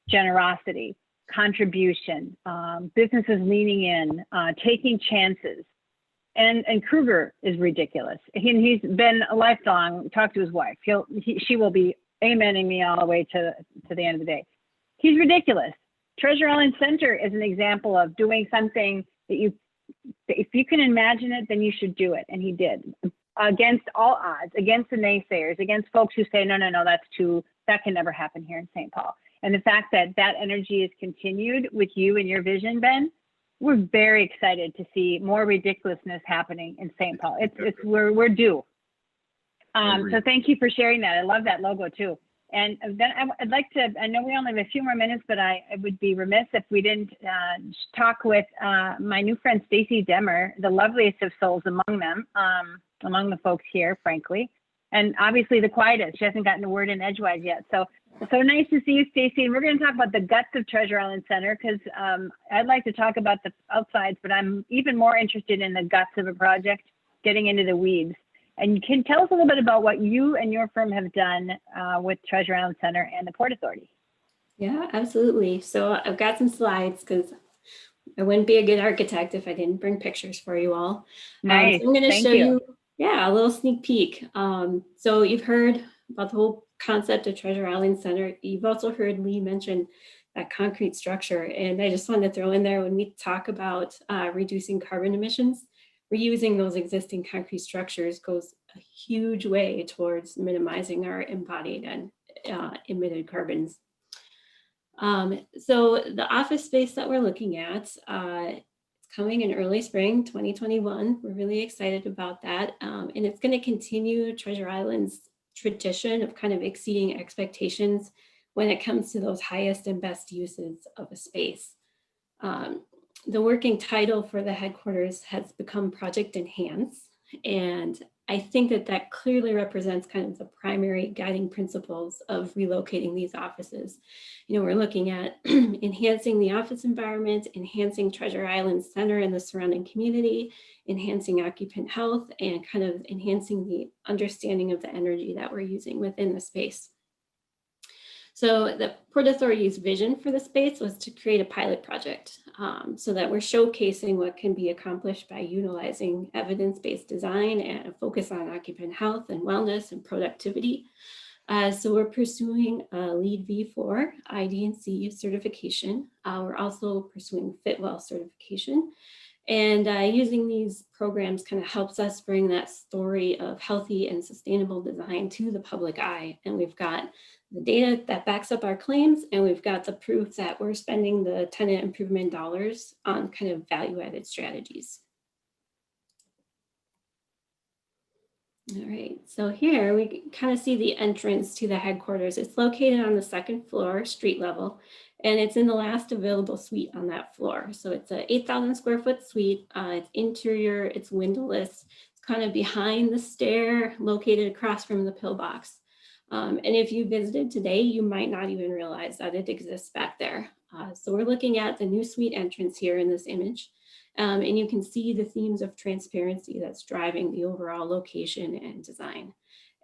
Speaker 9: generosity, contribution, businesses leaning in, taking chances. And Krueger is ridiculous. He's been a lifelong, talk to his wife. She will be amening me all the way to the end of the day. He's ridiculous. Treasure Island Center is an example of doing something that if you can imagine it, then you should do it. And he did, against all odds, against the naysayers, against folks who say, no, that can never happen here in St. Paul. And the fact that that energy is continued with you and your vision, Ben, we're very excited to see more ridiculousness happening in St. Paul. We're due. So thank you for sharing that. I love that logo too. And then I'd like to, I know we only have a few more minutes, but I would be remiss if we didn't talk with my new friend, Stacy Demmer, the loveliest of souls among them, among the folks here, frankly. And obviously the quietest. She hasn't gotten a word in edgewise yet. So nice to see you, Stacy. And we're going to talk about the guts of Treasure Island Center, because I'd like to talk about the outsides, but I'm even more interested in the guts of a project, getting into the weeds. And you can tell us a little bit about what you and your firm have done with Treasure Island Center and the Port Authority.
Speaker 13: Yeah, absolutely. So I've got some slides, because I wouldn't be a good architect if I didn't bring pictures for you all.
Speaker 9: Nice.
Speaker 13: So I'm going to show
Speaker 9: you.
Speaker 13: Yeah, a little sneak peek. So you've heard about the whole concept of Treasure Island Center. You've also heard Lee mention that concrete structure. And I just wanted to throw in there, when we talk about reducing carbon emissions, reusing those existing concrete structures goes a huge way towards minimizing our embodied and emitted carbons. So the office space that we're looking at, it's coming in early spring 2021. We're really excited about that. And it's going to continue Treasure Island's tradition of kind of exceeding expectations when it comes to those highest and best uses of a space. The working title for the headquarters has become Project Enhance. And I think that that clearly represents kind of the primary guiding principles of relocating these offices. You know, we're looking at enhancing the office environment, enhancing Treasure Island Center and the surrounding community, enhancing occupant health, and kind of enhancing the understanding of the energy that we're using within the space. So the Port Authority's vision for the space was to create a pilot project so that we're showcasing what can be accomplished by utilizing evidence-based design and a focus on occupant health and wellness and productivity. So we're pursuing a LEED V4 ID&C certification. We're also pursuing Fitwell certification. And using these programs kind of helps us bring that story of healthy and sustainable design to the public eye. And we've got the data that backs up our claims, and we've got the proof that we're spending the tenant improvement dollars on kind of value-added strategies. All right, so here we kind of see the entrance to the headquarters. It's located on the second floor, street level, and it's in the last available suite on that floor. So it's a 8,000 square foot suite. It's interior, it's windowless. It's kind of behind the stair, located across from the pillbox. And if you visited today, you might not even realize that it exists back there. So we're looking at the new suite entrance here in this image. And you can see the themes of transparency that's driving the overall location and design.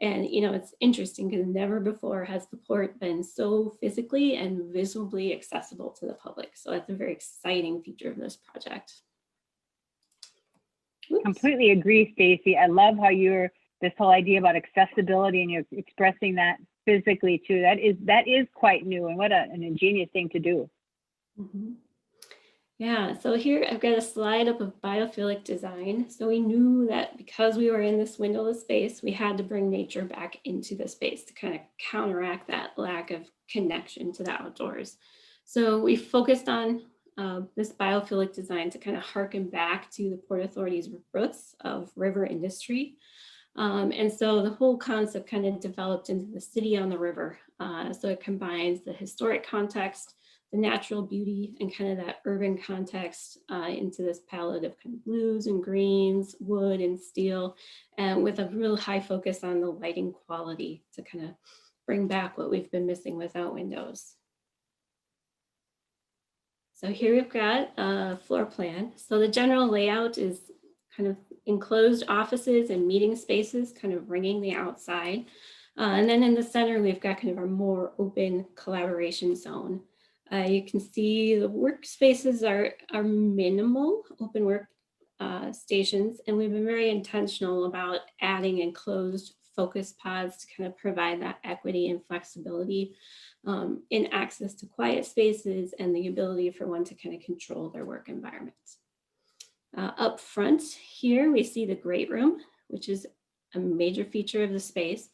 Speaker 13: And, you know, it's interesting because never before has the port been so physically and visibly accessible to the public. So that's a very exciting feature of this project. Oops.
Speaker 9: Completely agree, Stacy. I love how this whole idea about accessibility and you're expressing that physically too. That is quite new, and what an ingenious thing to do.
Speaker 13: Mm-hmm. Yeah, so here I've got a slide up of biophilic design. So we knew that because we were in this windowless space, we had to bring nature back into the space to kind of counteract that lack of connection to the outdoors. So we focused on this biophilic design to kind of harken back to the Port Authority's roots of river industry. And so the whole concept kind of developed into the city on the river. So it combines the historic context, the natural beauty, and kind of that urban context into this palette of kind of blues and greens, wood and steel, and with a real high focus on the lighting quality to kind of bring back what we've been missing without windows. So here we've got a floor plan. So the general layout is kind of enclosed offices and meeting spaces, kind of ringing the outside. And then in the center, we've got kind of our more open collaboration zone. You can see the workspaces are minimal open work stations, and we've been very intentional about adding enclosed focus pods to kind of provide that equity and flexibility in access to quiet spaces and the ability for one to kind of control their work environment. Up front here, we see the great room, which is a major feature of the space.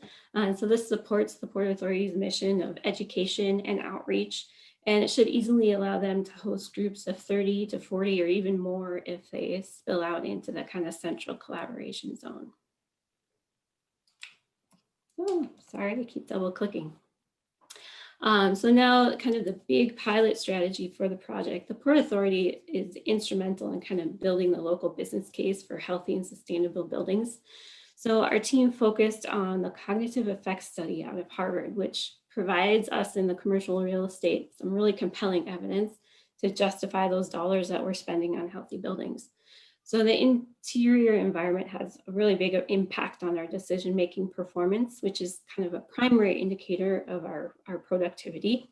Speaker 13: So this supports the Port Authority's mission of education and outreach, and it should easily allow them to host groups of 30 to 40 or even more if they spill out into the kind of central collaboration zone. Oh, sorry, I keep double clicking. So now kind of the big pilot strategy for the project. The Port Authority is instrumental in kind of building the local business case for healthy and sustainable buildings. So our team focused on the cognitive effects study out of Harvard, which provides us in the commercial real estate some really compelling evidence to justify those dollars that we're spending on healthy buildings. So the interior environment has a really big impact on our decision-making performance, which is kind of a primary indicator of our productivity.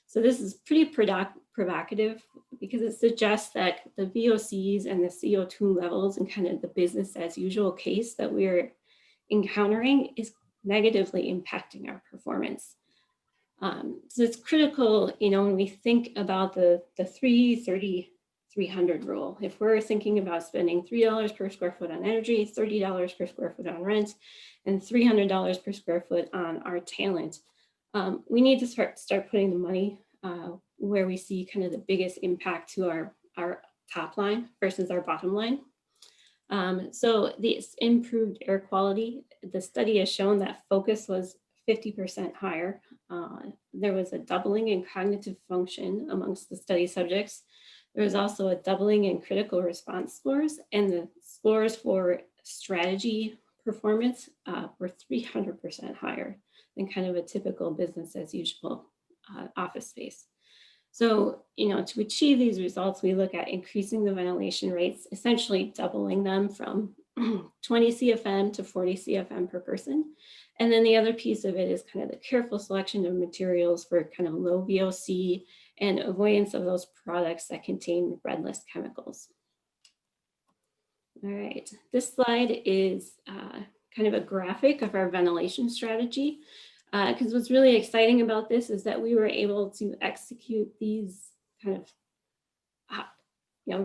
Speaker 13: So this is pretty provocative because it suggests that the VOCs and the CO2 levels and kind of the business as usual case that we're encountering is negatively impacting our performance. So it's critical, you know, when we think about the 300 rule. If we're thinking about spending $3 per square foot on energy, $30 per square foot on rent, and $300 per square foot on our talent, we need to start putting the money where we see kind of the biggest impact to our top line versus our bottom line. So this improved air quality, the study has shown that focus was 50% higher. There was a doubling in cognitive function amongst the study subjects. There was also a doubling in critical response scores, and the scores for strategy performance were 300% higher than kind of a typical business as usual office space. So, to achieve these results, we look at increasing the ventilation rates, essentially doubling them from 20 CFM to 40 CFM per person. And then the other piece of it is kind of the careful selection of materials for kind of low VOC and avoidance of those products that contain redless chemicals. All right, this slide is kind of a graphic of our ventilation strategy. Because what's really exciting about this is that we were able to execute these kind of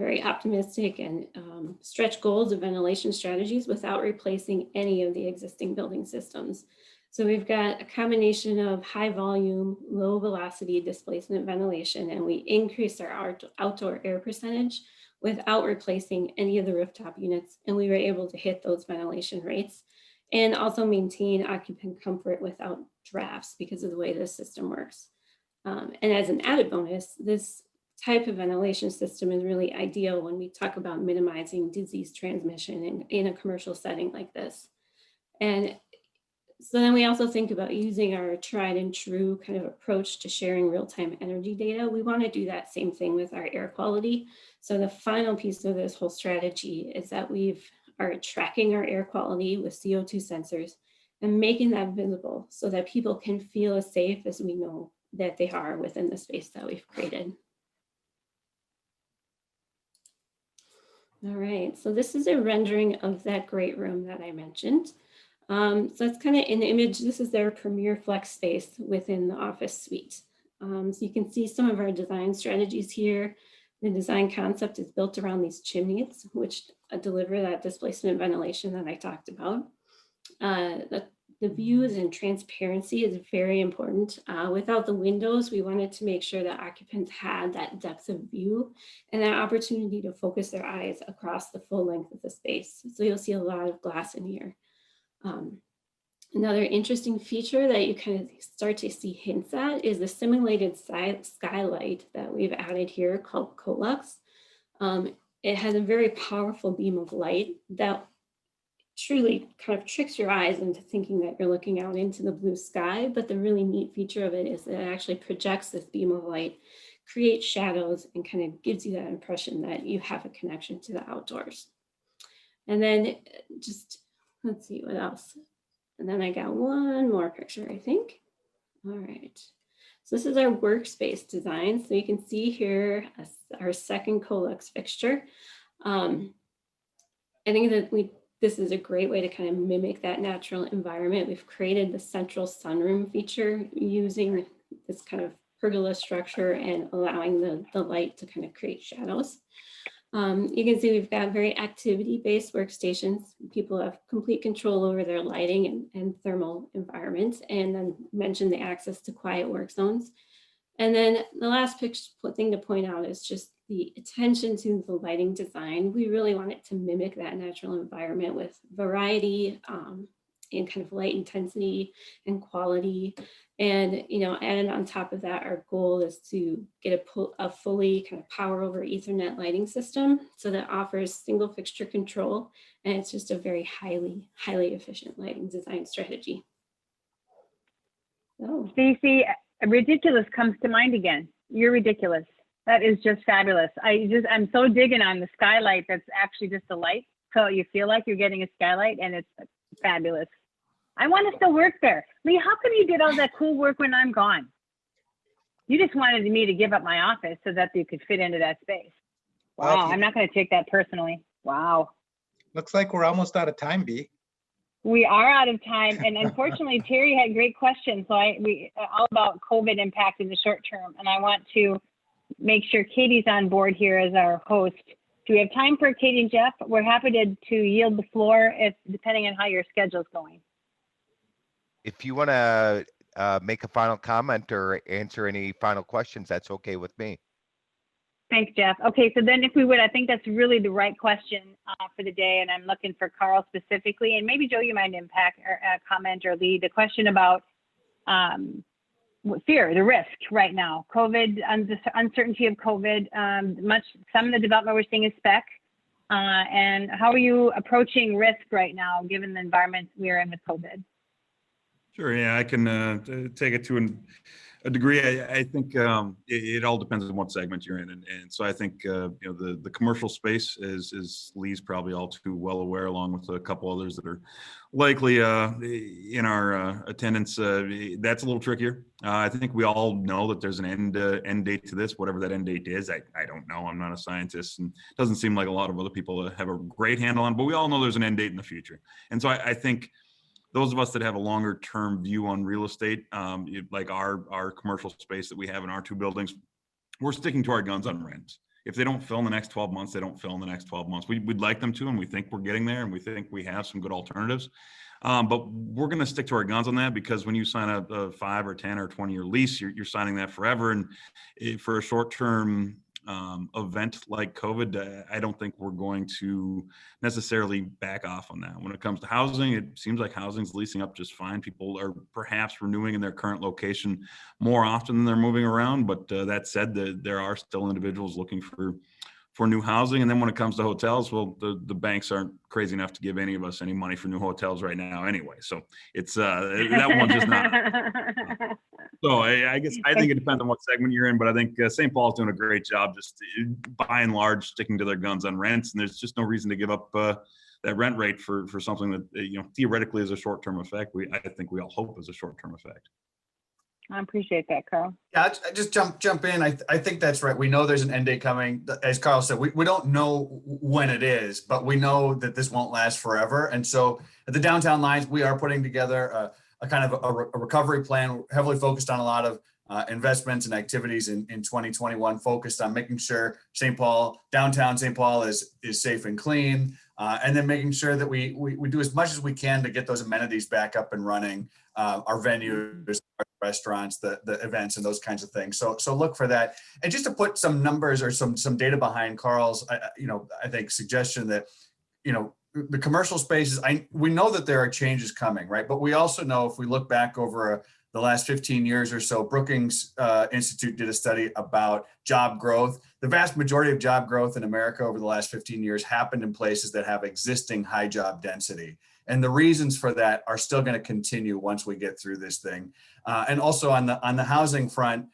Speaker 13: very optimistic and stretch goals of ventilation strategies without replacing any of the existing building systems. So we've got a combination of high volume, low velocity displacement ventilation, and we increased our outdoor air percentage without replacing any of the rooftop units. And we were able to hit those ventilation rates and also maintain occupant comfort without drafts because of the way this system works. And as an added bonus, this type of ventilation system is really ideal when we talk about minimizing disease transmission in a commercial setting like this. And so then we also think about using our tried and true kind of approach to sharing real-time energy data. We want to do that same thing with our air quality. So the final piece of this whole strategy is that we are tracking our air quality with CO2 sensors and making that visible so that people can feel as safe as we know that they are within the space that we've created. All right, so this is a rendering of that great room that I mentioned. So it's kind of an image. This is their premier flex space within the office suite. So you can see some of our design strategies here. The design concept is built around these chimneys, which deliver that displacement ventilation that I talked about. The views and transparency is very important. Without the windows, we wanted to make sure that occupants had that depth of view and that opportunity to focus their eyes across the full length of the space. So you'll see a lot of glass in here. Another interesting feature that you kind of start to see hints at is the simulated skylight that we've added here called Colux. It has a very powerful beam of light that truly kind of tricks your eyes into thinking that you're looking out into the blue sky. But the really neat feature of it is that it actually projects this beam of light, creates shadows, and kind of gives you that impression that you have a connection to the outdoors. And then just, let's see what else. And then I got one more picture, I think. All right. So this is our workspace design. So you can see here our second Colux fixture. I think that this is a great way to kind of mimic that natural environment. We've created the central sunroom feature using this kind of pergola structure and allowing the light to kind of create shadows. You can see we've got very activity-based workstations. People have complete control over their lighting and thermal environments, and then mention the access to quiet work zones. And then the last thing to point out is just the attention to the lighting design. We really want it to mimic that natural environment with variety and kind of light intensity and quality. And, and on top of that, our goal is to get a fully kind of power over Ethernet lighting system so that offers single fixture control. And it's just a very highly efficient lighting design strategy. So.
Speaker 9: Stacey, ridiculous comes to mind again. You're ridiculous. That is just fabulous. I'm so digging on the skylight. That's actually just a light. So you feel like you're getting a skylight, and it's fabulous. I want to still work there. Lee, how come you did all that cool work when I'm gone? You just wanted me to give up my office so that you could fit into that space. Wow, well, I'm not going to take that personally. Wow.
Speaker 2: Looks like we're almost out of time, B.
Speaker 9: We are out of time, and unfortunately, Terry had great questions. So we all about COVID impact in the short term, and I want to make sure Katie's on board here as our host. Do we have time for Katie and Jeff? We're happy to yield the floor depending on how your schedule's going.
Speaker 1: If you want to make a final comment or answer any final questions, that's okay with me.
Speaker 9: Thanks, Jeff. Okay, so then if we would, I think that's really the right question for the day, and I'm looking for Carl specifically, and maybe Joe, you might impact or comment or lead the question about fear, the risk right now. COVID, the uncertainty of COVID, some of the development we're seeing is spec. And how are you approaching risk right now, given the environment we're in with COVID?
Speaker 11: Sure. Yeah, I can take it to a degree. I think it all depends on what segment you're in, and so I think the commercial space is Lee's probably all too well aware, along with a couple others that are likely in our attendance. That's a little trickier. I think we all know that there's an end date to this, whatever that end date is. I don't know. I'm not a scientist, and it doesn't seem like a lot of other people have a great handle on. But we all know there's an end date in the future, and so I think those of us that have a longer term view on real estate, like our commercial space that we have in our two buildings, we're sticking to our guns on rents. If they don't fill in the next 12 months, they don't fill in the next 12 months. We'd like them to, and we think we're getting there, and we think we have some good alternatives. But we're going to stick to our guns on that, because when you sign a 5 or 10 or 20-year lease, you're signing that forever. And for a short-term event like COVID, I don't think we're going to necessarily back off on that. When it comes to housing, it seems like housing's leasing up just fine. People are perhaps renewing in their current location more often than they're moving around. But that said, there are still individuals looking for new housing. And then when it comes to hotels, well, the banks aren't crazy enough to give any of us any money for new hotels right now anyway. So it's that one's just not. So I guess I think it depends on what segment you're in, but I think St. Paul's doing a great job, just by and large sticking to their guns on rents, and there's just no reason to give up that rent rate for something that theoretically is a short-term effect. I think we all hope is a short-term effect.
Speaker 9: I appreciate that, Carl.
Speaker 10: Yeah, I just jump in. I think that's right. We know there's an end date coming. As Carl said, we don't know when it is, but we know that this won't last forever. And so at the Downtown Lines, we are putting together a kind of a recovery plan, heavily focused on a lot of investments and activities in 2021, focused on making sure downtown St. Paul is safe and clean, and then making sure that we do as much as we can to get those amenities back up and running, our venues, our restaurants, the events, and those kinds of things. So look for that. And just to put some numbers or some data behind Carl's, I think suggestion that, the commercial spaces, we know that there are changes coming, right? But we also know, if we look back over the last 15 years or so, Brookings Institute did a study about job growth. The vast majority of job growth in America over the last 15 years happened in places that have existing high job density. And the reasons for that are still going to continue once we get through this thing. And also on the housing front,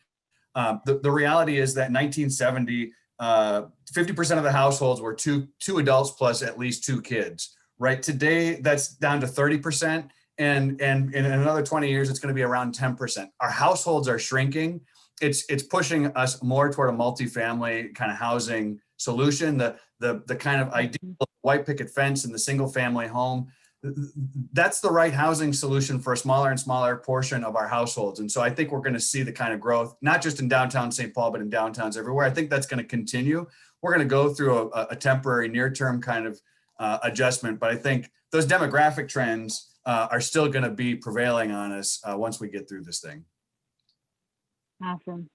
Speaker 10: the reality is that in 1970, 50% of the households were two adults plus at least 2 kids. Right today, that's down to 30%. And in another 20 years, it's going to be around 10%. Our households are shrinking. It's pushing us more toward a multifamily kind of housing solution. The kind of ideal white picket fence and the single family home, that's the right housing solution for a smaller and smaller portion of our households. And so I think we're going to see the kind of growth, not just in downtown St. Paul, but in downtowns everywhere. I think that's going to continue. We're going to go through a temporary near-term kind of adjustment, but I think those demographic trends are still going to be prevailing on us once we get through this thing.
Speaker 9: Awesome.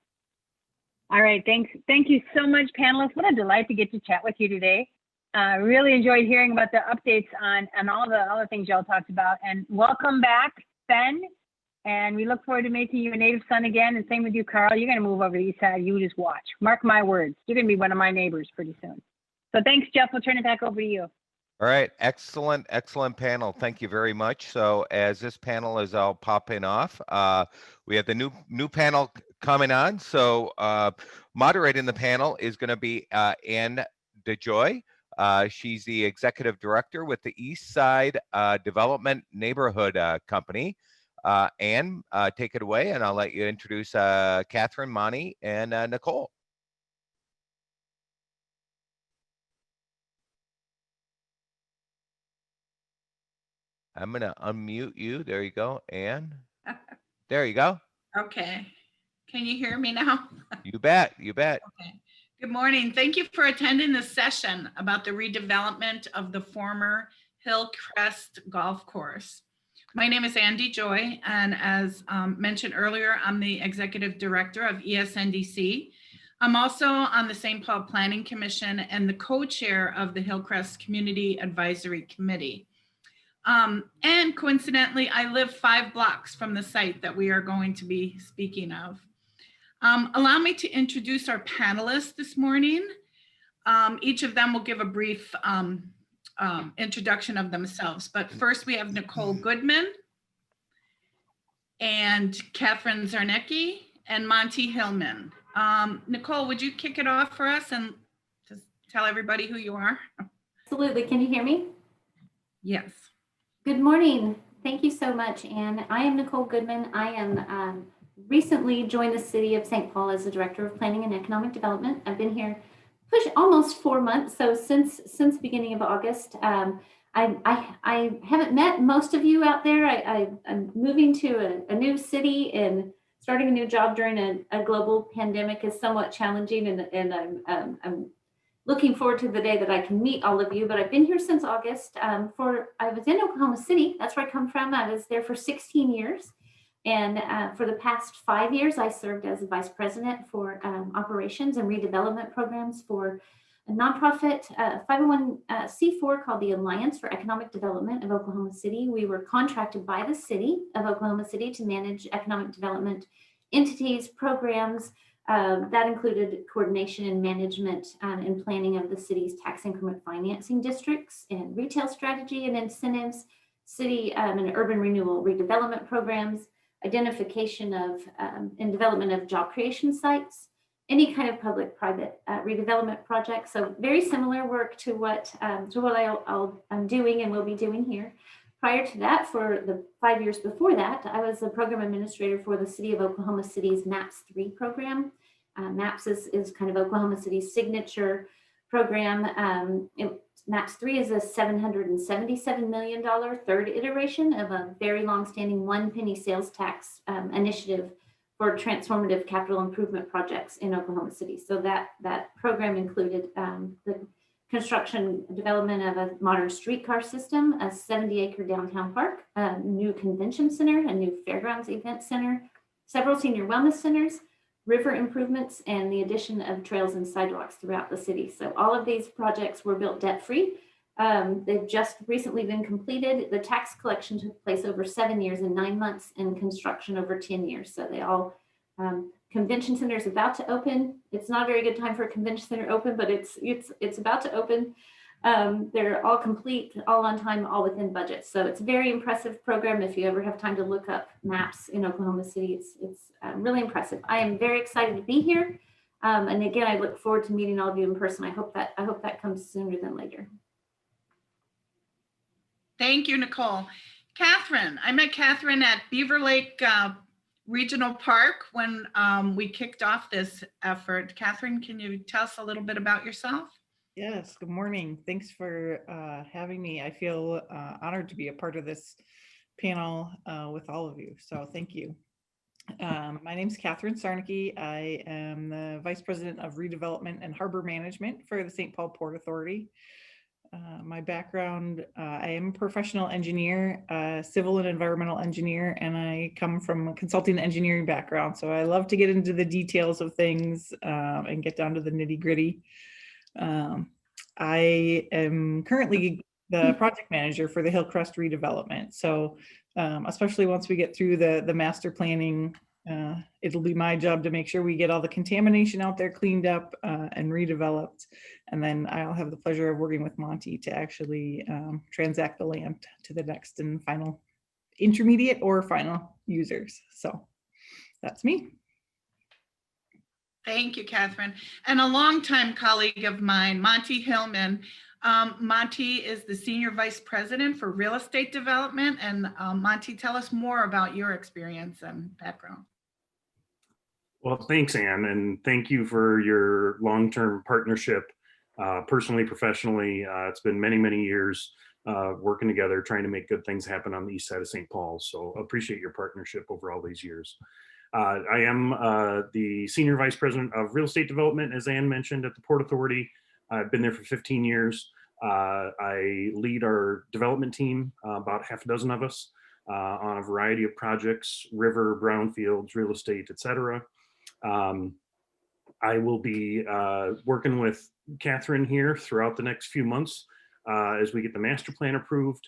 Speaker 9: All right. Thank you so much, panelists. What a delight to get to chat with you today. Really enjoyed hearing about the updates on all the other things y'all talked about. And welcome back, Ben. And we look forward to making you a native son again. And same with you, Carl. You're going to move over to the east side. You just watch. Mark my words. You're going to be one of my neighbors pretty soon. So thanks, Jeff. We'll turn it back over to you.
Speaker 1: All right. Excellent panel. Thank you very much. So as this panel is all popping off, we have the new panel coming on. So moderating the panel is going to be Ann DeJoy. She's the executive director with the East Side Development Neighborhood Company. Ann, take it away, and I'll let you introduce Catherine, Monty, and Nicolle. I'm going to unmute you. There you go, Ann. There you go.
Speaker 14: Okay. Can you hear me now?
Speaker 1: You bet. You bet.
Speaker 14: Okay. Good morning. Thank you for attending this session about the redevelopment of the former Hillcrest Golf Course. My name is Andy Joy, and as mentioned earlier, I'm the executive director of ESNDC. I'm also on the St. Paul Planning Commission and the co-chair of the Hillcrest Community Advisory Committee. And coincidentally, I live 5 blocks from the site that we are going to be speaking of. Allow me to introduce our panelists this morning. Each of them will give a brief introduction of themselves. But first we have Nicolle Goodman and Catherine Zarnecki and Monty Hillman. Nicolle, would you kick it off for us and just tell everybody who you are?
Speaker 4: Absolutely. Can you hear me?
Speaker 14: Yes.
Speaker 4: Good morning. Thank you so much, Anne. I am Nicolle Goodman. I am recently joined the City of St. Paul as the Director of Planning and Economic Development. I've been here almost 4 months, so since beginning of August. I haven't met most of you out there. I'm moving to a new city, and starting a new job during a global pandemic is somewhat challenging, and I'm looking forward to the day that I can meet all of you. But I've been here since August. I was in Oklahoma City. That's where I come from. I was there for 16 years. And for the past 5 years, I served as a vice president for operations and redevelopment programs for a nonprofit 501c4 called the Alliance for Economic Development of Oklahoma City. We were contracted by the city of Oklahoma City to manage economic development entities, programs that included coordination and management and planning of the city's tax increment financing districts and retail strategy and incentives, city and urban renewal redevelopment programs, identification of and development of job creation sites, any kind of public-private redevelopment projects. So very similar work to what I'm doing and will be doing here. Prior to that, for the 5 years before that, I was a program administrator for the City of Oklahoma City's MAPS 3 program. MAPS is kind of Oklahoma City's signature program. MAPS 3 is a $777 million third iteration of a very long-standing 1 penny sales tax initiative for transformative capital improvement projects in Oklahoma City. So that program included the construction development of a modern streetcar system, a 70-acre downtown park, a new convention center, a new fairgrounds event center, several senior wellness centers, river improvements, and the addition of trails and sidewalks throughout the city. So all of these projects were built debt-free. They've just recently been completed. The tax collection took place over 7 years and 9 months, and construction over 10 years. So they all, convention center is about to open. It's not a very good time for a convention center open, but it's about to open. They're all complete, all on time, all within budget. So it's a very impressive program. If you ever have time to look up maps in Oklahoma City, it's really impressive. I am very excited to be here. And again, I look forward to meeting all of you in person. I hope that comes sooner than later.
Speaker 14: Thank you, Nicolle. Catherine, I met Catherine at Beaver Lake Regional Park when we kicked off this effort. Catherine, can you tell us a little bit about yourself?
Speaker 15: Yes, good morning. Thanks for having me. I feel honored to be a part of this panel with all of you. So thank you. My name is Catherine Zarnecki. I am the Vice President of Redevelopment and Harbor Management for the St. Paul Port Authority. My background, I am a professional engineer, civil and environmental engineer, and I come from a consulting engineering background. So I love to get into the details of things and get down to the nitty gritty. I am currently the project manager for the Hillcrest redevelopment. So especially once we get through the master planning, it'll be my job to make sure we get all the contamination out there cleaned up and redeveloped. And then I'll have the pleasure of working with Monty to actually transact the land to the next and final intermediate or final users. So that's me.
Speaker 14: Thank you, Catherine. And a longtime colleague of mine, Monty Hillman. Monty is the Senior Vice President for Real Estate Development. And Monty, tell us more about your experience and background.
Speaker 16: Well, thanks, Anne, and thank you for your long-term partnership, personally, professionally. It's been many, many years working together, trying to make good things happen on the east side of St. Paul. So appreciate your partnership over all these years. I am the Senior Vice President of Real Estate Development, as Anne mentioned, at the Port Authority. I've been there for 15 years. I lead our development team, about half a dozen of us, on a variety of projects, river, brownfields, real estate, et cetera. I will be working with Catherine here throughout the next few months as we get the master plan approved,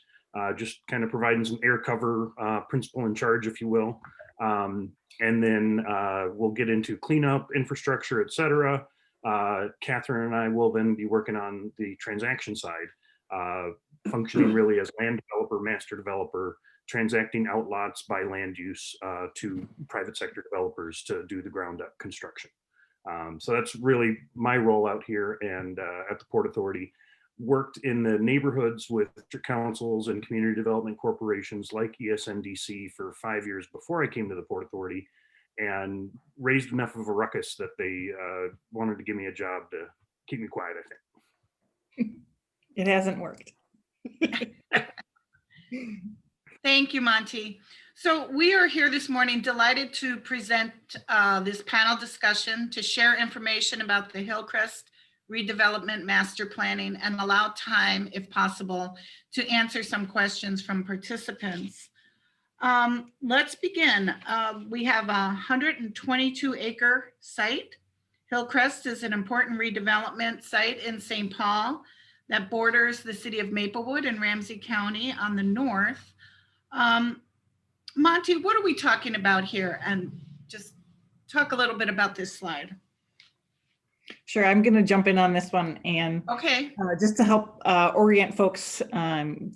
Speaker 16: just kind of providing some air cover, principal in charge, if you will. And then we'll get into cleanup, infrastructure, et cetera. Catherine and I will then be working on the transaction side, functioning really as land developer, master developer, transacting outlots by land use to private sector developers to do the ground up construction. So that's really my role out here and at the Port Authority. Worked in the neighborhoods with councils and community development corporations like ESNDC for 5 years before I came to the Port Authority, and raised enough of a ruckus that they wanted to give me a job to keep me quiet, I think.
Speaker 15: It hasn't worked.
Speaker 14: Thank you, Monty. So we are here this morning delighted to present this panel discussion to share information about the Hillcrest redevelopment master planning and allow time, if possible, to answer some questions from participants. Let's begin. We have a 122-acre site. Hillcrest is an important redevelopment site in St. Paul that borders the city of Maplewood and Ramsey County on the north. Monty, what are we talking about here? And just talk a little bit about this slide.
Speaker 15: Sure, I'm going to jump in on this one, and
Speaker 14: okay,
Speaker 15: just to help orient folks,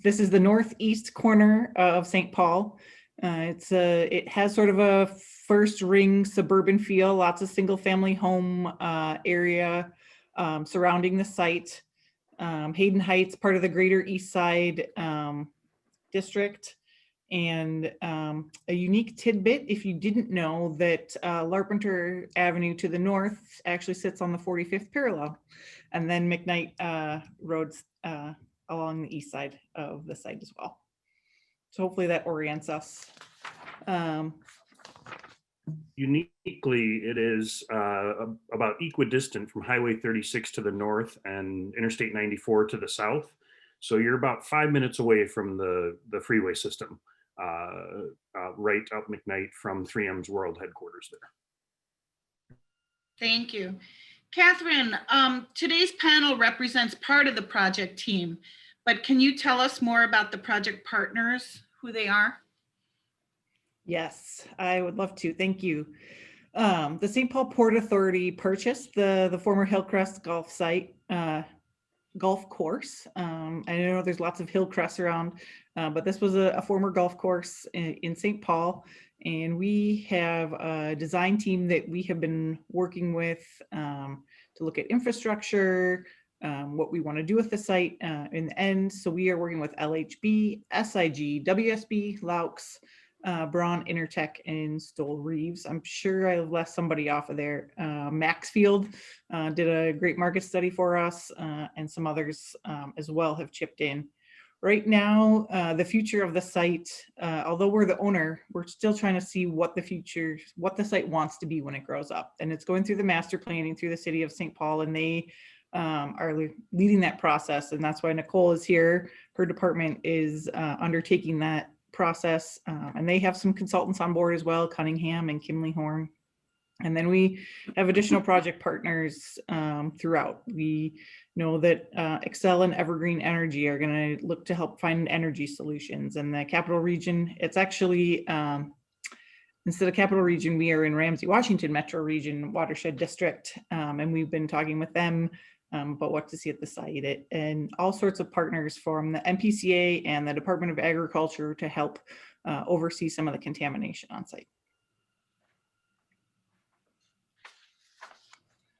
Speaker 15: this is the northeast corner of St. Paul. It has sort of a first ring suburban feel, lots of single family home area surrounding the site. Hayden Heights, part of the Greater East Side district. And a unique tidbit, if you didn't know, that Larpenteur Avenue to the north actually sits on the 45th parallel, and then McKnight roads along the east side of the site as well. So hopefully that orients us.
Speaker 16: Uniquely, it is about equidistant from Highway 36 to the north and Interstate 94 to the south. So you're about 5 minutes away from the freeway system. Right up McKnight from 3M's World Headquarters there.
Speaker 14: Thank you. Catherine, today's panel represents part of the project team, but can you tell us more about the project partners, who they are?
Speaker 15: Yes, I would love to. Thank you. The St. Paul Port Authority purchased the former Hillcrest golf site, golf course. I know there's lots of Hillcrests around, but this was a former golf course in St. Paul. And we have a design team that we have been working with to look at infrastructure, what we want to do with the site in the end. So we are working with LHB, SIG, WSB, Laux, Braun, Intertech, and Stoll Reeves. I'm sure I left somebody off of there. Maxfield did a great market study for us, and some others as well have chipped in. Right now, the future of the site, although we're the owner, we're still trying to see what the site wants to be when it grows up. And it's going through the master planning through the city of St. Paul, and they are leading that process. And that's why Nicolle is here. Her department is undertaking that process, and they have some consultants on board as well, Cunningham and Kimley Horn. And then we have additional project partners throughout. We know that Excel and Evergreen Energy are going to look to help find energy solutions. And the Capital Region, it's actually, instead of Capital Region, we are in Ramsey, Washington Metro Region Watershed District. And we've been talking with them about what to see at the site, and all sorts of partners from the MPCA and the Department of Agriculture to help oversee some of the contamination on site.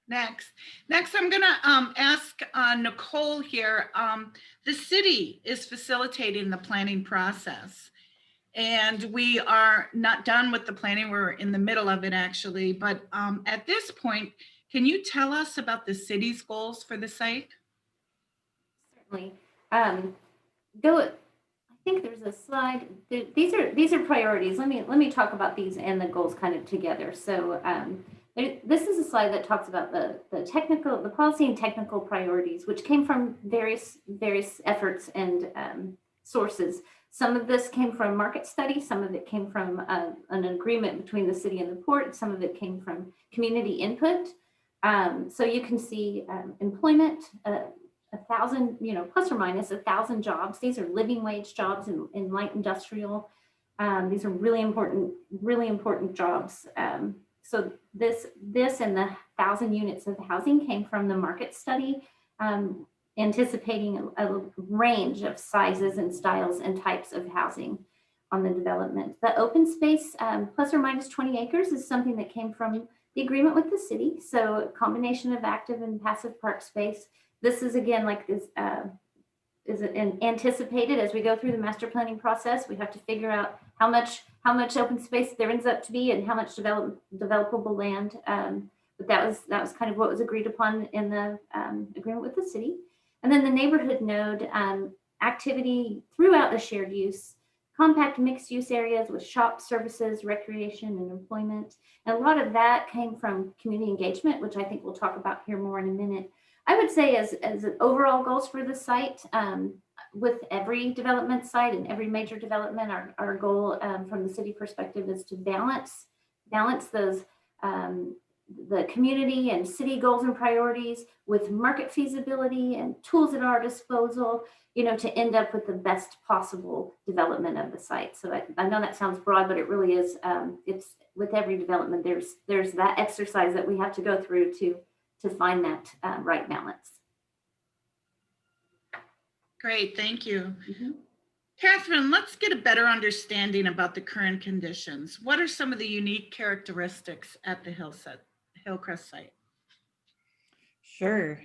Speaker 14: Next, I'm going to ask Nicolle here. The city is facilitating the planning process, and we are not done with the planning. We're in the middle of it, actually. But at this point, can you tell us about the city's goals for the site?
Speaker 4: Certainly. Though I think there's a slide. These are priorities. Let me talk about these and the goals kind of together. So. This is a slide that talks about the policy and technical priorities, which came from various efforts and sources. Some of this came from market study, some of it came from an agreement between the city and the port, some of it came from community input. So you can see employment, 1,000, plus or minus 1,000 jobs. These are living wage jobs in light industrial. These are really important jobs. So this and the 1,000 units of housing came from the market study, anticipating a range of sizes and styles and types of housing on the development. The open space, plus or minus 20 acres, is something that came from the agreement with the city. So a combination of active and passive park space. This is again like this is anticipated as we go through the master planning process. We have to figure out how much open space there ends up to be and how much developable land. But that was kind of what was agreed upon in the agreement with the city. And then the neighborhood node activity throughout the shared use, compact mixed use areas with shops, services, recreation, and employment. And a lot of that came from community engagement, which I think we'll talk about here more in a minute. I would say as overall goals for the site, with every development site and every major development, our goal from the city perspective is to balance those the community and city goals and priorities with market feasibility and tools at our disposal, to end up with the best possible development of the site. So I know that sounds broad, but it really is. It's with every development, there's that exercise that we have to go through to find that right balance.
Speaker 14: Great, thank you. Catherine, let's get a better understanding about the current conditions. What are some of the unique characteristics at the Hillcrest site?
Speaker 15: Sure.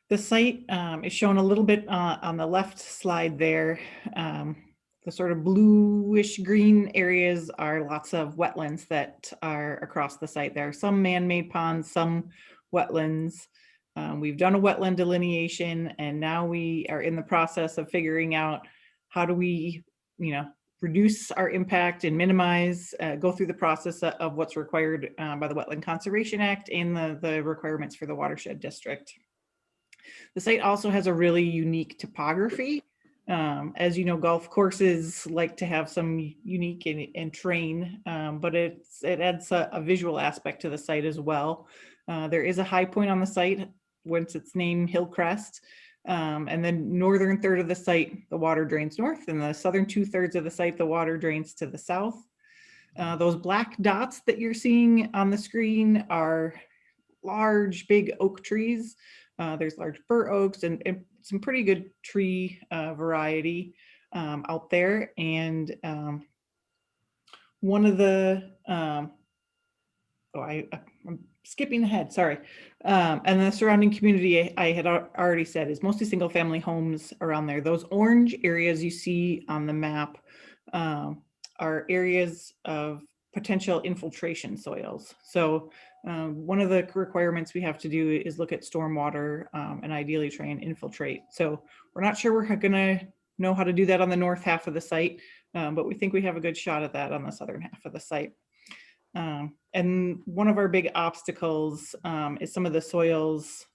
Speaker 15: The site is shown a little bit on the left slide there. The sort of bluish green areas are lots of wetlands that are across the site. There are some man-made ponds, some wetlands. We've done a wetland delineation, and now we are in the process of figuring out how do we, reduce our impact and minimize, go through the process of what's required by the Wetland Conservation Act and the requirements for the watershed district. The site also has a really unique topography. As you know, golf courses like to have some unique and terrain, but it adds a visual aspect to the site as well. There is a high point on the site, whence its name Hillcrest. And the northern third of the site, the water drains north, and the southern 2/3 of the site, the water drains to the south. Those black dots that you're seeing on the screen are large, big oak trees. There's large bur oaks and some pretty good tree variety out there. And one of the, I'm skipping ahead, sorry. And the surrounding community, I had already said, is mostly single family homes around there. Those orange areas you see on the map are areas of potential infiltration soils. So one of the requirements we have to do is look at stormwater and ideally try and infiltrate. So we're not sure we're gonna know how to do that on the north half of the site, but we think we have a good shot at that on the southern half of the site. And one of our big obstacles is some of the soils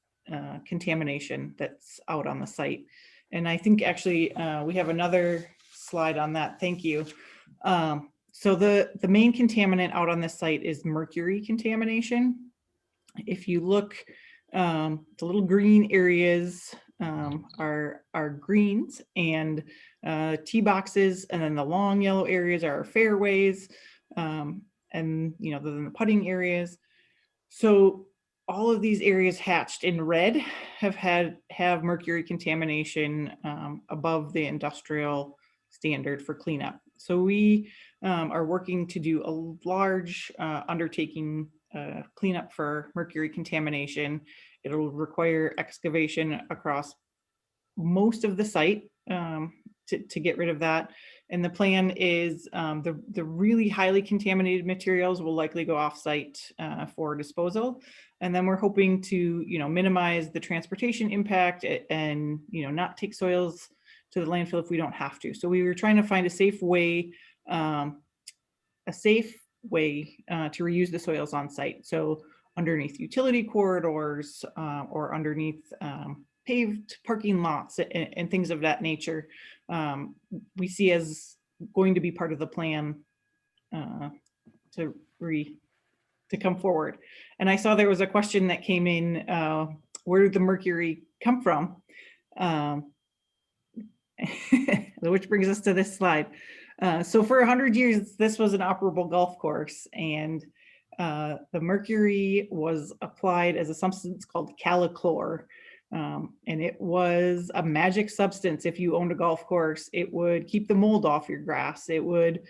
Speaker 15: contamination that's out on the site. And I think actually we have another slide on that. Thank you. So the main contaminant out on this site is mercury contamination. If you look, the little green areas are greens, and tee boxes, and then the long yellow areas are fairways, and then the putting areas. So all of these areas hatched in red have mercury contamination above the industrial standard for cleanup. So we are working to do a large undertaking cleanup for mercury contamination. It'll require excavation across most of the site to get rid of that. And the plan is the really highly contaminated materials will likely go off-site for disposal. And then we're hoping to minimize the transportation impact and not take soils to the landfill if we don't have to. So we were trying to find a safe way to reuse the soils on site. So underneath utility corridors or underneath paved parking lots and things of that nature, we see as going to be part of the plan to come forward. And I saw there was a question that came in, where did the mercury come from. Which brings us to this slide. So for 100 years, this was an operable golf course, and the mercury was applied as a substance called calichlor. And it was a magic substance. If you owned a golf course, it would keep the mold off your grass. It would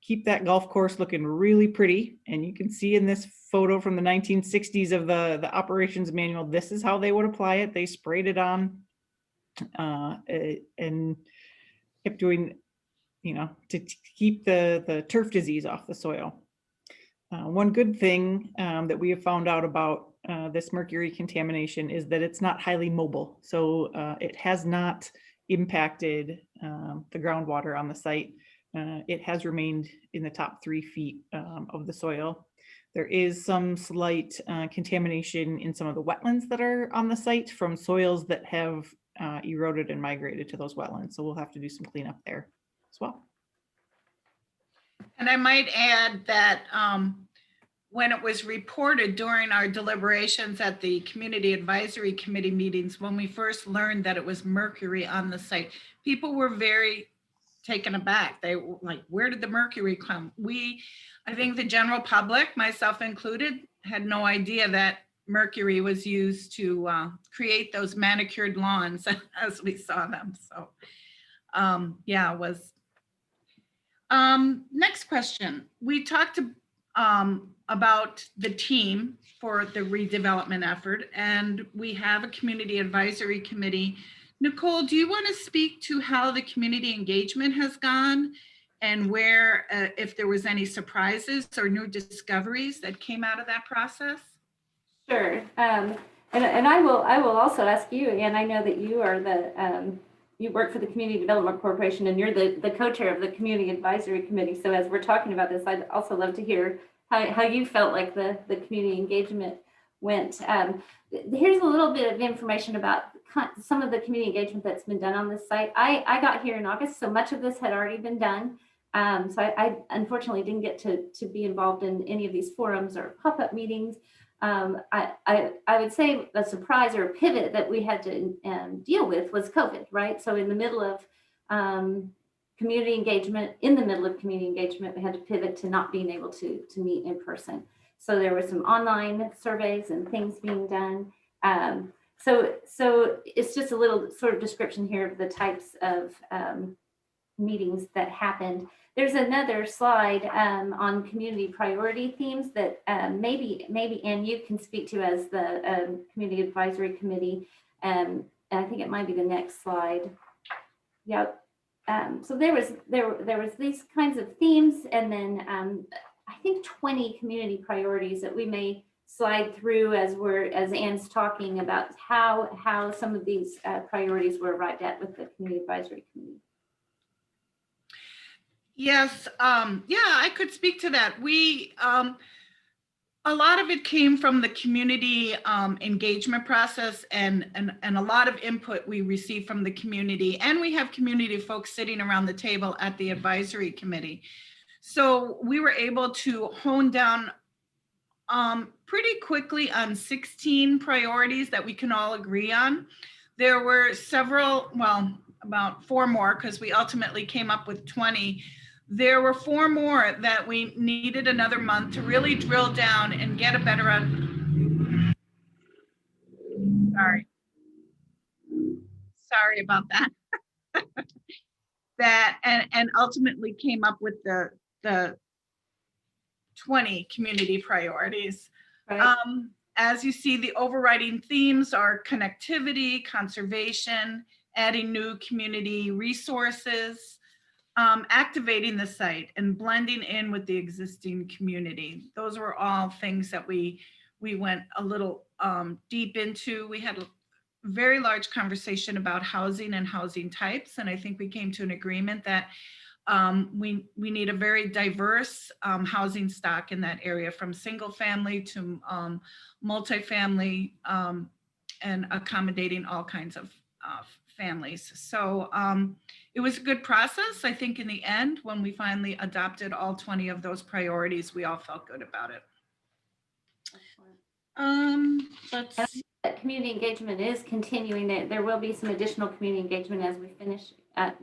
Speaker 15: keep that golf course looking really pretty. And you can see in this photo from the 1960s of the operations manual, this is how they would apply it. They sprayed it on and kept doing, to keep the turf disease off the soil. One good thing that we have found out about this mercury contamination is that it's not highly mobile. So it has not impacted the groundwater on the site. It has remained in the top 3 feet of the soil. There is some slight contamination in some of the wetlands that are on the site from soils that have eroded and migrated to those wetlands. So we'll have to do some cleanup there as well.
Speaker 14: And I might add that when it was reported during our deliberations at the Community Advisory Committee meetings, when we first learned that it was mercury on the site, people were very taken aback. They were like, where did the mercury come? I think the general public, myself included, had no idea that mercury was used to create those manicured lawns as we saw them. So yeah, it was. Next question. We talked about the team for the redevelopment effort, and we have a community advisory committee. Nicolle, do you want to speak to how the community engagement has gone and where, if there was any surprises or new discoveries that came out of that process?
Speaker 4: Sure. And I will also ask you, and I know that you are you work for the Community Development Corporation, and you're the co-chair of the Community Advisory Committee. So as we're talking about this, I'd also love to hear how you felt like the community engagement went. Here's a little bit of information about some of the community engagement that's been done on this site. I got here in August, so much of this had already been done. So I unfortunately didn't get to be involved in any of these forums or pop-up meetings. I would say a surprise or a pivot that we had to deal with was COVID, right? So in the middle of community engagement, we had to pivot to not being able to meet in person. So there were some online surveys and things being done. So it's just a little sort of description here of the types of meetings that happened. There's another slide on community priority themes that maybe Ann, you can speak to as the Community Advisory Committee. And I think it might be the next slide. Yep. So there was these kinds of themes, and then I think 20 community priorities that we may slide through as Ann's talking about how some of these priorities were arrived at with the Community Advisory Committee.
Speaker 14: Yes, yeah, I could speak to that. A lot of it came from the community engagement process and a lot of input we received from the community, and we have community folks sitting around the table at the advisory committee. So we were able to hone down pretty quickly on 16 priorities that we can all agree on. There were several, well, about 4 more, because we ultimately came up with 20. There were 4 more that we needed another month to really drill down and get a better sorry about that. and ultimately came up with the 20 community priorities. Right. As you see, the overriding themes are connectivity, conservation, adding new community resources, activating the site, and blending in with the existing community. Those were all things that we went a little deep into. We had a very large conversation about housing and housing types, and I think we came to an agreement that we need a very diverse housing stock in that area, from single family to multifamily, and accommodating all kinds of families. So it was a good process. I think in the end, when we finally adopted all 20 of those priorities, we all felt good about it. Let's see.
Speaker 4: that community engagement is continuing. There will be some additional community engagement as we finish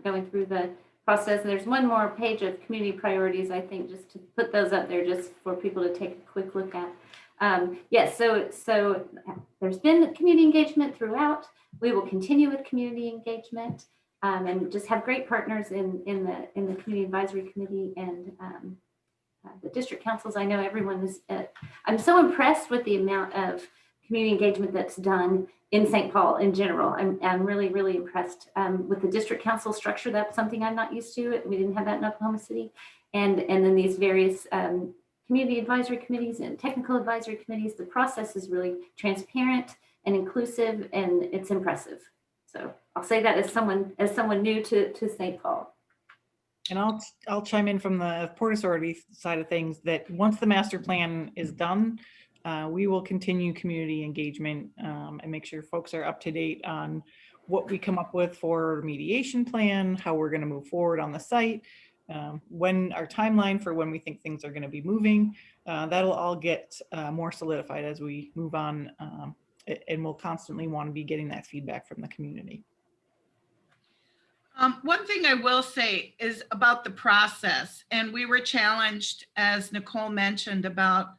Speaker 4: going through the process. And there's one more page of community priorities, I think, just to put those up there just for people to take a quick look at. Yes, so there's been community engagement throughout. We will continue with community engagement and just have great partners in the community advisory committee and the district councils. I know everyone is, I'm so impressed with the amount of community engagement that's done in St. Paul in general. I'm really, really impressed with the district council structure. That's something I'm not used to. We didn't have that in Oklahoma City. And then these various community advisory committees and technical advisory committees, the process is really transparent and inclusive, and it's impressive. So I'll say that as someone new to St. Paul.
Speaker 15: And I'll chime in from the Port Authority side of things that once the master plan is done, we will continue community engagement and make sure folks are up to date on what we come up with for remediation plan, how we're going to move forward on the site, when our timeline for when we think things are going to be moving. That'll all get more solidified as we move on, and we'll constantly want to be getting that feedback from the community.
Speaker 14: One thing I will say is about the process, and we were challenged, as Nicolle mentioned, about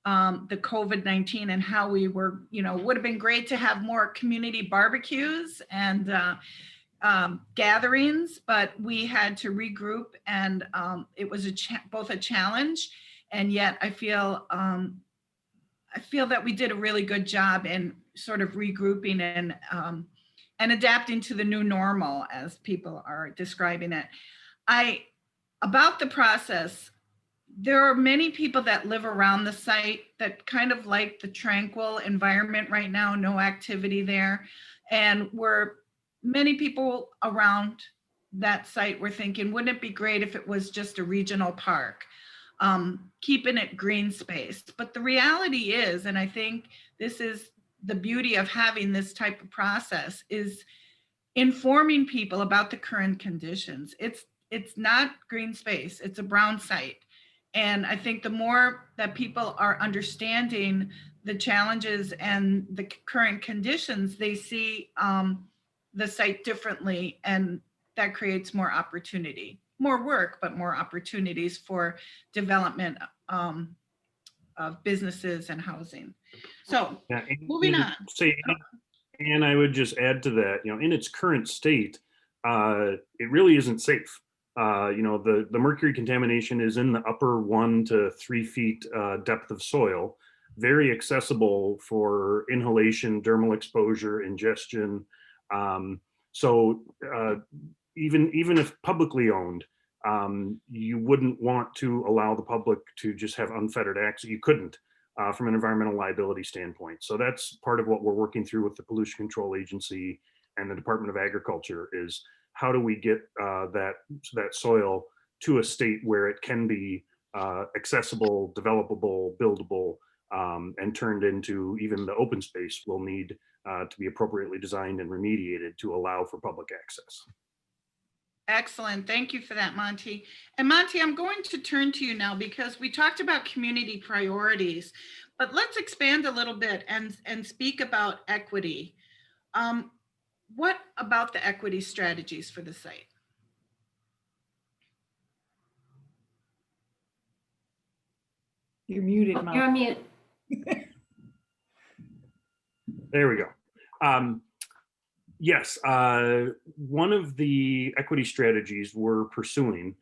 Speaker 14: the COVID-19 and how we were, would have been great to have more community barbecues and gatherings, but we had to regroup, and it was both a challenge, and yet I feel that we did a really good job in sort of regrouping and adapting to the new normal, as people are describing it. About the process, there are many people that live around the site that kind of like the tranquil environment right now, no activity there. And many people around that site were thinking, wouldn't it be great if it was just a regional park, keeping it green space? But the reality is, and I think this is the beauty of having this type of process, is informing people about the current conditions. It's not green space, it's a brown site. And I think the more that people are understanding the challenges and the current conditions, they see the site differently, and that creates more opportunity, more work, but more opportunities for development of businesses and housing. So moving on.
Speaker 16: And I would just add to that, in its current state, it really isn't safe. The mercury contamination is in the upper 1 to 3 feet depth of soil, very accessible for inhalation, dermal exposure, ingestion. So even if publicly owned, you wouldn't want to allow the public to just have unfettered access. You couldn't from an environmental liability standpoint. So that's part of what we're working through with the Pollution Control Agency and the Department of Agriculture, is how do we get that soil to a state where it can be accessible, developable, buildable, and turned into even the open space will need to be appropriately designed and remediated to allow for public access.
Speaker 14: Excellent. Thank you for that, Monty. And Monty, I'm going to turn to you now because we talked about community priorities, but let's expand a little bit and speak about equity. What about the equity strategies for the site?
Speaker 15: You're muted, Monty.
Speaker 4: You're on mute.
Speaker 16: There we go. Yes, one of the equity strategies we're pursuing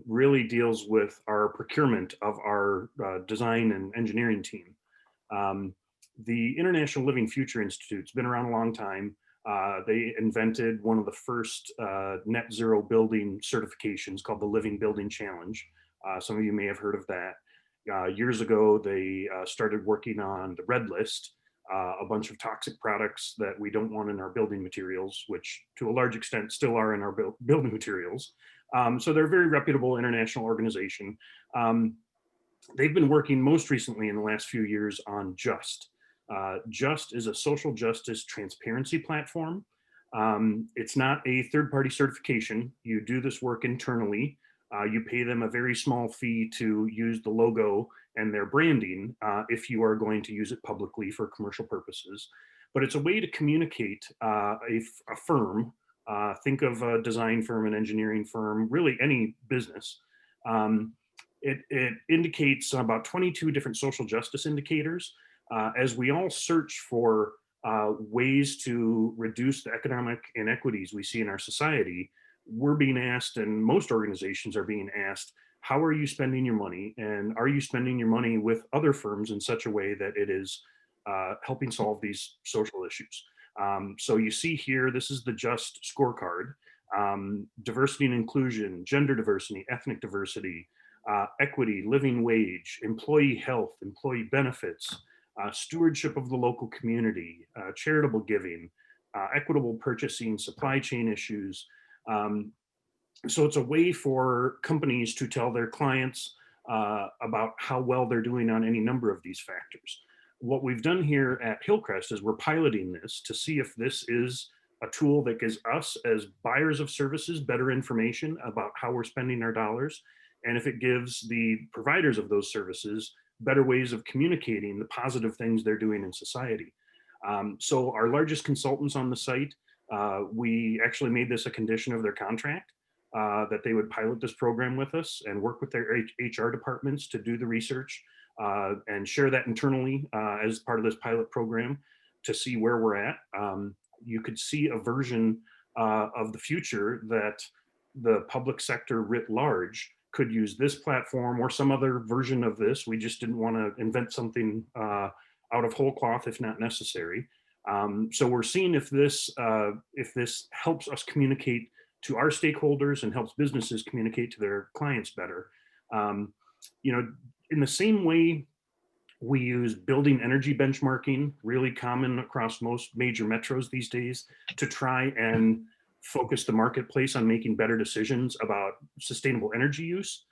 Speaker 16: really deals with our procurement of our design and engineering team. The International Living Future Institute's been around a long time. They invented one of the first net zero building certifications called the Living Building Challenge. Some of you may have heard of that. Years ago, they started working on the red list, a bunch of toxic products that we don't want in our building materials, which to a large extent still are in our building materials. So they're a very reputable international organization. They've been working most recently in the last few years on JUST. JUST is a social justice transparency platform. It's not a third-party certification. You do this work internally. You pay them a very small fee to use the logo and their branding if you are going to use it publicly for commercial purposes. But it's a way to communicate a firm, think of a design firm, an engineering firm, really any business. It indicates about 22 different social justice indicators as we all search for ways to reduce the economic inequities we see in our society. We're being asked, and most organizations are being asked, how are you spending your money? And are you spending your money with other firms in such a way that it is helping solve these social issues? So you see here, this is the JUST scorecard. Diversity and inclusion, gender diversity, ethnic diversity, equity, living wage, employee health, employee benefits, stewardship of the local community, charitable giving, equitable purchasing, supply chain issues. So it's a way for companies to tell their clients about how well they're doing on any number of these factors. What we've done here at Hillcrest is we're piloting this to see if this is a tool that gives us as buyers of services better information about how we're spending our dollars, and if it gives the providers of those services better ways of communicating the positive things they're doing in society. So our largest consultants on the site, we actually made this a condition of their contract, that they would pilot this program with us and work with their HR departments to do the research and share that internally as part of this pilot program to see where we're at. You could see a version of the future that the public sector writ large could use this platform or some other version of this. We just didn't want to invent something out of whole cloth if not necessary. So we're seeing if this helps us communicate to our stakeholders and helps businesses communicate to their clients better. You know, in the same way we use building energy benchmarking, really common across most major metros these days, to try and focus the marketplace on making better decisions about sustainable energy use.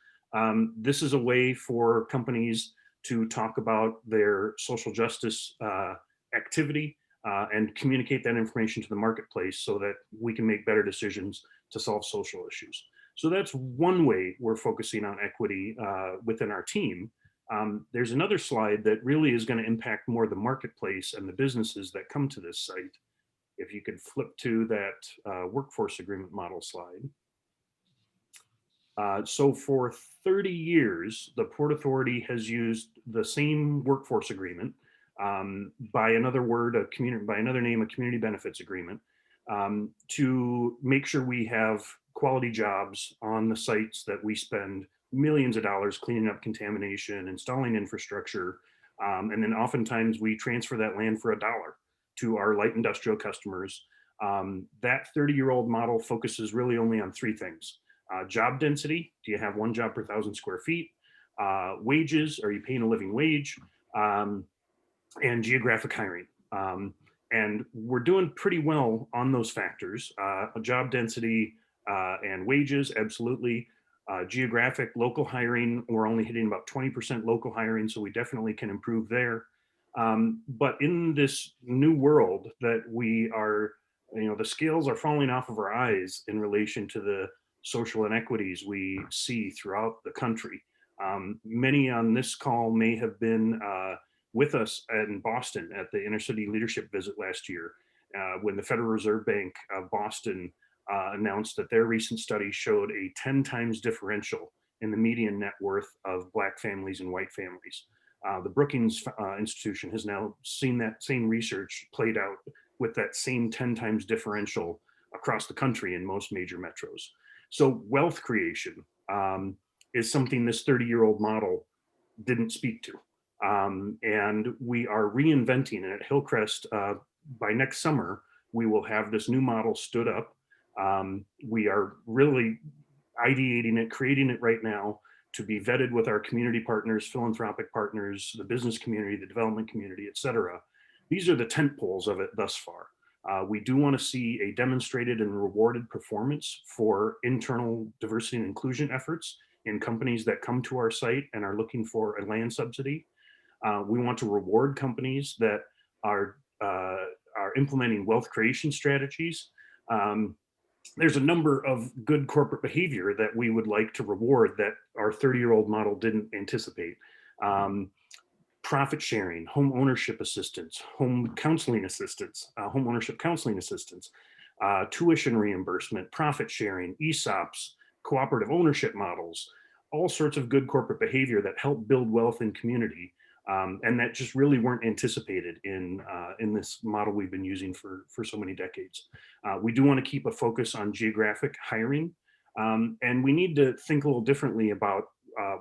Speaker 16: This is a way for companies to talk about their social justice activity and communicate that information to the marketplace so that we can make better decisions to solve social issues. So that's one way we're focusing on equity within our team. There's another slide that really is going to impact more the marketplace and the businesses that come to this site. If you could flip to that workforce agreement model slide. So for 30 years, the Port Authority has used the same workforce agreement, by another word, by another name, a community benefits agreement, to make sure we have quality jobs on the sites that we spend millions of dollars cleaning up contamination, installing infrastructure, and then oftentimes we transfer that land for $1 to our light industrial customers. That 30-year-old model focuses really only on three things. Job density, do you have one job per 1,000 square feet? Wages, are you paying a living wage? And geographic hiring. And we're doing pretty well on those factors. Job density and wages, absolutely. Geographic, local hiring, we're only hitting about 20% local hiring, so we definitely can improve there. But in this new world that we are, you know, the scales are falling off of our eyes in relation to the social inequities we see throughout the country. Many on this call may have been with us in Boston at the intercity leadership visit last year, when the Federal Reserve Bank of Boston announced that their recent study showed a 10 times differential in the median net worth of Black families and white families. The Brookings Institution has now seen that same research played out with that same 10 times differential across the country in most major metros. So wealth creation is something this 30-year-old model didn't speak to. And we are reinventing it at Hillcrest. By next summer, we will have this new model stood up. We are really ideating it, creating it right now to be vetted with our community partners, philanthropic partners, the business community, the development community, et cetera. These are the tent poles of it thus far. We do want to see a demonstrated and rewarded performance for internal diversity and inclusion efforts in companies that come to our site and are looking for a land subsidy. We want to reward companies that are implementing wealth creation strategies. there's a number of good corporate behavior that we would like to reward that our 30-year-old model didn't anticipate. Profit sharing, home ownership assistance, home counseling assistance, home ownership counseling assistance, tuition reimbursement, profit sharing, ESOPs, cooperative ownership models, all sorts of good corporate behavior that help build wealth in community, and that just really weren't anticipated in this model we've been using for so many decades. We do want to keep a focus on geographic hiring, and we need to think a little differently about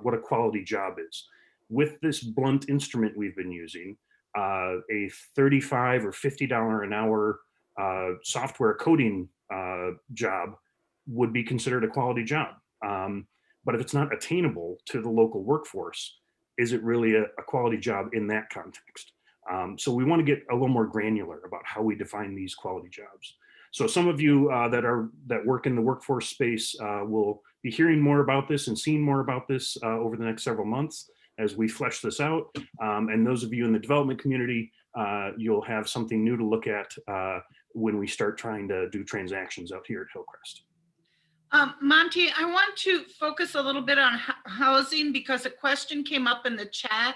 Speaker 16: what a quality job is. With this blunt instrument we've been using, a $35 or $50 an hour software coding job would be considered a quality job. But if it's not attainable to the local workforce, is it really a quality job in that context? So we want to get a little more granular about how we define these quality jobs. So some of you that work in the workforce space will be hearing more about this and seeing more about this over the next several months as we flesh this out. And those of you in the development community, you'll have something new to look at when we start trying to do transactions out here at Hillcrest.
Speaker 14: Monty, I want to focus a little bit on housing because a question came up in the chat,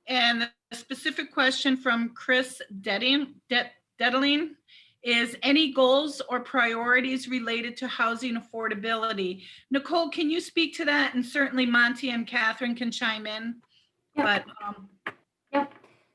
Speaker 14: and the specific question from Chris Dedeling is any goals or priorities related to housing affordability? Nicolle, can you speak to that? And certainly Monty and Catherine can chime in.
Speaker 4: Yep. Yep.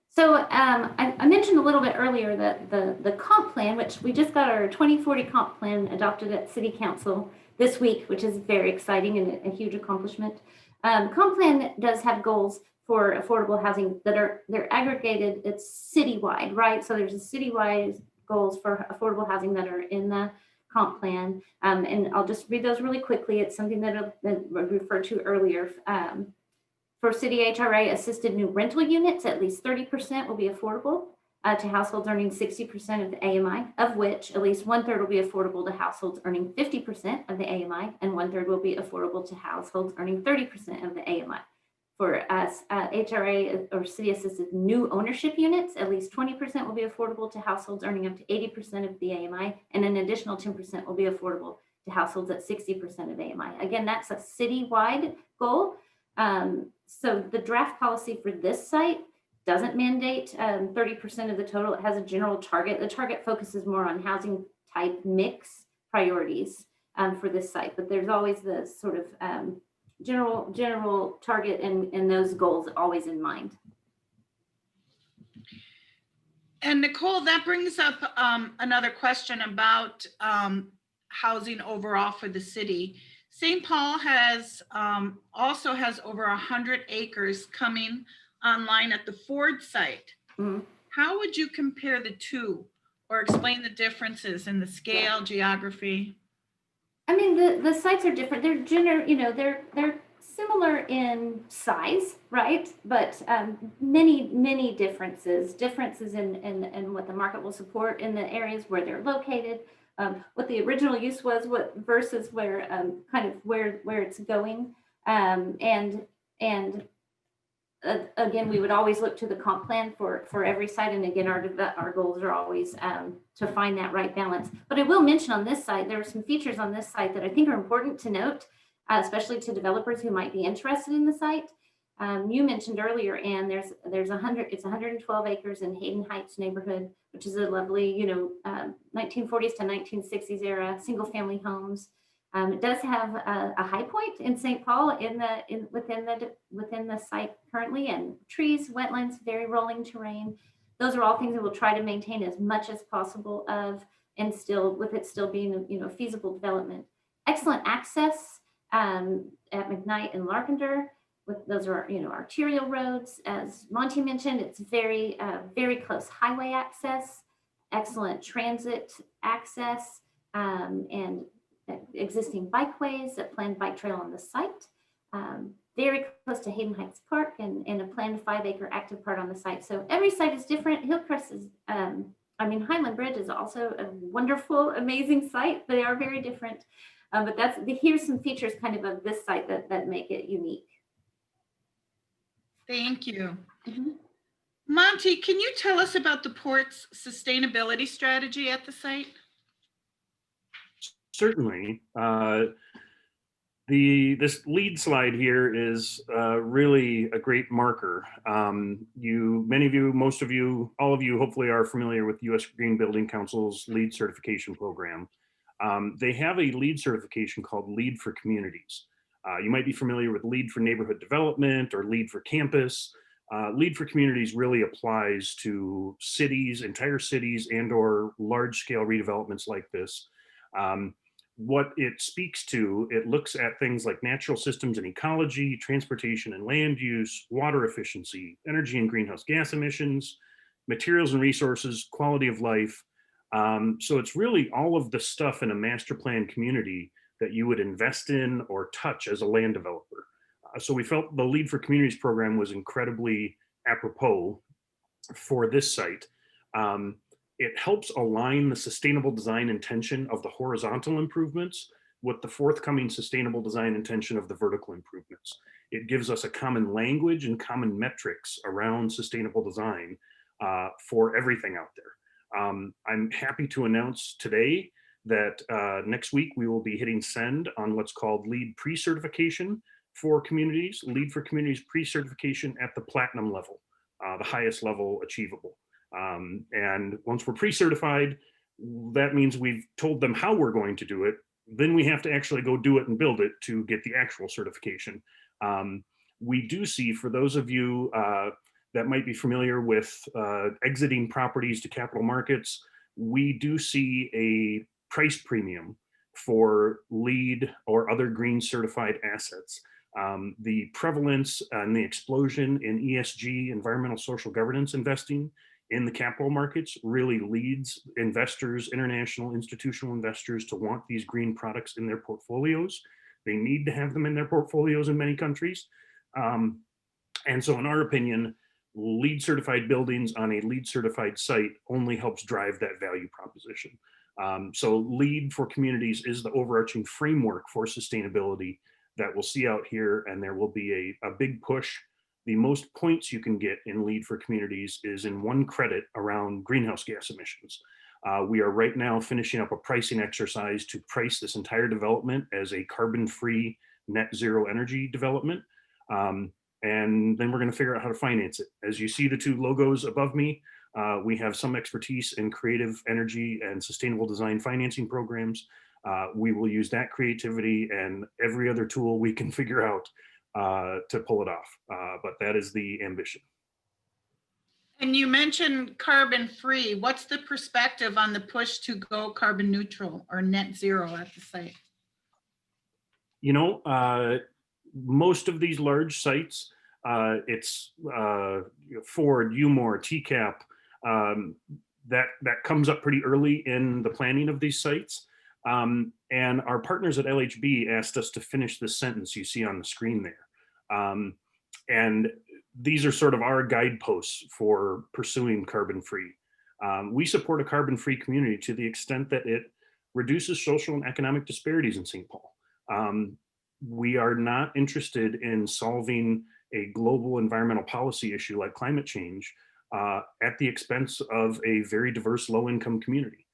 Speaker 4: So I mentioned a little bit earlier that the comp plan, which we just got our 2040 comp plan adopted at City Council this week, which is very exciting and a huge accomplishment. Comp plan does have goals for affordable housing they're aggregated. It's citywide, right? So there's a citywide goals for affordable housing that are in the comp plan. And I'll just read those really quickly. It's something that I referred to earlier. For city HRA assisted new rental units, at least 30% will be affordable to households earning 60% of the AMI, of which at least 1/3 will be affordable to households earning 50% of the AMI, and 1/3 will be affordable to households earning 30% of the AMI. For us, HRA or city assisted new ownership units, at least 20% will be affordable to households earning up to 80% of the AMI, and an additional 10% will be affordable to households at 60% of AMI. Again, that's a citywide goal. So the draft policy for this site doesn't mandate 30% of the total. It has a general target. The target focuses more on housing type mix priorities for this site, but there's always the sort of general target and those goals always in mind.
Speaker 14: And Nicolle, that brings up another question about housing overall for the city. St. Paul also has over 100 acres coming online at the Ford site. Mm-hmm. How would you compare the two or explain the differences in the scale, geography?
Speaker 4: I mean, the sites are different. They're they're similar in size, right? But many differences in what the market will support in the areas where they're located. What the original use was, versus where where it's going, and again, we would always look to the comp plan for every site, and again, our goals are always to find that right balance. But I will mention on this site, there are some features on this site that I think are important to note, especially to developers who might be interested in the site. You mentioned earlier, and it's 112 acres in Hayden Heights neighborhood, which is a lovely, 1940s to 1960s era single family homes. It does have a high point in St. Paul within the site currently, and trees, wetlands, very rolling terrain. Those are all things that we'll try to maintain as much as possible and still being a feasible development. Excellent access at McKnight and Larpenter. Those are arterial roads, as Monty mentioned. It's very close highway access, excellent transit access, and existing bikeways, a planned bike trail on the site. Very close to Hayden Heights Park and a planned 5-acre active part on the site. So every site is different. Hillcrest is, Highland Bridge is also a wonderful, amazing site. They are very different, but here's some features kind of this site that make it unique.
Speaker 14: Thank you. Mm-hmm. Monty, can you tell us about the port's sustainability strategy at the site?
Speaker 16: Certainly. This lead slide here is really a great marker. Many of you, most of you, all of you hopefully are familiar with U.S. Green Building Council's LEED certification program. They have a LEED certification called LEED for Communities. You might be familiar with LEED for Neighborhood Development or LEED for Campus. LEED for Communities really applies to cities, entire cities, and or large-scale redevelopments like this. What it speaks to, it looks at things like natural systems and ecology, transportation and land use, water efficiency, energy and greenhouse gas emissions, materials and resources, quality of life. So it's really all of the stuff in a master plan community that you would invest in or touch as a land developer. So we felt the LEED for Communities program was incredibly apropos for this site. It helps align the sustainable design intention of the horizontal improvements with the forthcoming sustainable design intention of the vertical improvements. It gives us a common language and common metrics around sustainable design for everything out there. I'm happy to announce today that next week we will be hitting send on what's called LEED pre-certification for communities, LEED for Communities pre-certification at the platinum level, the highest level achievable. And once we're pre-certified, that means we've told them how we're going to do it. Then we have to actually go do it and build it to get the actual certification. We do see, for those of you that might be familiar with exiting properties to capital markets, we do see a price premium for LEED or other green certified assets. The prevalence and the explosion in ESG, environmental social governance investing in the capital markets really leads investors, international institutional investors, to want these green products in their portfolios. They need to have them in their portfolios in many countries. And so in our opinion, LEED certified buildings on a LEED certified site only helps drive that value proposition. So LEED for Communities is the overarching framework for sustainability that we'll see out here, and there will be a big push. The most points you can get in LEED for Communities is in one credit around greenhouse gas emissions. We are right now finishing up a pricing exercise to price this entire development as a carbon-free net zero energy development. And then we're going to figure out how to finance it. As you see the two logos above me, we have some expertise in creative energy and sustainable design financing programs. We will use that creativity and every other tool we can figure out to pull it off, but that is the ambition.
Speaker 14: And you mentioned carbon free. What's the perspective on the push to go carbon neutral or net zero at the site?
Speaker 16: You know, most of these large sites, it's Ford, Umore, TCAP, that comes up pretty early in the planning of these sites. And our partners at LHB asked us to finish this sentence you see on the screen there. And these are sort of our guideposts for pursuing carbon-free. We support a carbon-free community to the extent that it reduces social and economic disparities in St. Paul. We are not interested in solving a global environmental policy issue like climate change at the expense of a very diverse low-income community.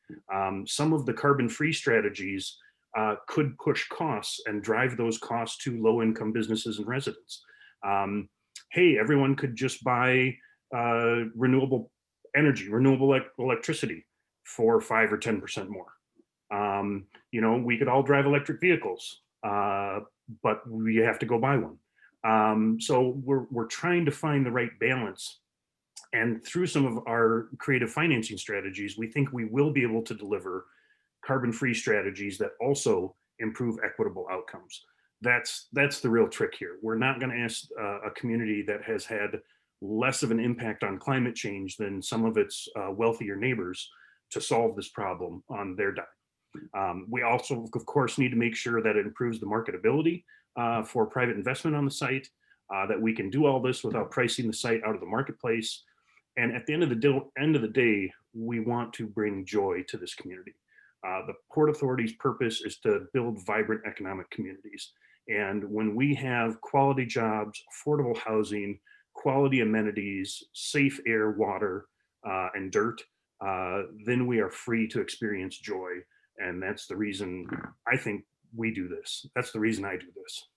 Speaker 16: Some of the carbon-free strategies could push costs and drive those costs to low-income businesses and residents. Hey, everyone could just buy renewable energy, renewable electricity for 5 or 10% more. You know, we could all drive electric vehicles, but we have to go buy one. So we're trying to find the right balance. And through some of our creative financing strategies, we think we will be able to deliver carbon-free strategies that also improve equitable outcomes. That's the real trick here. We're not going to ask a community that has had less of an impact on climate change than some of its wealthier neighbors to solve this problem on their dime. We also, of course, need to make sure that it improves the marketability for private investment on the site, that we can do all this without pricing the site out of the marketplace. And at the end of the day, we want to bring joy to this community. The Port Authority's purpose is to build vibrant economic communities. And when we have quality jobs, affordable housing, quality amenities, safe air, water, and dirt, then we are free to experience joy And that's the reason I think we do this. That's the reason I do this.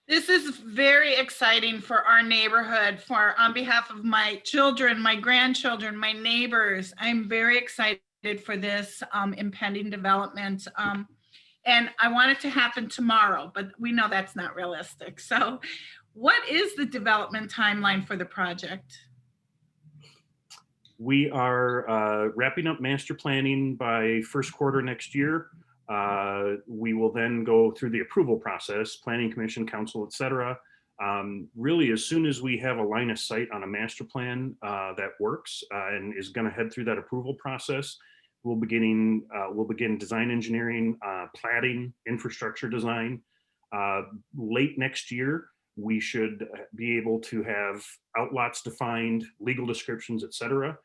Speaker 14: This is very exciting for our neighborhood, on behalf of my children, my grandchildren, my neighbors. I'm very excited for this impending development. And I want it to happen tomorrow, but we know that's not realistic. So what is the development timeline for the project?
Speaker 16: We are wrapping up master planning by first quarter next year. We will then go through the approval process, planning commission, council, et cetera. Really, as soon as we have a line of sight on a master plan that works and is going to head through that approval process, we'll begin design engineering, platting, infrastructure design. Late next year, we should be able to have outlots defined, legal descriptions, et cetera,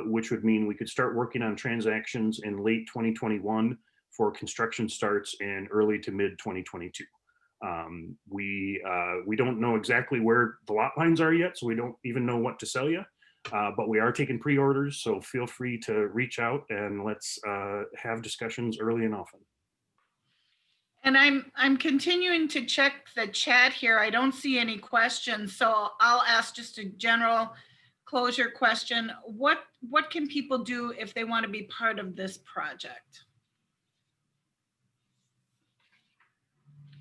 Speaker 16: which would mean we could start working on transactions in late 2021 for construction starts in early to mid 2022. We don't know exactly where the lot lines are yet, so we don't even know what to sell you, but we are taking pre-orders, so feel free to reach out and let's have discussions early and often.
Speaker 14: And I'm continuing to check the chat here. I don't see any questions, so I'll ask just a general closure question. What can people do if they want to be part of this project?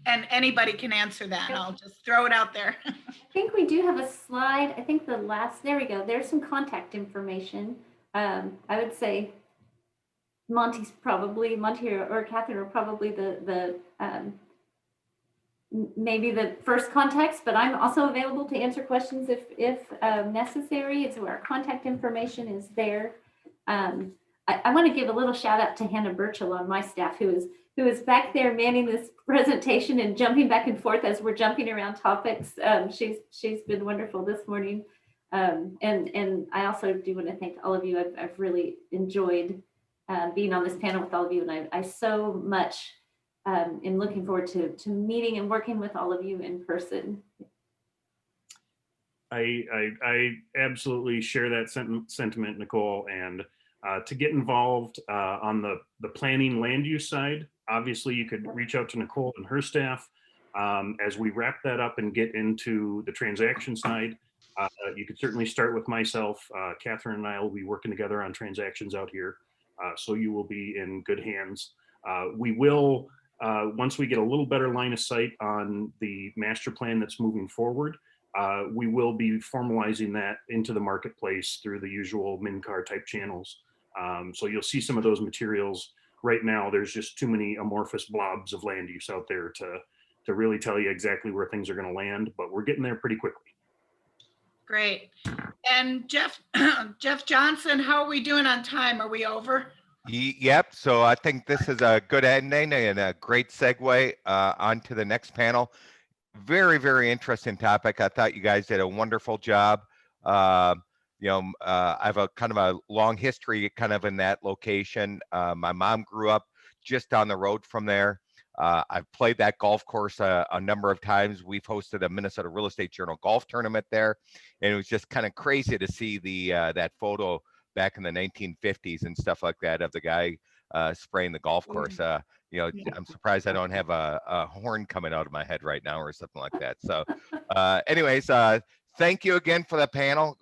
Speaker 14: And anybody can answer that. I'll just throw it out there.
Speaker 4: I think we do have a slide. I think there we go. There's some contact information. I would say Monty or Catherine are probably maybe the first contacts, but I'm also available to answer questions if necessary. So our contact information is there. I want to give a little shout out to Hannah Burchell on my staff, who is back there manning this presentation and jumping back and forth as we're jumping around topics. She's been wonderful this morning. And I also do want to thank all of you. I've really enjoyed being on this panel with all of you. And I so much am looking forward to meeting and working with all of you in person.
Speaker 16: I absolutely share that sentiment, Nicole, and to get involved on the planning land use side, obviously you could reach out to Nicole and her staff. As we wrap that up and get into the transaction side, you could certainly start with myself. Catherine and I will be working together on transactions out here, so you will be in good hands. We will, once we get a little better line of sight on the master plan that's moving forward, we will be formalizing that into the marketplace through the usual MinCar type channels. So you'll see some of those materials. Right now, there's just too many amorphous blobs of land use out there to really tell you exactly where things are going to land, but we're getting there pretty quickly.
Speaker 14: Great. And Jeff Johnson, how are we doing on time? Are we over?
Speaker 1: Yep. So I think this is a good ending and a great segue onto the next panel. Very, very interesting topic. I thought you guys did a wonderful job. I have a kind of a long history kind of in that location. My mom grew up just down the road from there. I've played that golf course a number of times. We've hosted a Minnesota Real Estate Journal golf tournament there, and it was just kind of crazy to see that photo back in the 1950s and stuff like that of the guy spraying the golf course. I'm surprised I don't have a horn coming out of my head right now or something like that. So anyways, thank you again for the panel.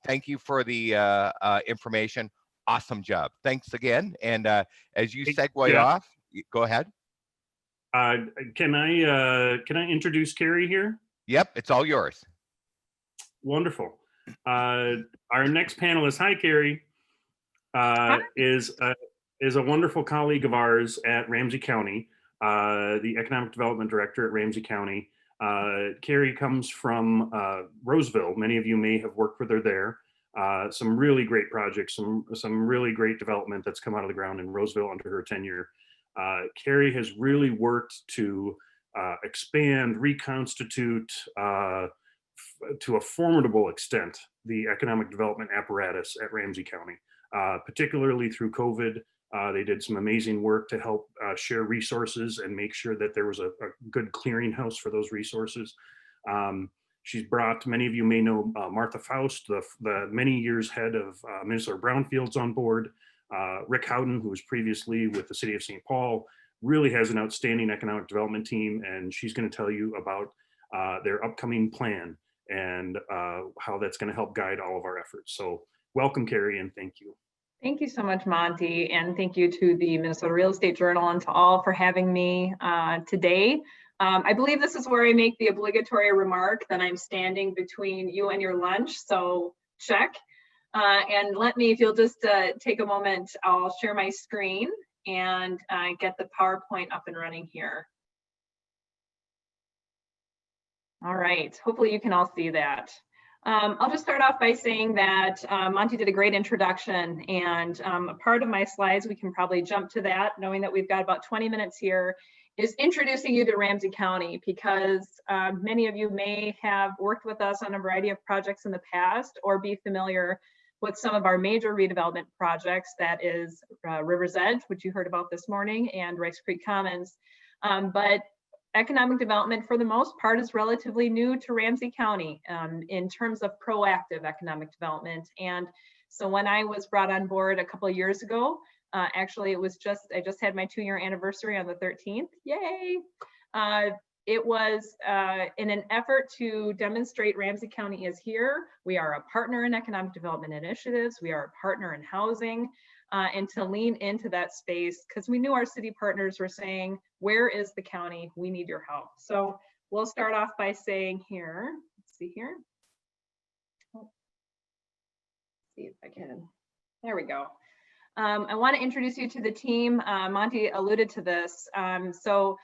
Speaker 1: Thank you for the information. Awesome job. Thanks again. And as you segue off, go ahead.
Speaker 16: Can I introduce Carrie here?
Speaker 1: Yep, it's all yours.
Speaker 16: Wonderful. Our next panelist, hi Carrie, is a wonderful colleague of ours at Ramsey County, the Economic Development Director at Ramsey County. Carrie comes from Roseville. Many of you may have worked with her there. Some really great projects, some really great development that's come out of the ground in Roseville under her tenure. Carrie has really worked to expand, reconstitute to a formidable extent the economic development apparatus at Ramsey County, particularly through COVID. They did some amazing work to help share resources and make sure that there was a good clearinghouse for those resources. She's brought, many of you may know Martha Faust, the many years head of Minnesota Brownfields on board. Rick Howden, who was previously with the City of St. Paul, really has an outstanding economic development team, and she's going to tell you about their upcoming plan and how that's going to help guide all of our efforts. So welcome, Carrie, and thank you.
Speaker 17: Thank you so much, Monty, and thank you to the Minnesota Real Estate Journal and to all for having me today. I believe this is where I make the obligatory remark that I'm standing between you and your lunch, so check. And let me, if you'll just take a moment, I'll share my screen and get the PowerPoint up and running here. All right, hopefully you can all see that. I'll just start off by saying that Monty did a great introduction, and a part of my slides, we can probably jump to that, knowing that we've got about 20 minutes here, is introducing you to Ramsey County, because many of you may have worked with us on a variety of projects in the past or be familiar with some of our major redevelopment projects, that is River's Edge, which you heard about this morning, and Rice Creek Commons. But economic development, for the most part, is relatively new to Ramsey County in terms of proactive economic development. And so when I was brought on board a couple of years ago, actually it was I just had my 2-year anniversary on the 13th, yay! It was in an effort to demonstrate Ramsey County is here. We are a partner in economic development initiatives. We are a partner in housing. And to lean into that space, because we knew our city partners were saying, where is the county? We need your help. So we'll start off by saying here, let's see here. Let's see if I can, there we go. I want to introduce you to the team. Monty alluded to this. To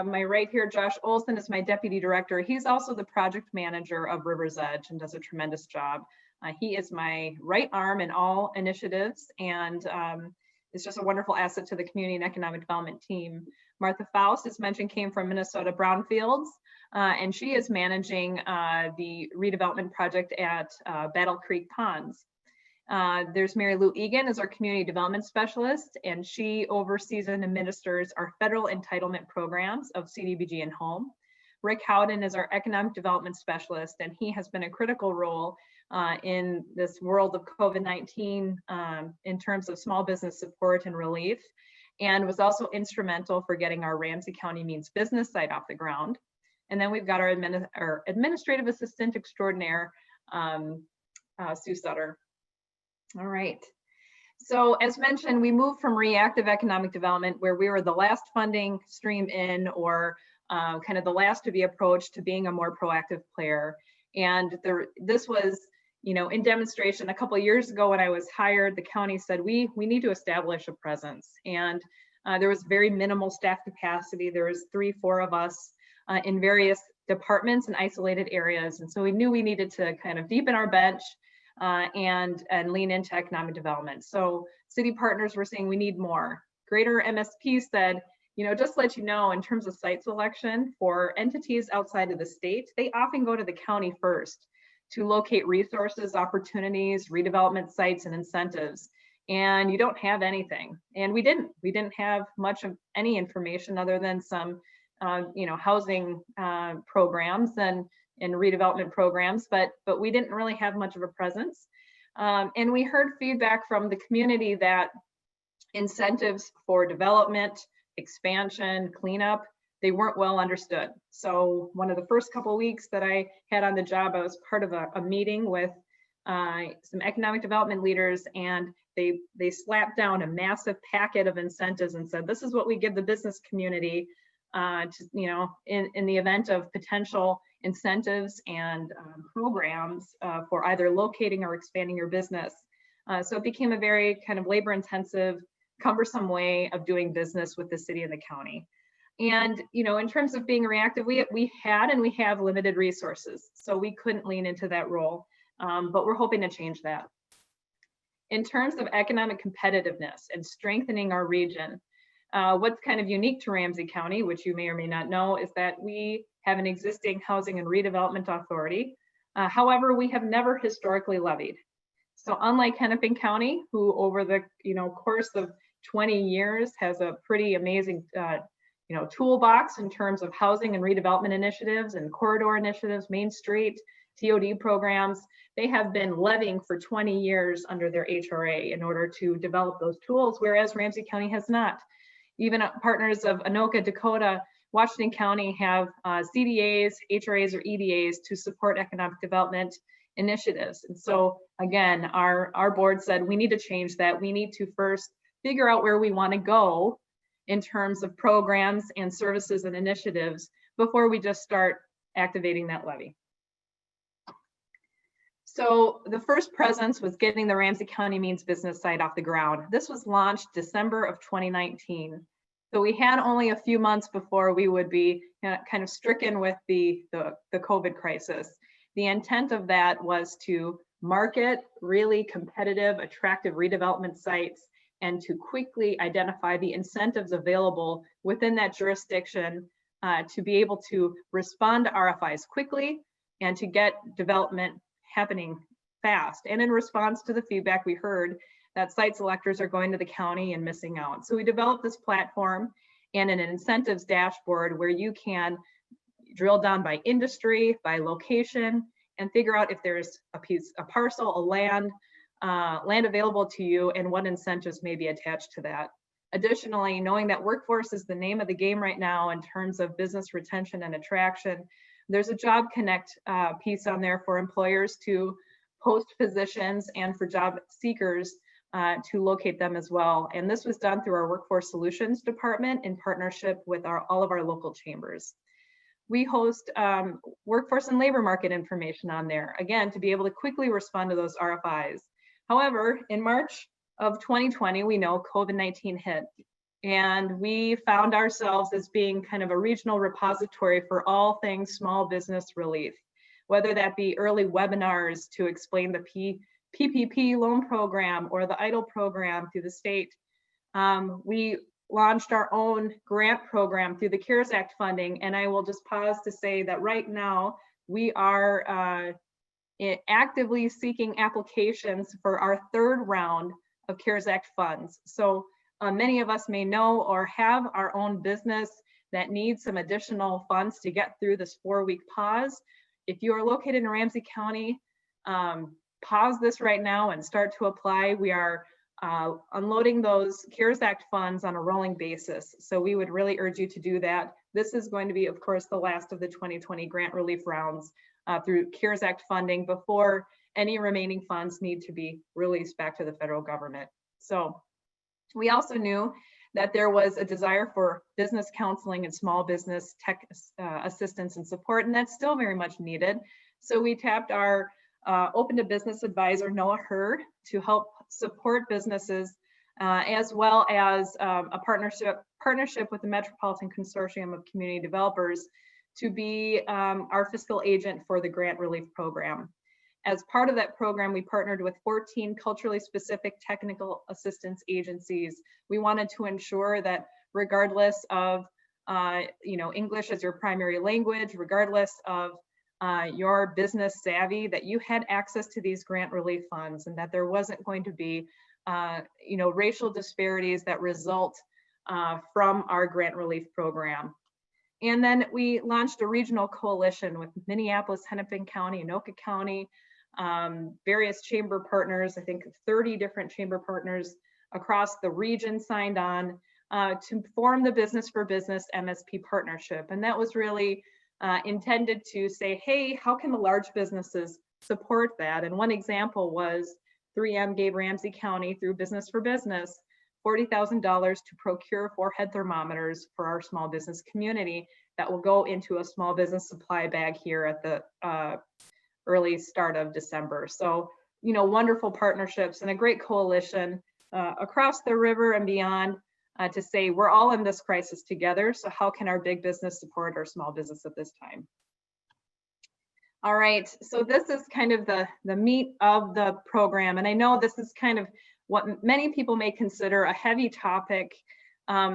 Speaker 17: my right here, Josh Olson is my deputy director. He's also the project manager of River's Edge and does a tremendous job. He is my right arm in all initiatives, and is just a wonderful asset to the community and economic development team. Martha Faust, as mentioned, came from Minnesota Brownfields, and she is managing the redevelopment project at Battle Creek Ponds. There's Mary Lou Egan as our community development specialist, and she oversees and administers our federal entitlement programs of CDBG and home. Rick Howden is our economic development specialist, and he has been a critical role in this world of COVID-19 in terms of small business support and relief, and was also instrumental for getting our Ramsey County Means Business site off the ground. And then we've got our administrative assistant extraordinaire, Sue Sutter. All right. So as mentioned, we moved from reactive economic development, where we were the last funding stream in, or kind of the last to be approached, to being a more proactive player. And this was, in demonstration a couple of years ago when I was hired, the county said, we need to establish a presence. And there was very minimal staff capacity. There was 3-4 of us in various departments and isolated areas. And so we knew we needed to kind of deepen our bench and lean into economic development. So city partners were saying we need more. Greater MSP said, just to let you know, in terms of site selection for entities outside of the state, they often go to the county first to locate resources, opportunities, redevelopment sites, and incentives. And you don't have anything. And we didn't have much of any information other than some, housing programs and redevelopment programs, but we didn't really have much of a presence. And we heard feedback from the community that incentives for development, expansion, cleanup, they weren't well understood. So one of the first couple of weeks that I had on the job, I was part of a meeting with some economic development leaders, and they slapped down a massive packet of incentives and said, this is what we give the business community in the event of potential incentives and programs for either locating or expanding your business. So it became a very kind of labor intensive, cumbersome way of doing business with the city and the county. And, in terms of being reactive, we had and we have limited resources, so we couldn't lean into that role, but we're hoping to change that. In terms of economic competitiveness and strengthening our region, what's kind of unique to Ramsey County, which you may or may not know, is that we have an existing housing and redevelopment authority. However, we have never historically levied. So unlike Hennepin County, who over the course of 20 years has a pretty amazing toolbox in terms of housing and redevelopment initiatives and corridor initiatives, Main Street, TOD programs. They have been levying for 20 years under their HRA in order to develop those tools, whereas Ramsey County has not. Even partners of Anoka, Dakota, Washington County have CDAs, HRAs, or EDAs to support economic development initiatives. And so again, our board said we need to change that. We need to first figure out where we want to go in terms of programs and services and initiatives before we just start activating that levy. So the first presence was getting the Ramsey County Means Business site off the ground. This was launched December of 2019. So we had only a few months before we would be kind of stricken with the COVID crisis. The intent of that was to market really competitive, attractive redevelopment sites and to quickly identify the incentives available within that jurisdiction to be able to respond to RFIs quickly and to get development happening fast. And in response to the feedback we heard that site selectors are going to the county and missing out. So we developed this platform and an incentives dashboard where you can drill down by industry, by location, and figure out if there's a parcel, a land available to you and what incentives may be attached to that. Additionally, knowing that workforce is the name of the game right now in terms of business retention and attraction, there's a Job Connect piece on there for employers to post positions and for job seekers to locate them as well. And this was done through our Workforce Solutions Department in partnership with all of our local chambers. We host workforce and labor market information on there, again, to be able to quickly respond to those RFIs. However, in March of 2020, we know COVID-19 hit, and we found ourselves as being kind of a regional repository for all things small business relief, whether that be early webinars to explain the PPP loan program or the EIDL program through the state. We launched our own grant program through the CARES Act funding, and I will just pause to say that right now we are actively seeking applications for our third round of CARES Act funds. So many of us may know or have our own business that needs some additional funds to get through this 4-week pause. If you are located in Ramsey County, pause this right now and start to apply. We are unloading those CARES Act funds on a rolling basis. So we would really urge you to do that. This is going to be, of course, the last of the 2020 grant relief rounds through CARES Act funding before any remaining funds need to be released back to the federal government. So we also knew that there was a desire for business counseling and small business tech assistance and support, and that's still very much needed. So we tapped our Open to Business advisor, Noah Hurd, to help support businesses, as well as a partnership with the Metropolitan Consortium of Community Developers to be our fiscal agent for the grant relief program. As part of that program, we partnered with 14 culturally specific technical assistance agencies. We wanted to ensure that regardless of English as your primary language, regardless of your business savvy, that you had access to these grant relief funds and that there wasn't going to be racial disparities that result from our grant relief program. And then we launched a regional coalition with Minneapolis, Hennepin County, Anoka County, various chamber partners, I think 30 different chamber partners across the region signed on to form the Business for Business MSP partnership. And that was really intended to say, hey, how can the large businesses support that? And one example was 3M gave Ramsey County through Business for Business $40,000 to procure 4 head thermometers for our small business community that will go into a small business supply bag here at the early start of December. So, wonderful partnerships and a great coalition across the river and beyond to say we're all in this crisis together. So how can our big business support our small business at this time? All right, so this is kind of the meat of the program. And I know this is kind of what many people may consider a heavy topic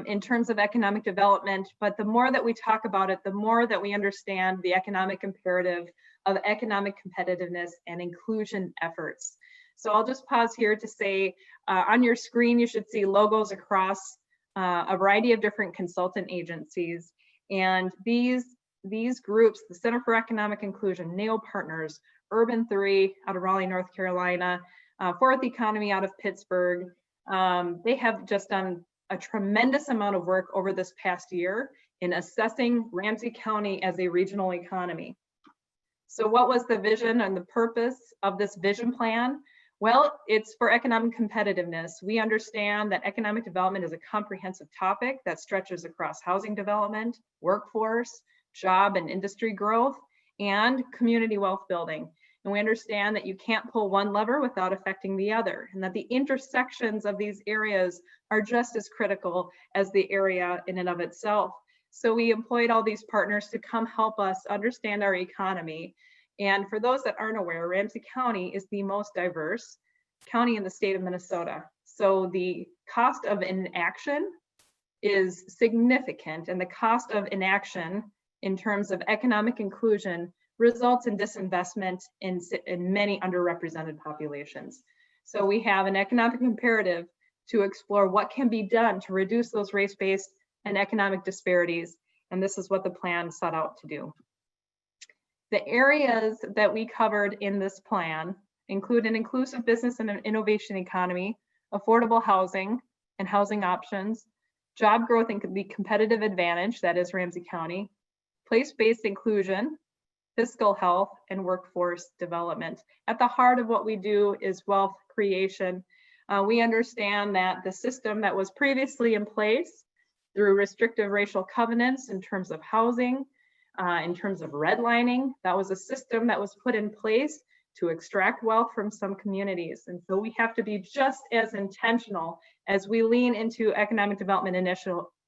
Speaker 17: in terms of economic development, but the more that we talk about it, the more that we understand the economic imperative of economic competitiveness and inclusion efforts. So I'll just pause here to say on your screen, you should see logos across a variety of different consultant agencies. And these groups, the Center for Economic Inclusion, NAO Partners, Urban 3 out of Raleigh, North Carolina, Fourth Economy out of Pittsburgh. They have just done a tremendous amount of work over this past year in assessing Ramsey County as a regional economy. So what was the vision and the purpose of this vision plan? Well, it's for economic competitiveness. We understand that economic development is a comprehensive topic that stretches across housing development, workforce, job and industry growth, and community wealth building. And we understand that you can't pull one lever without affecting the other, and that the intersections of these areas are just as critical as the area in and of itself. So we employed all these partners to come help us understand our economy. And for those that aren't aware, Ramsey County is the most diverse county in the state of Minnesota. So the cost of inaction is significant, and the cost of inaction in terms of economic inclusion results in disinvestment in many underrepresented populations. So we have an economic imperative to explore what can be done to reduce those race-based and economic disparities, and this is what the plan set out to do. The areas that we covered in this plan include an inclusive business and an innovation economy, affordable housing and housing options, job growth and the competitive advantage, that is Ramsey County, place-based inclusion, fiscal health, and workforce development. At the heart of what we do is wealth creation. We understand that the system that was previously in place through restrictive racial covenants in terms of housing, in terms of redlining, that was a system that was put in place to extract wealth from some communities. And so we have to be just as intentional as we lean into economic development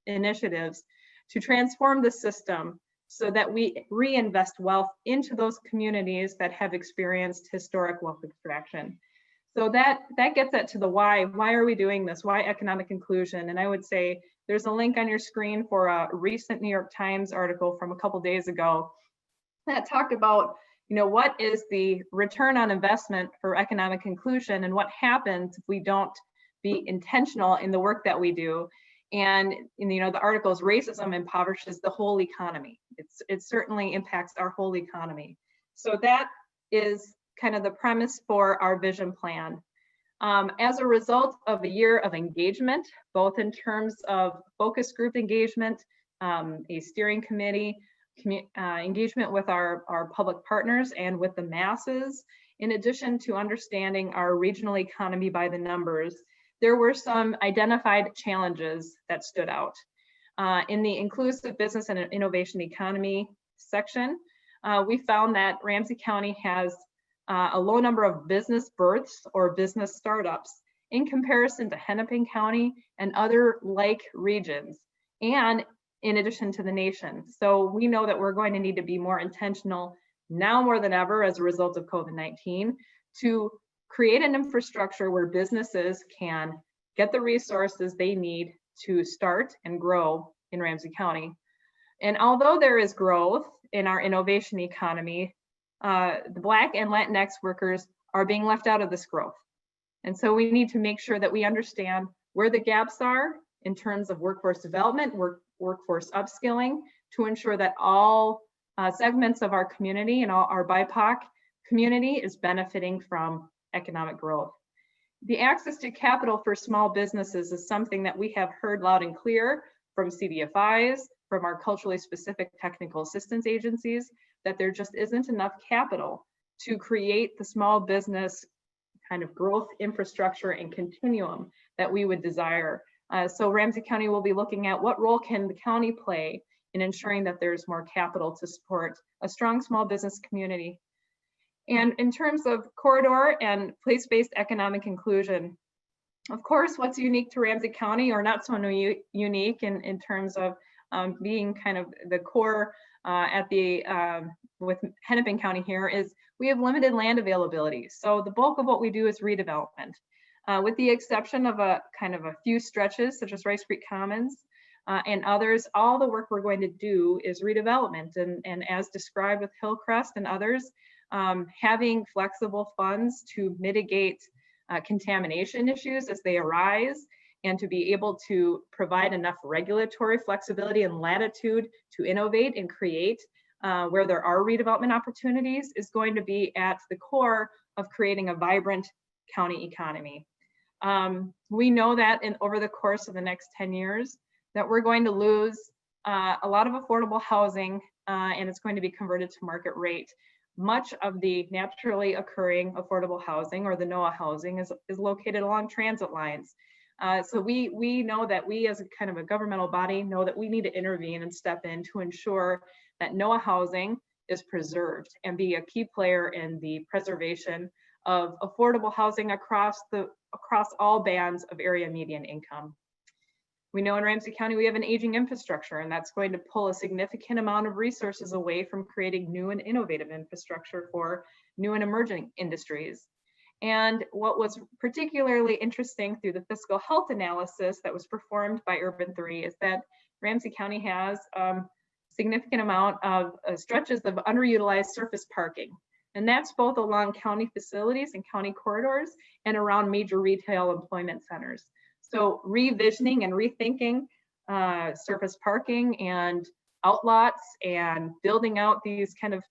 Speaker 17: initiatives to transform the system so that we reinvest wealth into those communities that have experienced historic wealth extraction. So that gets at to the why. Why are we doing this? Why economic inclusion? And I would say there's a link on your screen for a recent New York Times article from a couple days ago that talked about, what is the return on investment for economic inclusion and what happens if we don't be intentional in the work that we do. And the article is racism impoverishes the whole economy. It certainly impacts our whole economy. So that is kind of the premise for our vision plan. As a result of a year of engagement, both in terms of focus group engagement, a steering committee, engagement with our public partners and with the masses, in addition to understanding our regional economy by the numbers, there were some identified challenges that stood out. In the inclusive business and innovation economy section, we found that Ramsey County has a low number of business births or business startups in comparison to Hennepin County and other like regions, and in addition to the nation. So we know that we're going to need to be more intentional now more than ever as a result of COVID-19 to create an infrastructure where businesses can get the resources they need to start and grow in Ramsey County. And although there is growth in our innovation economy, the Black and Latinx workers are being left out of this growth. And so we need to make sure that we understand where the gaps are in terms of workforce development, workforce upskilling, to ensure that all segments of our community and all our BIPOC community is benefiting from economic growth. The access to capital for small businesses is something that we have heard loud and clear from CDFIs, from our culturally specific technical assistance agencies, that there just isn't enough capital to create the small business kind of growth infrastructure and continuum that we would desire. So Ramsey County will be looking at what role can the county play in ensuring that there's more capital to support a strong small business community. And in terms of corridor and place-based economic inclusion, of course, what's unique to Ramsey County, or not so unique in terms of being kind of the core with Hennepin County here, is we have limited land availability. So the bulk of what we do is redevelopment. With the exception of a few stretches such as Rice Creek Commons and others, all the work we're going to do is redevelopment. And as described with Hillcrest and others, having flexible funds to mitigate contamination issues as they arise, and to be able to provide enough regulatory flexibility and latitude to innovate and create where there are redevelopment opportunities is going to be at the core of creating a vibrant county economy. We know that over the course of the next 10 years that we're going to lose a lot of affordable housing and it's going to be converted to market rate. Much of the naturally occurring affordable housing, or the NOAA housing, is located along transit lines. So we know that we, as a kind of a governmental body, know that we need to intervene and step in to ensure that NOAA housing is preserved and be a key player in the preservation of affordable housing across all bands of area median income. We know in Ramsey County we have an aging infrastructure, and that's going to pull a significant amount of resources away from creating new and innovative infrastructure for new and emerging industries. And what was particularly interesting through the fiscal health analysis that was performed by Urban 3 is that Ramsey County has significant amount of stretches of underutilized surface parking. And that's both along county facilities and county corridors and around major retail employment centers. So revisioning and rethinking surface parking and outlots and building out these kind of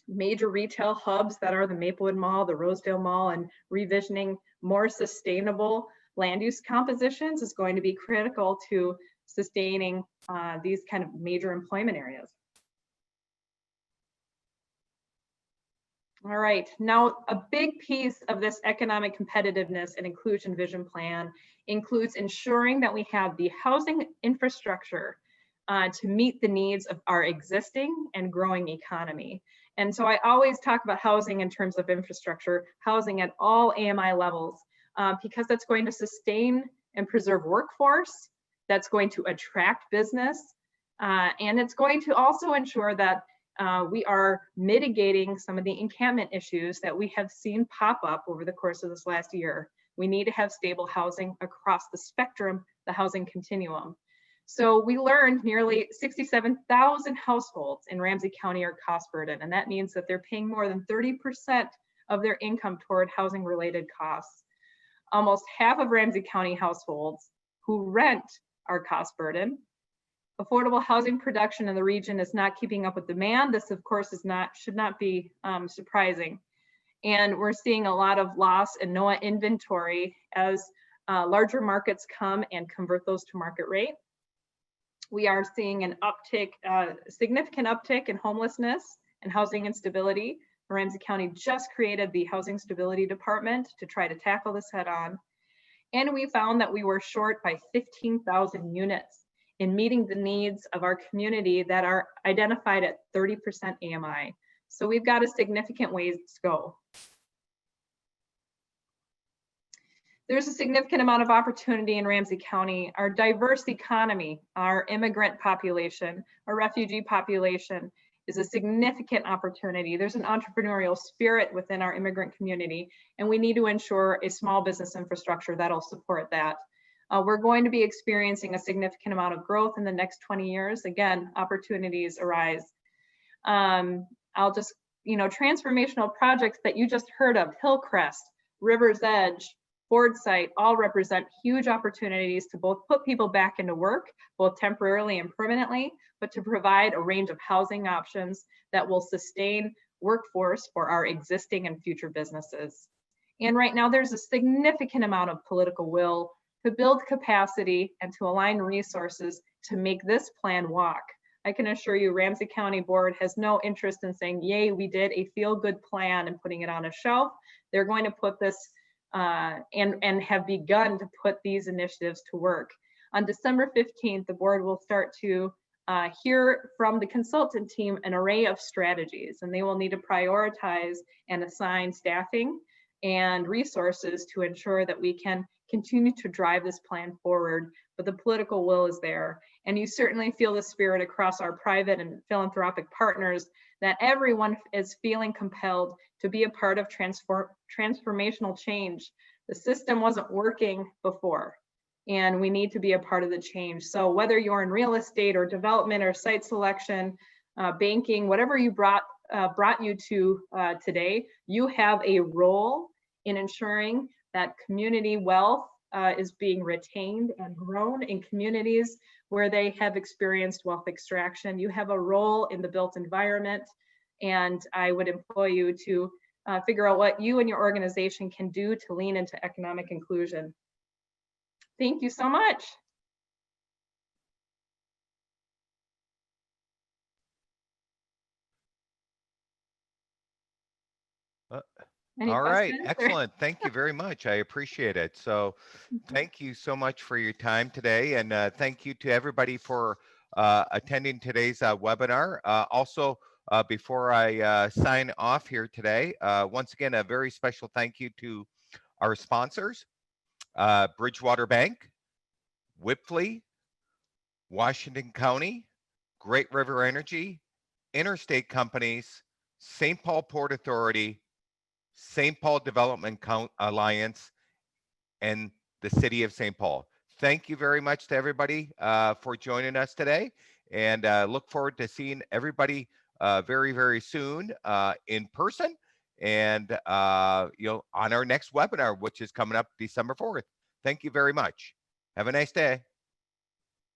Speaker 17: major retail hubs that are the Maplewood Mall, the Rosedale Mall, and revisioning more sustainable land use compositions is going to be critical to sustaining these kind of major employment areas. All right, now a big piece of this economic competitiveness and inclusion vision plan includes ensuring that we have the housing infrastructure to meet the needs of our existing and growing economy. And so I always talk about housing in terms of infrastructure, housing at all AMI levels, because that's going to sustain and preserve workforce, that's going to attract business, and it's going to also ensure that we are mitigating some of the encampment issues that we have seen pop up over the course of this last year. We need to have stable housing across the spectrum, the housing continuum. So we learned nearly 67,000 households in Ramsey County are cost burdened, and that means that they're paying more than 30% of their income toward housing related costs. Almost half of Ramsey County households who rent are cost burdened. Affordable housing production in the region is not keeping up with demand. This, of course, should not be surprising. And we're seeing a lot of loss in NOAA inventory as larger markets come and convert those to market rate. We are seeing an uptick, significant uptick in homelessness and housing instability. Ramsey County just created the Housing Stability Department to try to tackle this head on. And we found that we were short by 15,000 units in meeting the needs of our community that are identified at 30% AMI. So we've got a significant ways to go. There's a significant amount of opportunity in Ramsey County. Our diverse economy, our immigrant population, our refugee population is a significant opportunity. There's an entrepreneurial spirit within our immigrant community, and we need to ensure a small business infrastructure that'll support that. We're going to be experiencing a significant amount of growth in the next 20 years. Again, opportunities arise. I'll just, transformational projects that you just heard of, Hillcrest, River's Edge, Fordsite, all represent huge opportunities to both put people back into work, both temporarily and permanently, but to provide a range of housing options that will sustain workforce for our existing and future businesses. And right now there's a significant amount of political will to build capacity and to align resources to make this plan walk. I can assure you Ramsey County Board has no interest in saying, yay, we did a feel-good plan and putting it on a shelf. They're going to put this and have begun to put these initiatives to work. On December 15th, the board will start to hear from the consultant team an array of strategies, and they will need to prioritize and assign staffing and resources to ensure that we can continue to drive this plan forward, but the political will is there. And you certainly feel the spirit across our private and philanthropic partners that everyone is feeling compelled to be a part of transformational change. The system wasn't working before, and we need to be a part of the change. So whether you're in real estate or development or site selection, banking, whatever you brought you to today, you have a role in ensuring that community wealth is being retained and grown in communities where they have experienced wealth extraction. You have a role in the built environment, and I would employ you to figure out what you and your organization can do to lean into economic inclusion. Thank you so much. Any
Speaker 1: All right,
Speaker 17: questions or-
Speaker 1: excellent. Thank you very much. I appreciate it. So thank you so much for your time today. And thank you to everybody for attending today's webinar. Also, before I sign off here today, once again, a very special thank you to our sponsors, Bridgewater Bank, Wipfli, Washington County, Great River Energy, Interstate Companies, St. Paul Port Authority, St. Paul Development Alliance, and the City of St. Paul. Thank you very much to everybody for joining us today, and look forward to seeing everybody very, very soon in person, and on our next webinar, which is coming up December 4th. Thank you very much. Have a nice day.